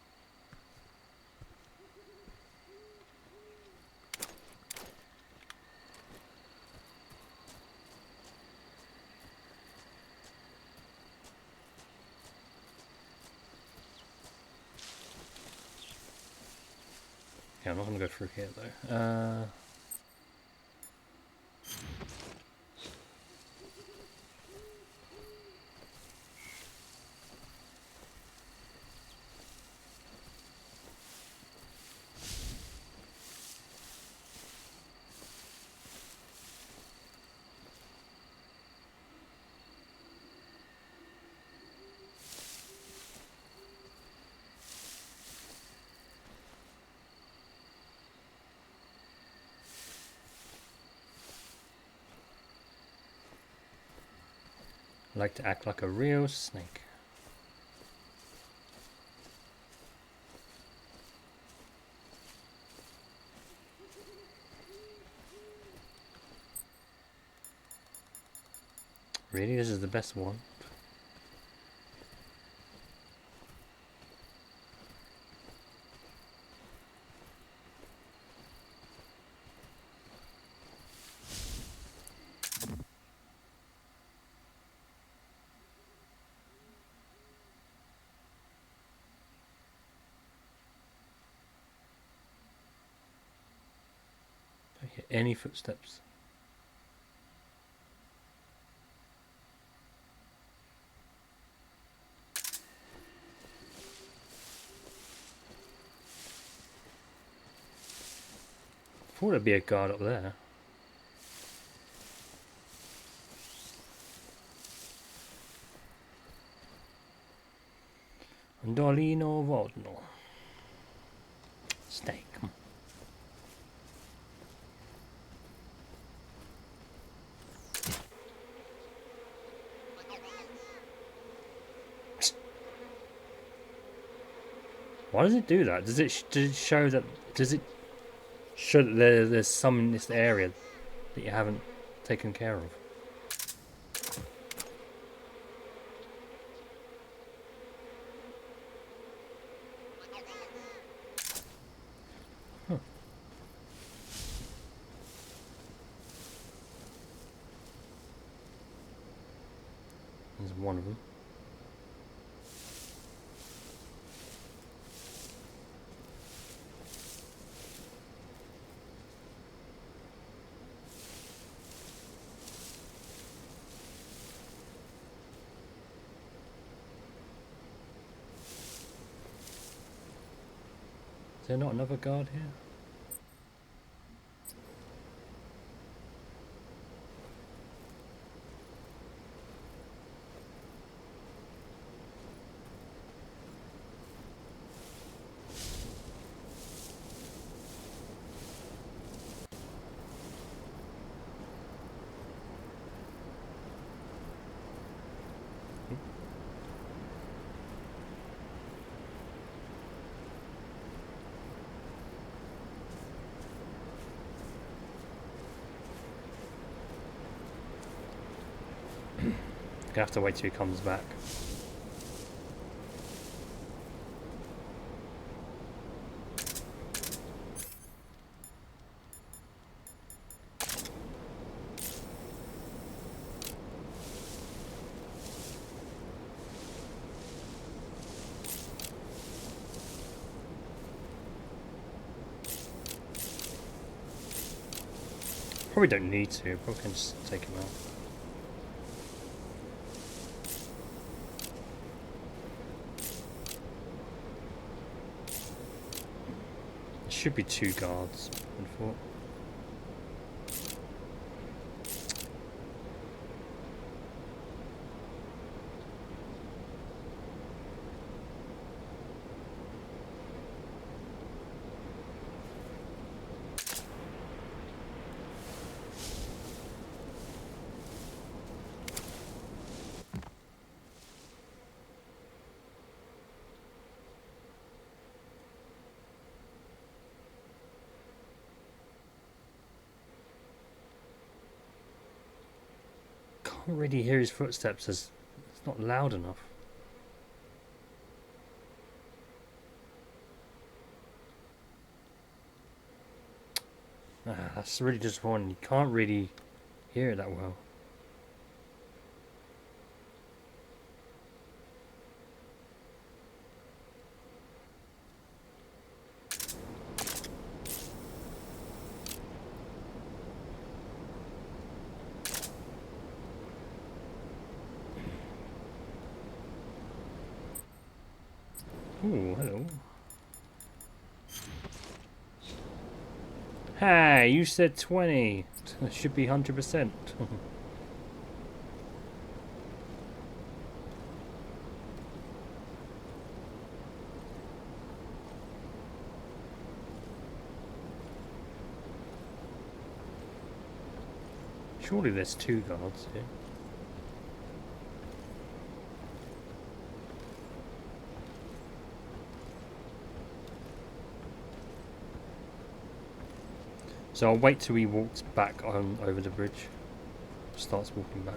Yeah, I'm not gonna go through here though. I like to act like a real snake. Really, this is the best one? Don't hear any footsteps. Thought there'd be a guard up there. Dolino Vodno. Snake. Why does it do that? Does it show that? Does it show that there's some in this area that you haven't taken care of? Huh. There's one of them. Is there not another guard here? Gonna have to wait till he comes back. Probably don't need to, probably can just take him out. Should be two guards, I thought. can't really hear his footsteps as it's not loud enough. That's really disappointing. You can't really hear it that well. Ooh, hello. Hey, you said 20. It should be 100%. Surely there's 2 guards here. So I'll wait till he walks back on over the bridge. Starts walking back.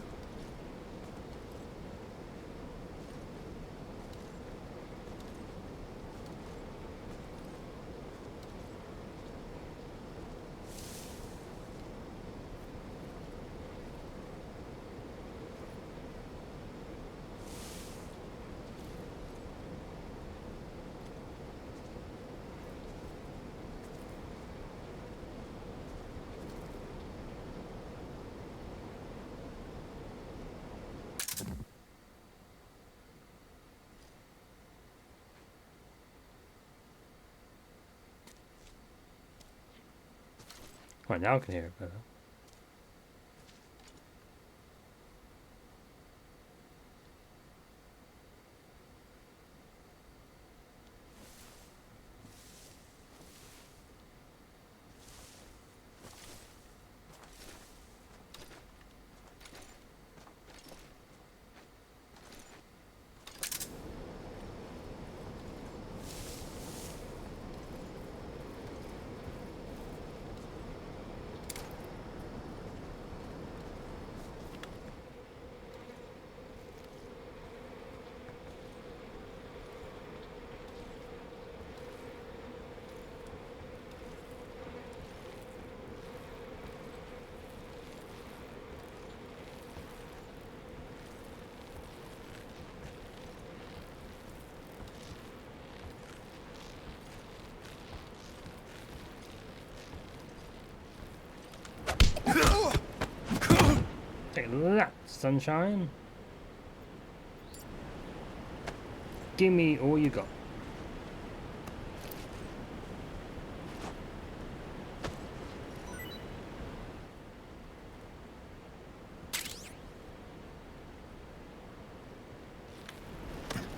Right, now I can hear it better. Take that, sunshine. Give me all you got.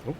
Oh.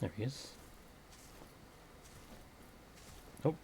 There he is. Oh.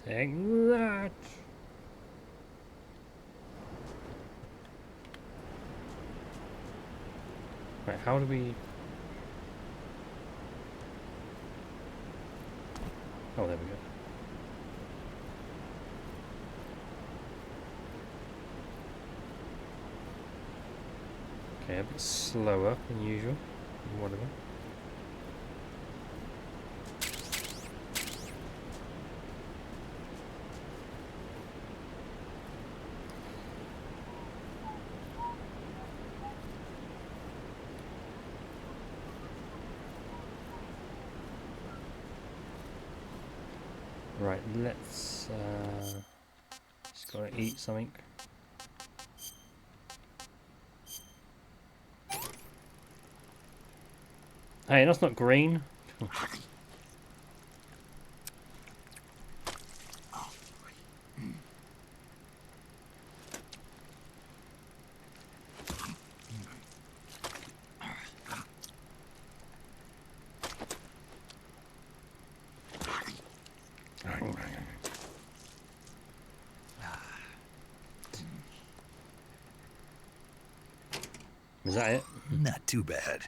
Take that. Right, how do we... Oh, there we go. Okay, a bit slower than usual. Whatever. Right, let's just gotta eat something. Hey, that's not green. Is that it? Not too bad.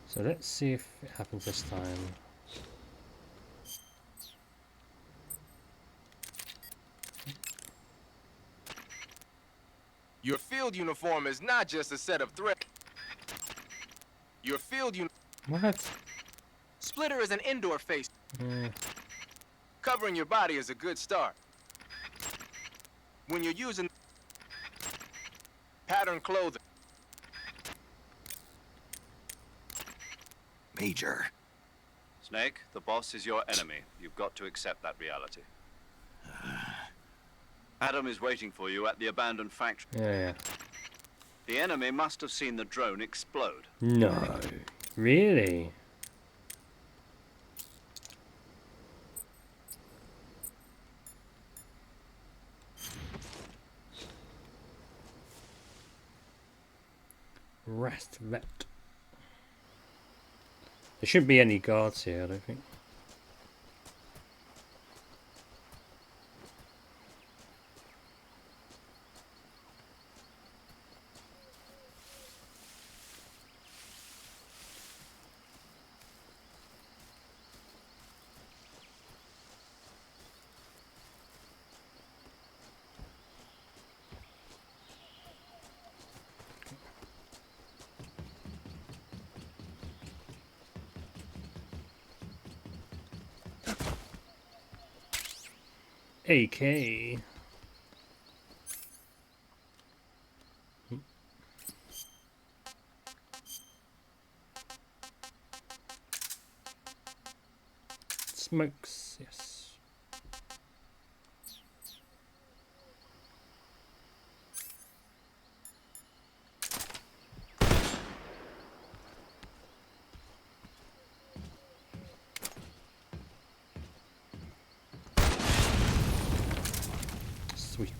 So let's see if it happens this time. Your field uniform is not just a set of thread. Your field What? Splitter is an indoor face. Yeah. Covering your body is a good start. When you're using pattern clothing. Major. Snake, the boss is your enemy. You've got to accept that reality. Adam is waiting for you at the abandoned factory. Yeah. The enemy must have seen the drone explode. No. Really? Rest vet. There shouldn't be any guards here, I don't think. AK. Smokes, yes. Sweet.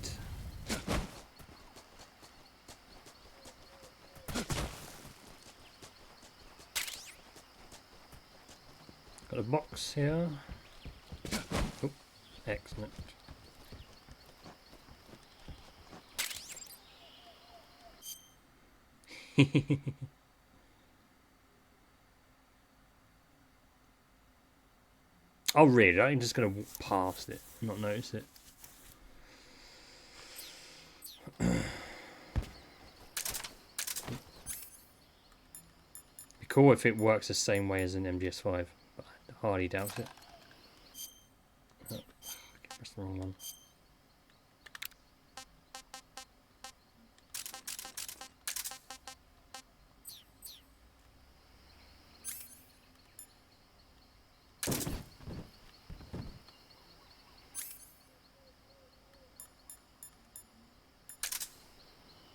Got a box here. Oh, excellent. I'll read it. I'm just going to walk past it, not notice it. Be cool if it works the same way as an MGS5, but I hardly doubt it. Oh, I pressed the wrong one.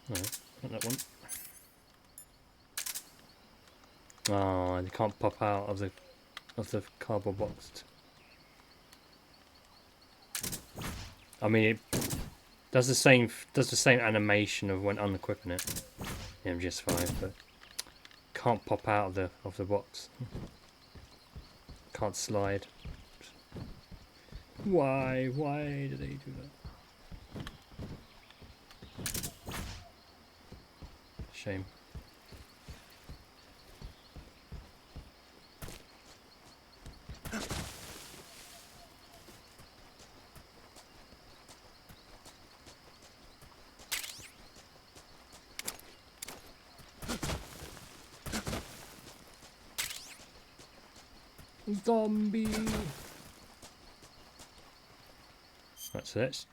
No, not that one. Oh, they can't pop out of the cardboard box. I mean, it does the same animation of when unequipping it. The MGS5, but can't pop out of the box. Can't slide. Why? Why do they do that? Shame. Zombie. Right, so let's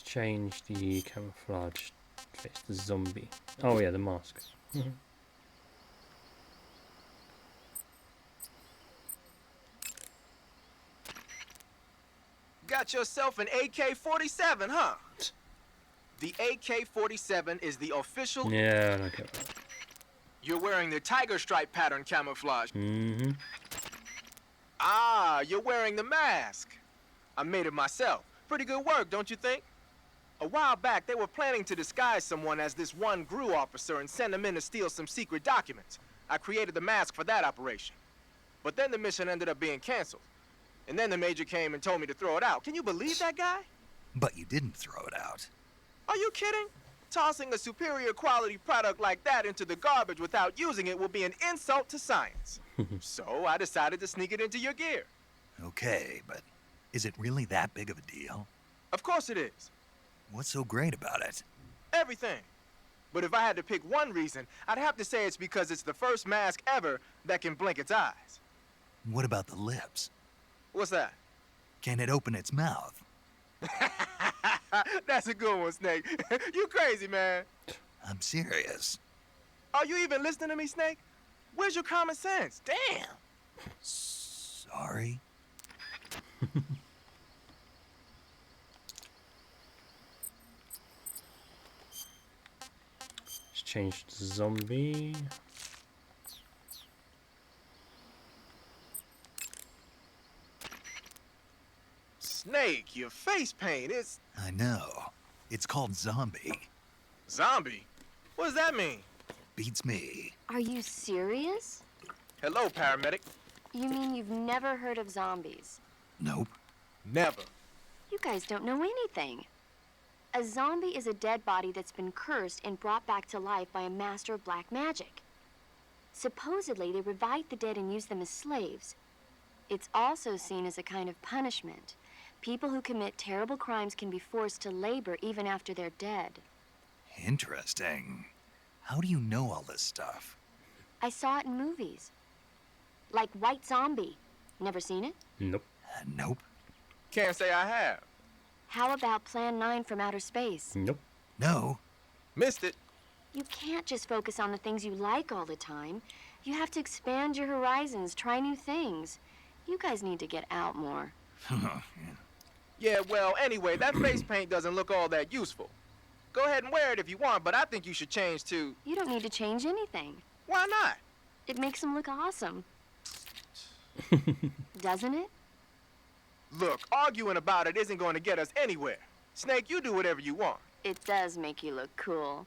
change the camouflage face to zombie. Oh yeah, the mask. Got yourself an AK-47, huh? The AK-47 is the official... Yeah, I get that. You're wearing the tiger stripe pattern camouflage. Mm-hmm. Ah, you're wearing the mask. I made it myself. Pretty good work, don't you think? A while back, they were planning to disguise someone as this one GRU officer and send him in to steal some secret documents. I created the mask for that operation. But then the mission ended up being canceled. And then the major came and told me to throw it out. Can you believe that guy? But you didn't throw it out. Are you kidding? Tossing a superior quality product like that into the garbage without using it will be an insult to science. So I decided to sneak it into your gear. Okay, but is it really that big of a deal? Of course it is. What's so great about it? Everything. But if I had to pick one reason, I'd have to say it's because it's the first mask ever that can blink its eyes. What about the lips? What's that? Can it open its mouth? That's a good one, Snake. You crazy, man. I'm serious. Are you even listening to me, Snake? Where's your common sense? Damn. Sorry. Let's change to zombie. Snake, your face paint is... I know. It's called zombie. Zombie? What does that mean? Beats me. Are you serious? Hello, paramedic. You mean you've never heard of zombies? Nope. Never. You guys don't know anything. A zombie is a dead body that's been cursed and brought back to life by a master of black magic. Supposedly, they revive the dead and use them as slaves. It's also seen as a kind of punishment. People who commit terrible crimes can be forced to labor even after they're dead. Interesting. How do you know all this stuff? I saw it in movies. Like White Zombie. Never seen it? Nope. Nope. Can't say I have. How about Plan 9 from Outer Space? Nope. No. Missed it. You can't just focus on the things you like all the time. You have to expand your horizons, try new things. You guys need to get out more. Yeah, well, anyway, that face paint doesn't look all that useful. Go ahead and wear it if you want, but I think you should change to... You don't need to change anything. Why not? It makes them look awesome. Doesn't it? Look, arguing about it isn't going to get us anywhere. Snake, you do whatever you want. It does make you look cool.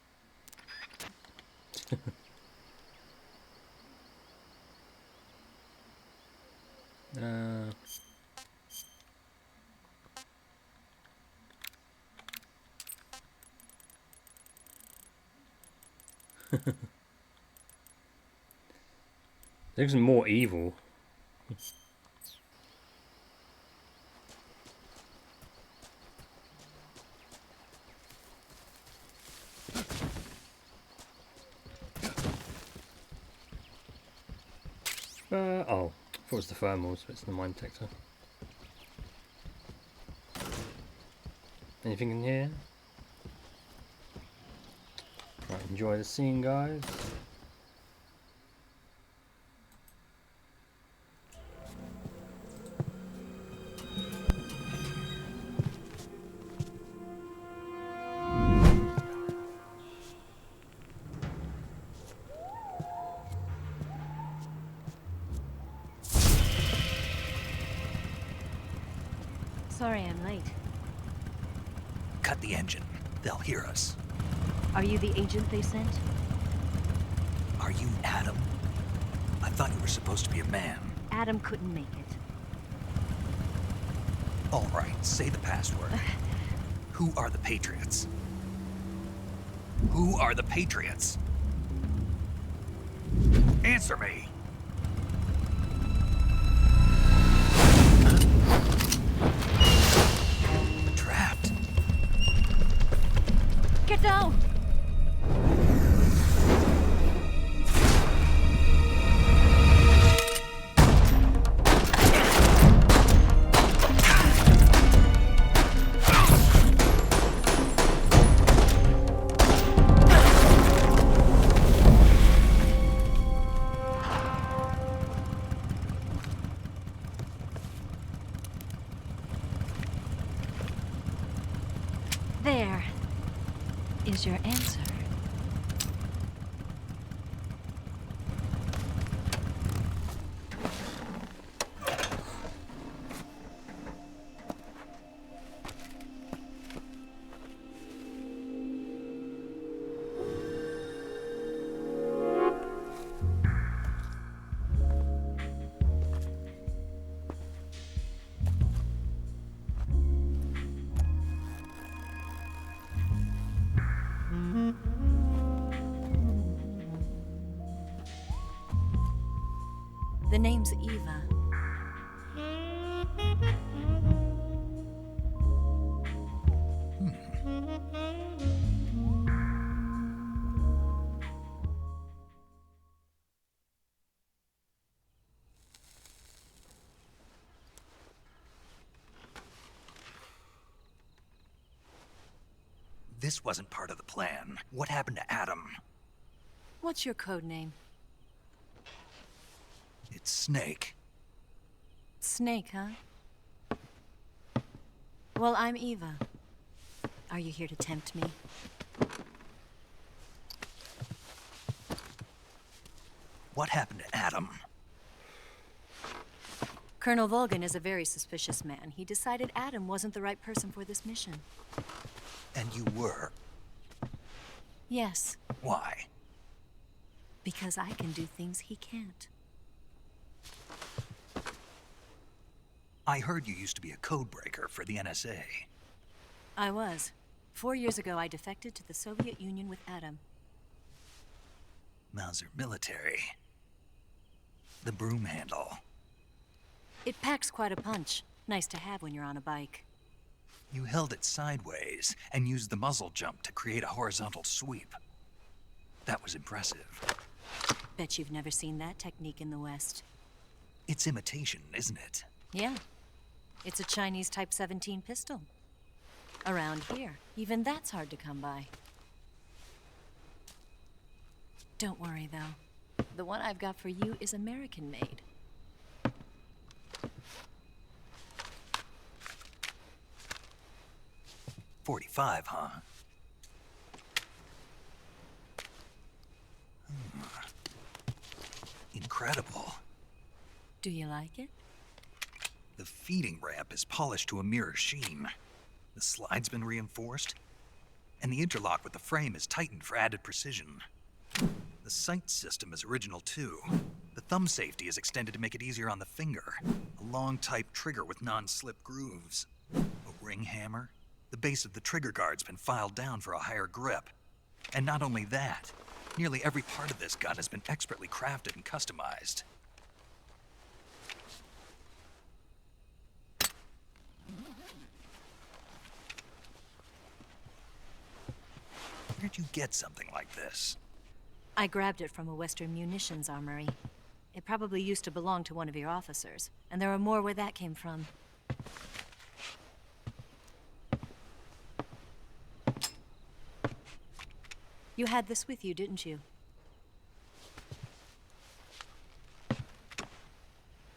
Looks more evil. Oh, I thought it was the thermals, but it's the mine detector. Anything in here? Right, enjoy the scene, guys. Sorry I'm late. Cut the engine. They'll hear us. Are you the agent they sent? Are you Adam? I thought you were supposed to be a man. Adam couldn't make it. All right, say the password. Who are the Patriots? Who are the Patriots? Answer me! Trapped. Get down! is your answer? The name's Eva. This wasn't part of the plan. What happened to Adam? What's your code name? It's Snake. Snake, huh? Well, I'm Eva. Are you here to tempt me? What happened to Adam? Colonel Volgin is a very suspicious man. He decided Adam wasn't the right person for this mission. And you were? Yes. Why? Because I can do things he can't. I heard you used to be a codebreaker for the NSA. I was. 4 years ago, I defected to the Soviet Union with Adam. Mauser military. The broom handle. It packs quite a punch. Nice to have when you're on a bike. You held it sideways and used the muzzle jump to create a horizontal sweep. That was impressive. Bet you've never seen that technique in the West. It's imitation, isn't it? Yeah. It's a Chinese Type 17 pistol. Around here, even that's hard to come by. Don't worry, though. The one I've got for you is American-made. .45, huh? Incredible. Do you like it? The feeding ramp is polished to a mirror sheen. The slide's been reinforced, and the interlock with the frame is tightened for added precision. The sight system is original too. The thumb safety is extended to make it easier on the finger. A long type trigger with non-slip grooves. A ring hammer. The base of the trigger guard's been filed down for a higher grip. And not only that, nearly every part of this gun has been expertly crafted and customized. Where'd you get something like this? I grabbed it from a Western munitions armory. It probably used to belong to one of your officers, and there are more where that came from. You had this with you, didn't you?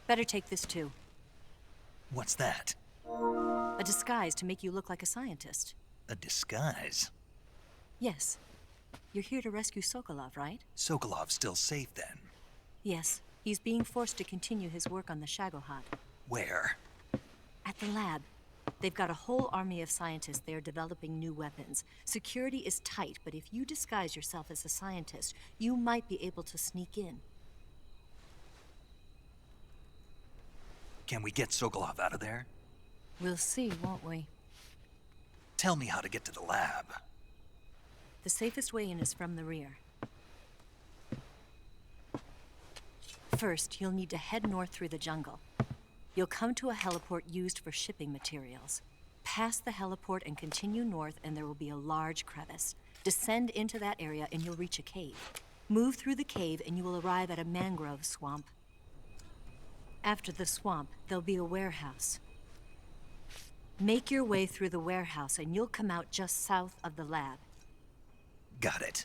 Better take this too. What's that? A disguise to make you look like a scientist. A disguise? Yes. You're here to rescue Sokolov, right? Sokolov's still safe then? Yes. He's being forced to continue his work on the Shagohod. Where? At the lab. They've got a whole army of scientists there developing new weapons. Security is tight, but if you disguise yourself as a scientist, you might be able to sneak in. Can we get Sokolov out of there? We'll see, won't we? Tell me how to get to the lab. The safest way in is from the rear. First, you'll need to head north through the jungle. You'll come to a heliport used for shipping materials. Pass the heliport and continue north, and there will be a large crevice. Descend into that area and you'll reach a cave. Move through the cave and you will arrive at a mangrove swamp. After the swamp, there'll be a warehouse. Make your way through the warehouse and you'll come out just south of the lab. Got it.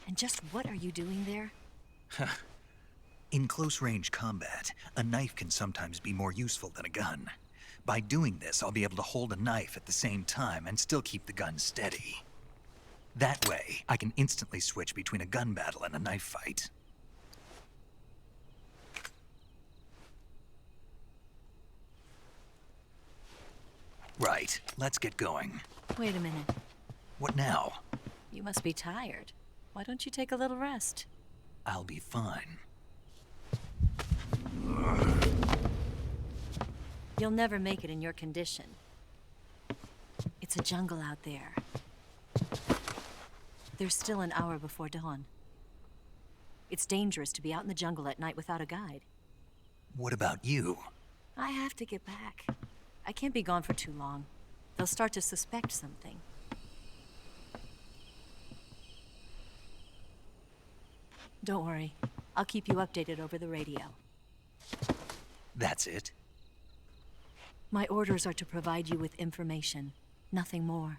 And just what are you doing there? In close-range combat, a knife can sometimes be more useful than a gun. By doing this, I'll be able to hold a knife at the same time and still keep the gun steady. That way, I can instantly switch between a gun battle and a knife fight. Right, let's get going. Wait a minute. What now? You must be tired. Why don't you take a little rest? I'll be fine. You'll never make it in your condition. It's a jungle out there. There's still an hour before dawn. It's dangerous to be out in the jungle at night without a guide. What about you? I have to get back. I can't be gone for too long. They'll start to suspect something. Don't worry. I'll keep you updated over the radio. That's it? My orders are to provide you with information, nothing more.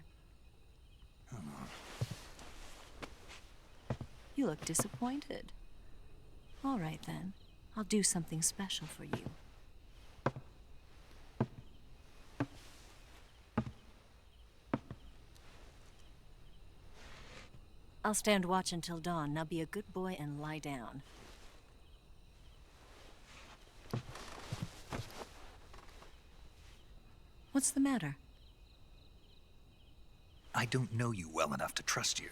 You look disappointed. All right then. I'll do something special for you. I'll stand watch until dawn. Now be a good boy and lie down. What's the matter? I don't know you well enough to trust you.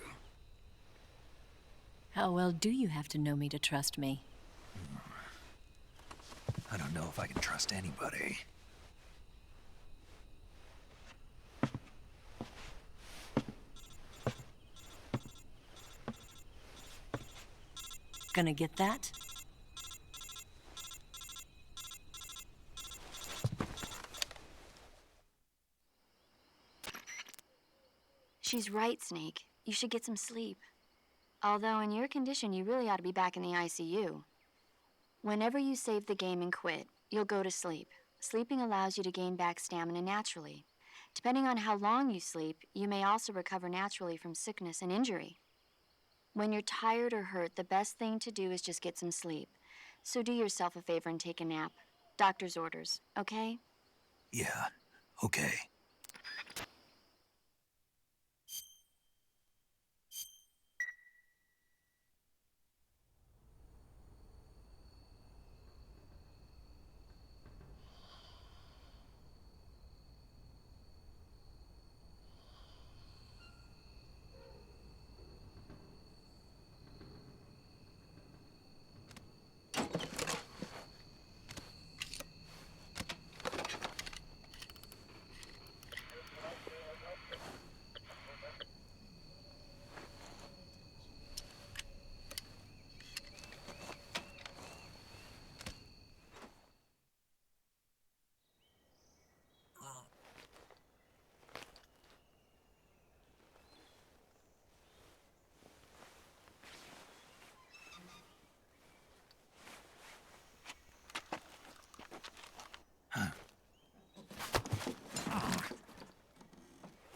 How well do you have to know me to trust me? I don't know if I can trust anybody. Gonna get that? She's right, Snake. You should get some sleep. Although in your condition, you really ought to be back in the ICU. Whenever you save the game and quit, you'll go to sleep. Sleeping allows you to gain back stamina naturally. Depending on how long you sleep, you may also recover naturally from sickness and injury. When you're tired or hurt, the best thing to do is just get some sleep. So do yourself a favor and take a nap. Doctor's orders, okay? Yeah, okay.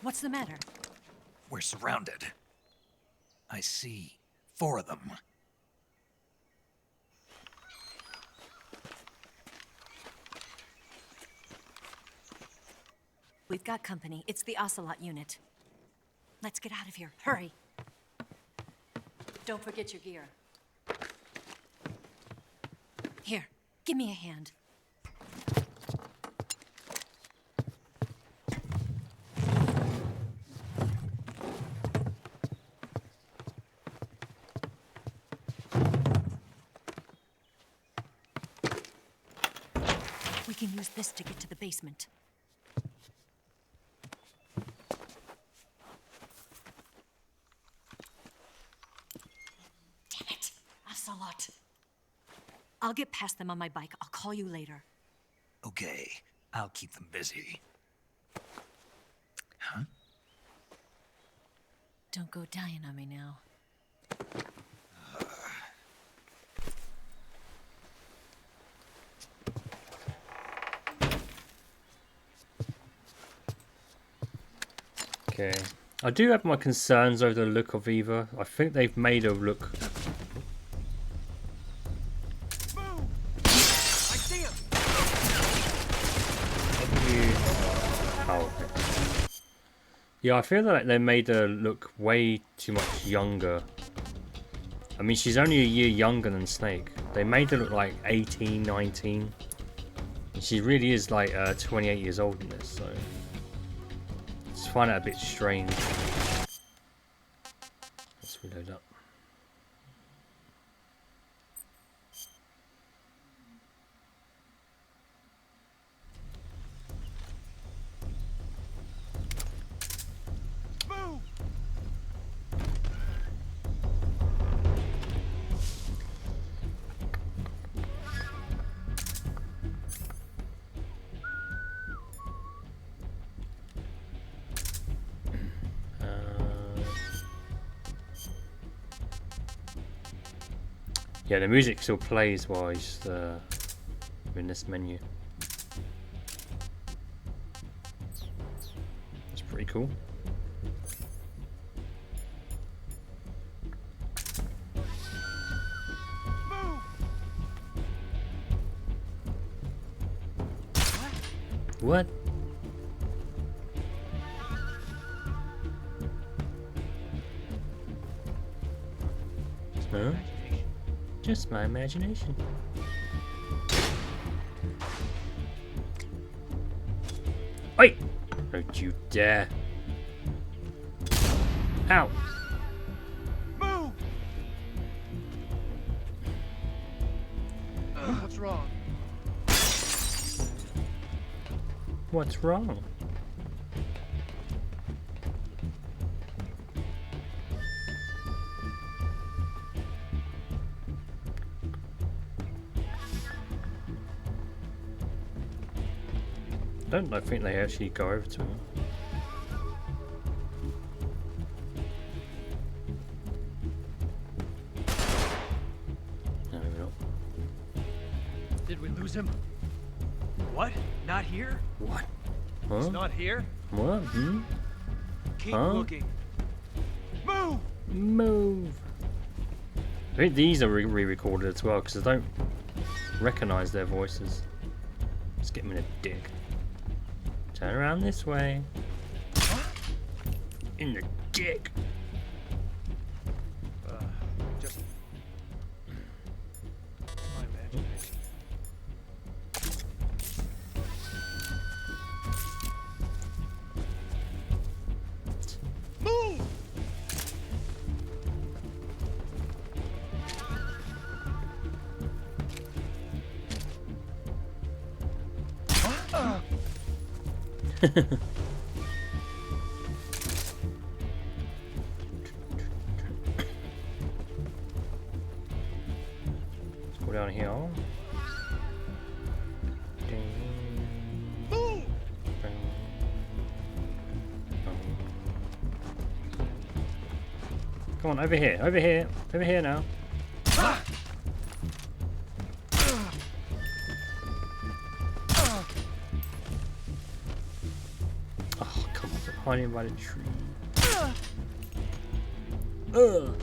What's the matter? We're surrounded. I see 4 of them. We've got company. It's the Ocelot unit. Let's get out of here. Hurry. Don't forget your gear. Here, give me a hand. We can use this to get to the basement. Damn it, Ocelot. I'll get past them on my bike. I'll call you later. Okay, I'll keep them busy. Huh? Don't go dying on me now. Okay. I do have my concerns over the look of Eva. I think they've made her look... I see him. How do you... Oh, okay. Yeah, I feel like they made her look way too much younger. I mean, she's only a year younger than Snake. They made her look like 18, 19. And she really is like 28 years old in this, so... I just find that a bit strange. Let's reload up. Yeah, the music still plays while he's in this menu. That's pretty cool. What? Huh? Just my imagination. Wait! Don't you dare! Ow! Move! What's wrong? What's wrong? I think they actually go over to him. No, maybe not. Did we lose him? What? Not here? What? Huh? He's not here? What? Hmm? Keep Huh? looking. Move! Move! I think these are re-recorded as well, because I don't recognize their voices. Let's get them in a dick. Turn around this way. In the dick. Just my imagination. Move! Let's go down here. Move! Come on, over here, over here, over here now. Oh, come on, hiding by the tree. Ugh.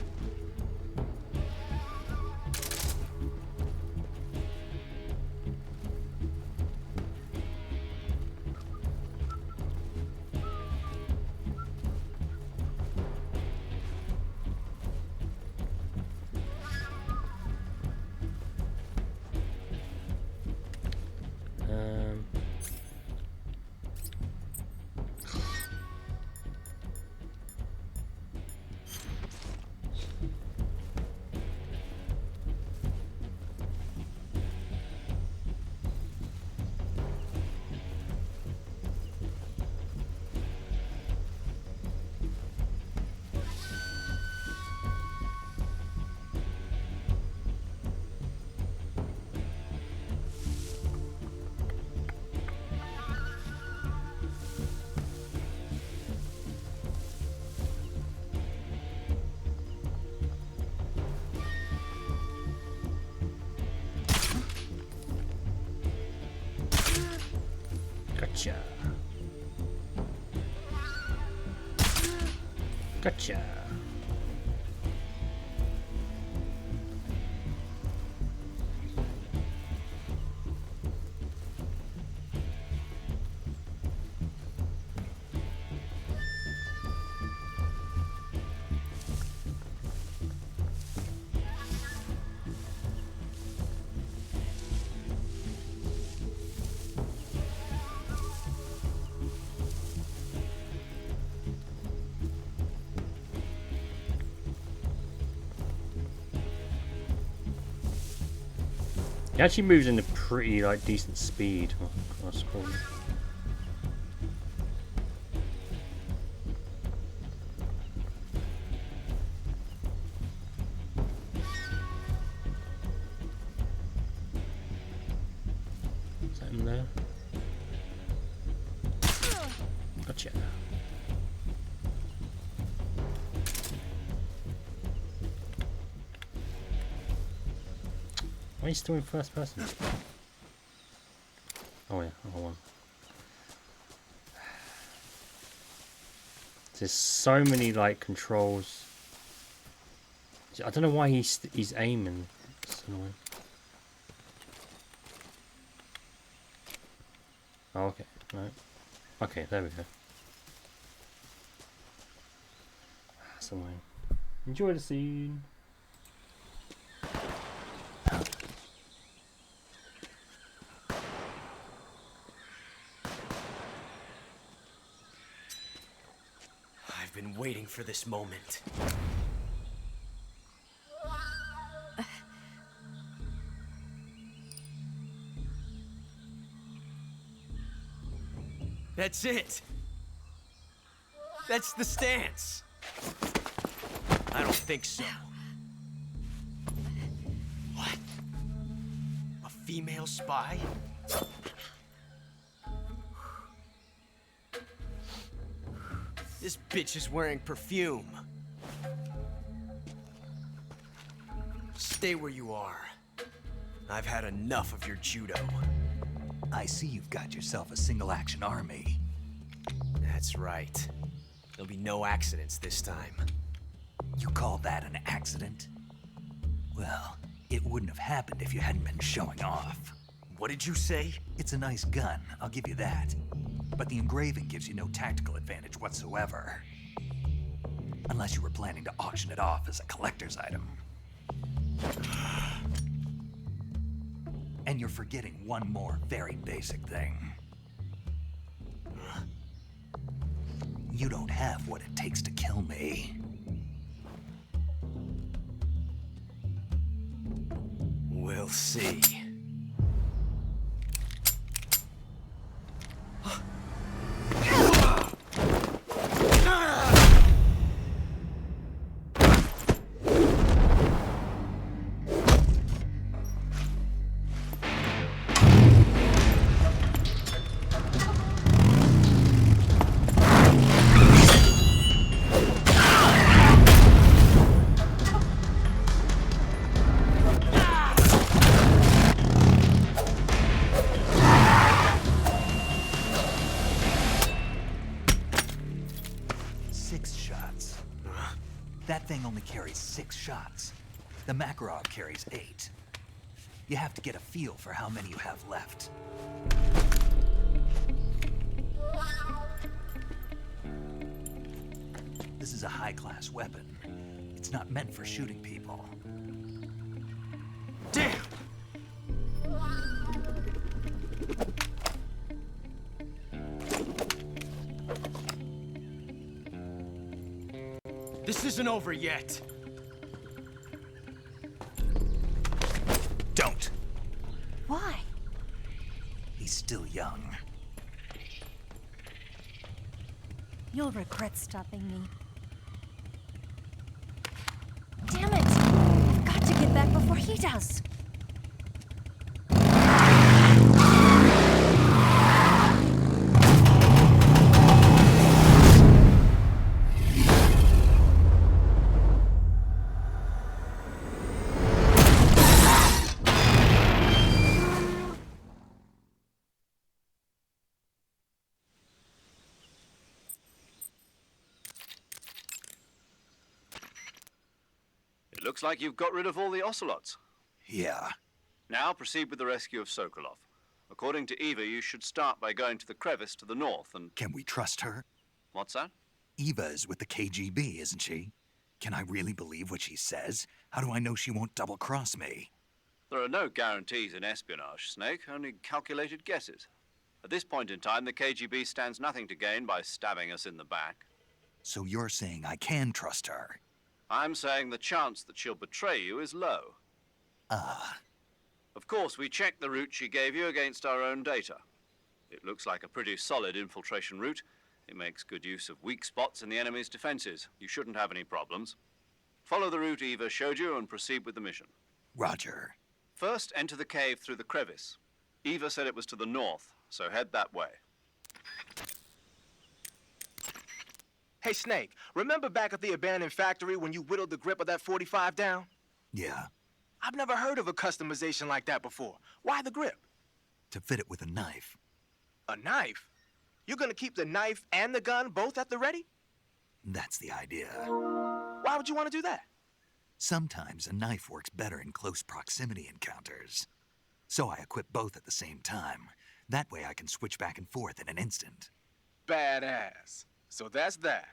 Gotcha. Gotcha. He actually moves in a pretty like decent speed. Oh, that's cool. Is that him there? Gotcha. Why are you still in first person? Oh yeah, hold on. There's so many like controls. I don't know why he's aiming. It's annoying. Oh, okay, right. Okay, there we go. That's annoying. Enjoy the scene. I've been waiting for this moment. That's it. That's the stance. I don't think so. What? A female spy? This bitch is wearing perfume. Stay where you are. I've had enough of your judo. I see you've got yourself a single-action army. That's right. There'll be no accidents this time. You call that an accident? Well, it wouldn't have happened if you hadn't been showing off. What did you say? It's a nice gun, I'll give you that. But the engraving gives you no tactical advantage whatsoever. Unless you were planning to auction it off as a collector's item. And you're forgetting one more very basic thing. You don't have what it takes to kill me. We'll see. That thing only carries 6 shots. The Makarov carries 8. You have to get a feel for how many you have left. This is a high-class weapon. It's not meant for shooting people. Damn! This isn't over yet. Don't. Why? He's still young. You'll regret stopping me. Damn it! I've got to get back before he does. Looks like you've got rid of all the ocelots. Yeah. Now proceed with the rescue of Sokolov. According to Eva, you should start by going to the crevice to the north and... Can we trust her? What's that? Eva is with the KGB, isn't she? Can I really believe what she says? How do I know she won't double-cross me? There are no guarantees in espionage, Snake, only calculated guesses. At this point in time, the KGB stands nothing to gain by stabbing us in the back. So you're saying I can trust her? I'm saying the chance that she'll betray you is low. Ah. Of Of course, we checked the route she gave you against our own data. It looks like a pretty solid infiltration route. It makes good use of weak spots in the enemy's defenses. You shouldn't have any problems. Follow the route Eva showed you and proceed with the mission. Roger. First, enter the cave through the crevice. Eva said it was to the north, so head that way. Hey, Snake, remember back at the abandoned factory when you whittled the grip of that 45 down? Yeah, I've never heard of a customization like that before. Why the grip? to fit it with a knife. A knife? You're gonna keep the knife and the gun both at the ready? That's the idea. Why would you want to do that? Sometimes a knife works better in close proximity encounters. So I equip both at the same time. That way I can switch back and forth in an instant. Badass. So that's that.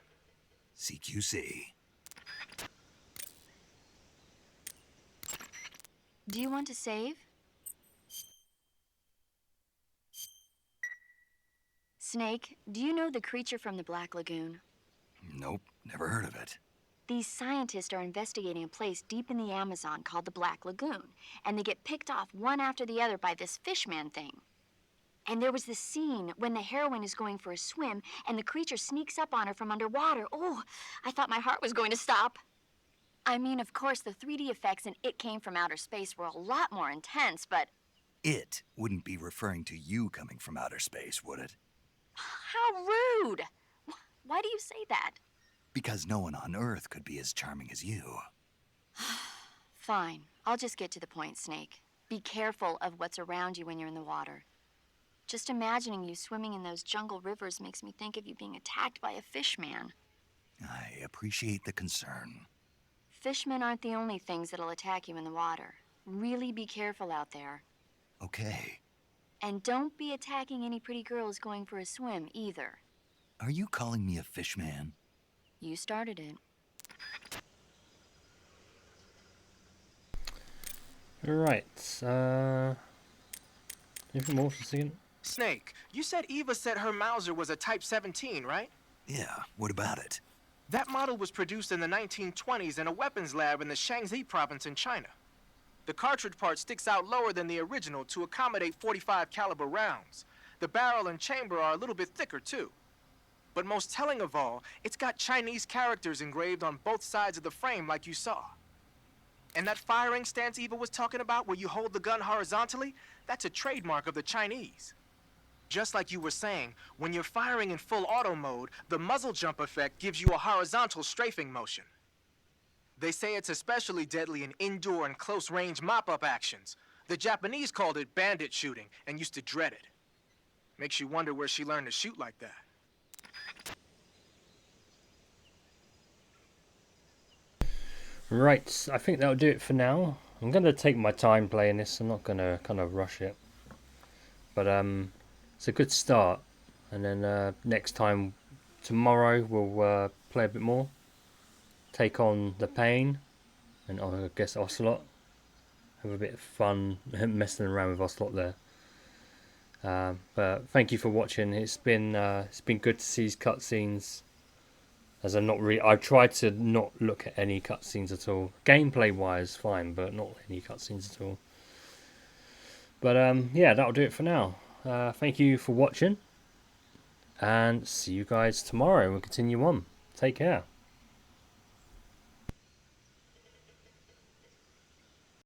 CQC. Do you want to save? Snake, do you know the creature from the Black Lagoon? Nope, never heard of it. These scientists are investigating a place deep in the Amazon called the Black Lagoon, and they get picked off one after the other by this fishman thing. And there was this scene when the heroine is going for a swim, and the creature sneaks up on her from underwater. Oh, I thought my heart was going to stop. I mean, of course, the 3D effects in It Came from Outer Space were a lot more intense, but... It wouldn't be referring to you coming from outer space, would it? How rude! Why do you say that? Because no one on Earth could be as charming as you. Fine. I'll just get to the point, Snake. Be careful of what's around you when you're in the water. Just imagining you swimming in those jungle rivers makes me think of you being attacked by a fishman. I appreciate the concern. Fishmen aren't the only things that'll attack you in the water. Really be careful out there. Okay. And don't be attacking any pretty girls going for a swim, either. Are you calling me a fishman? You started it. Right, anything more for a second? Snake, you said Eva said her Mauser was a Type 17, right? Yeah, what about it? That model was produced in the 1920s in a weapons lab in the Shaanxi province in China. The cartridge part sticks out lower than the original to accommodate 45 caliber rounds. The barrel and chamber are a little bit thicker, too. But most telling of all, it's got Chinese characters engraved on both sides of the frame like you saw. And that firing stance Eva was talking about where you hold the gun horizontally, that's a trademark of the Chinese. Just like you were saying, when you're firing in full auto mode, the muzzle jump effect gives you a horizontal strafing motion. They say it's especially deadly in indoor and close-range mop-up actions. The Japanese called it bandit shooting and used to dread it. Makes you wonder where she learned to shoot like that. Right, I think that'll do it for now. I'm going to take my time playing this. I'm not going to kind of rush it. But it's a good start. And then next time, tomorrow, we'll play a bit more. Take on the Pain. And I guess Ocelot. Have a bit of fun messing around with Ocelot there. But thank you for watching. It's been good to see these cutscenes. As I've tried to not look at any cutscenes at all. Gameplay wise, fine, but not any cutscenes at all. But yeah, that'll do it for now. Thank you for watching, and see you guys tomorrow. We'll continue on. Take care.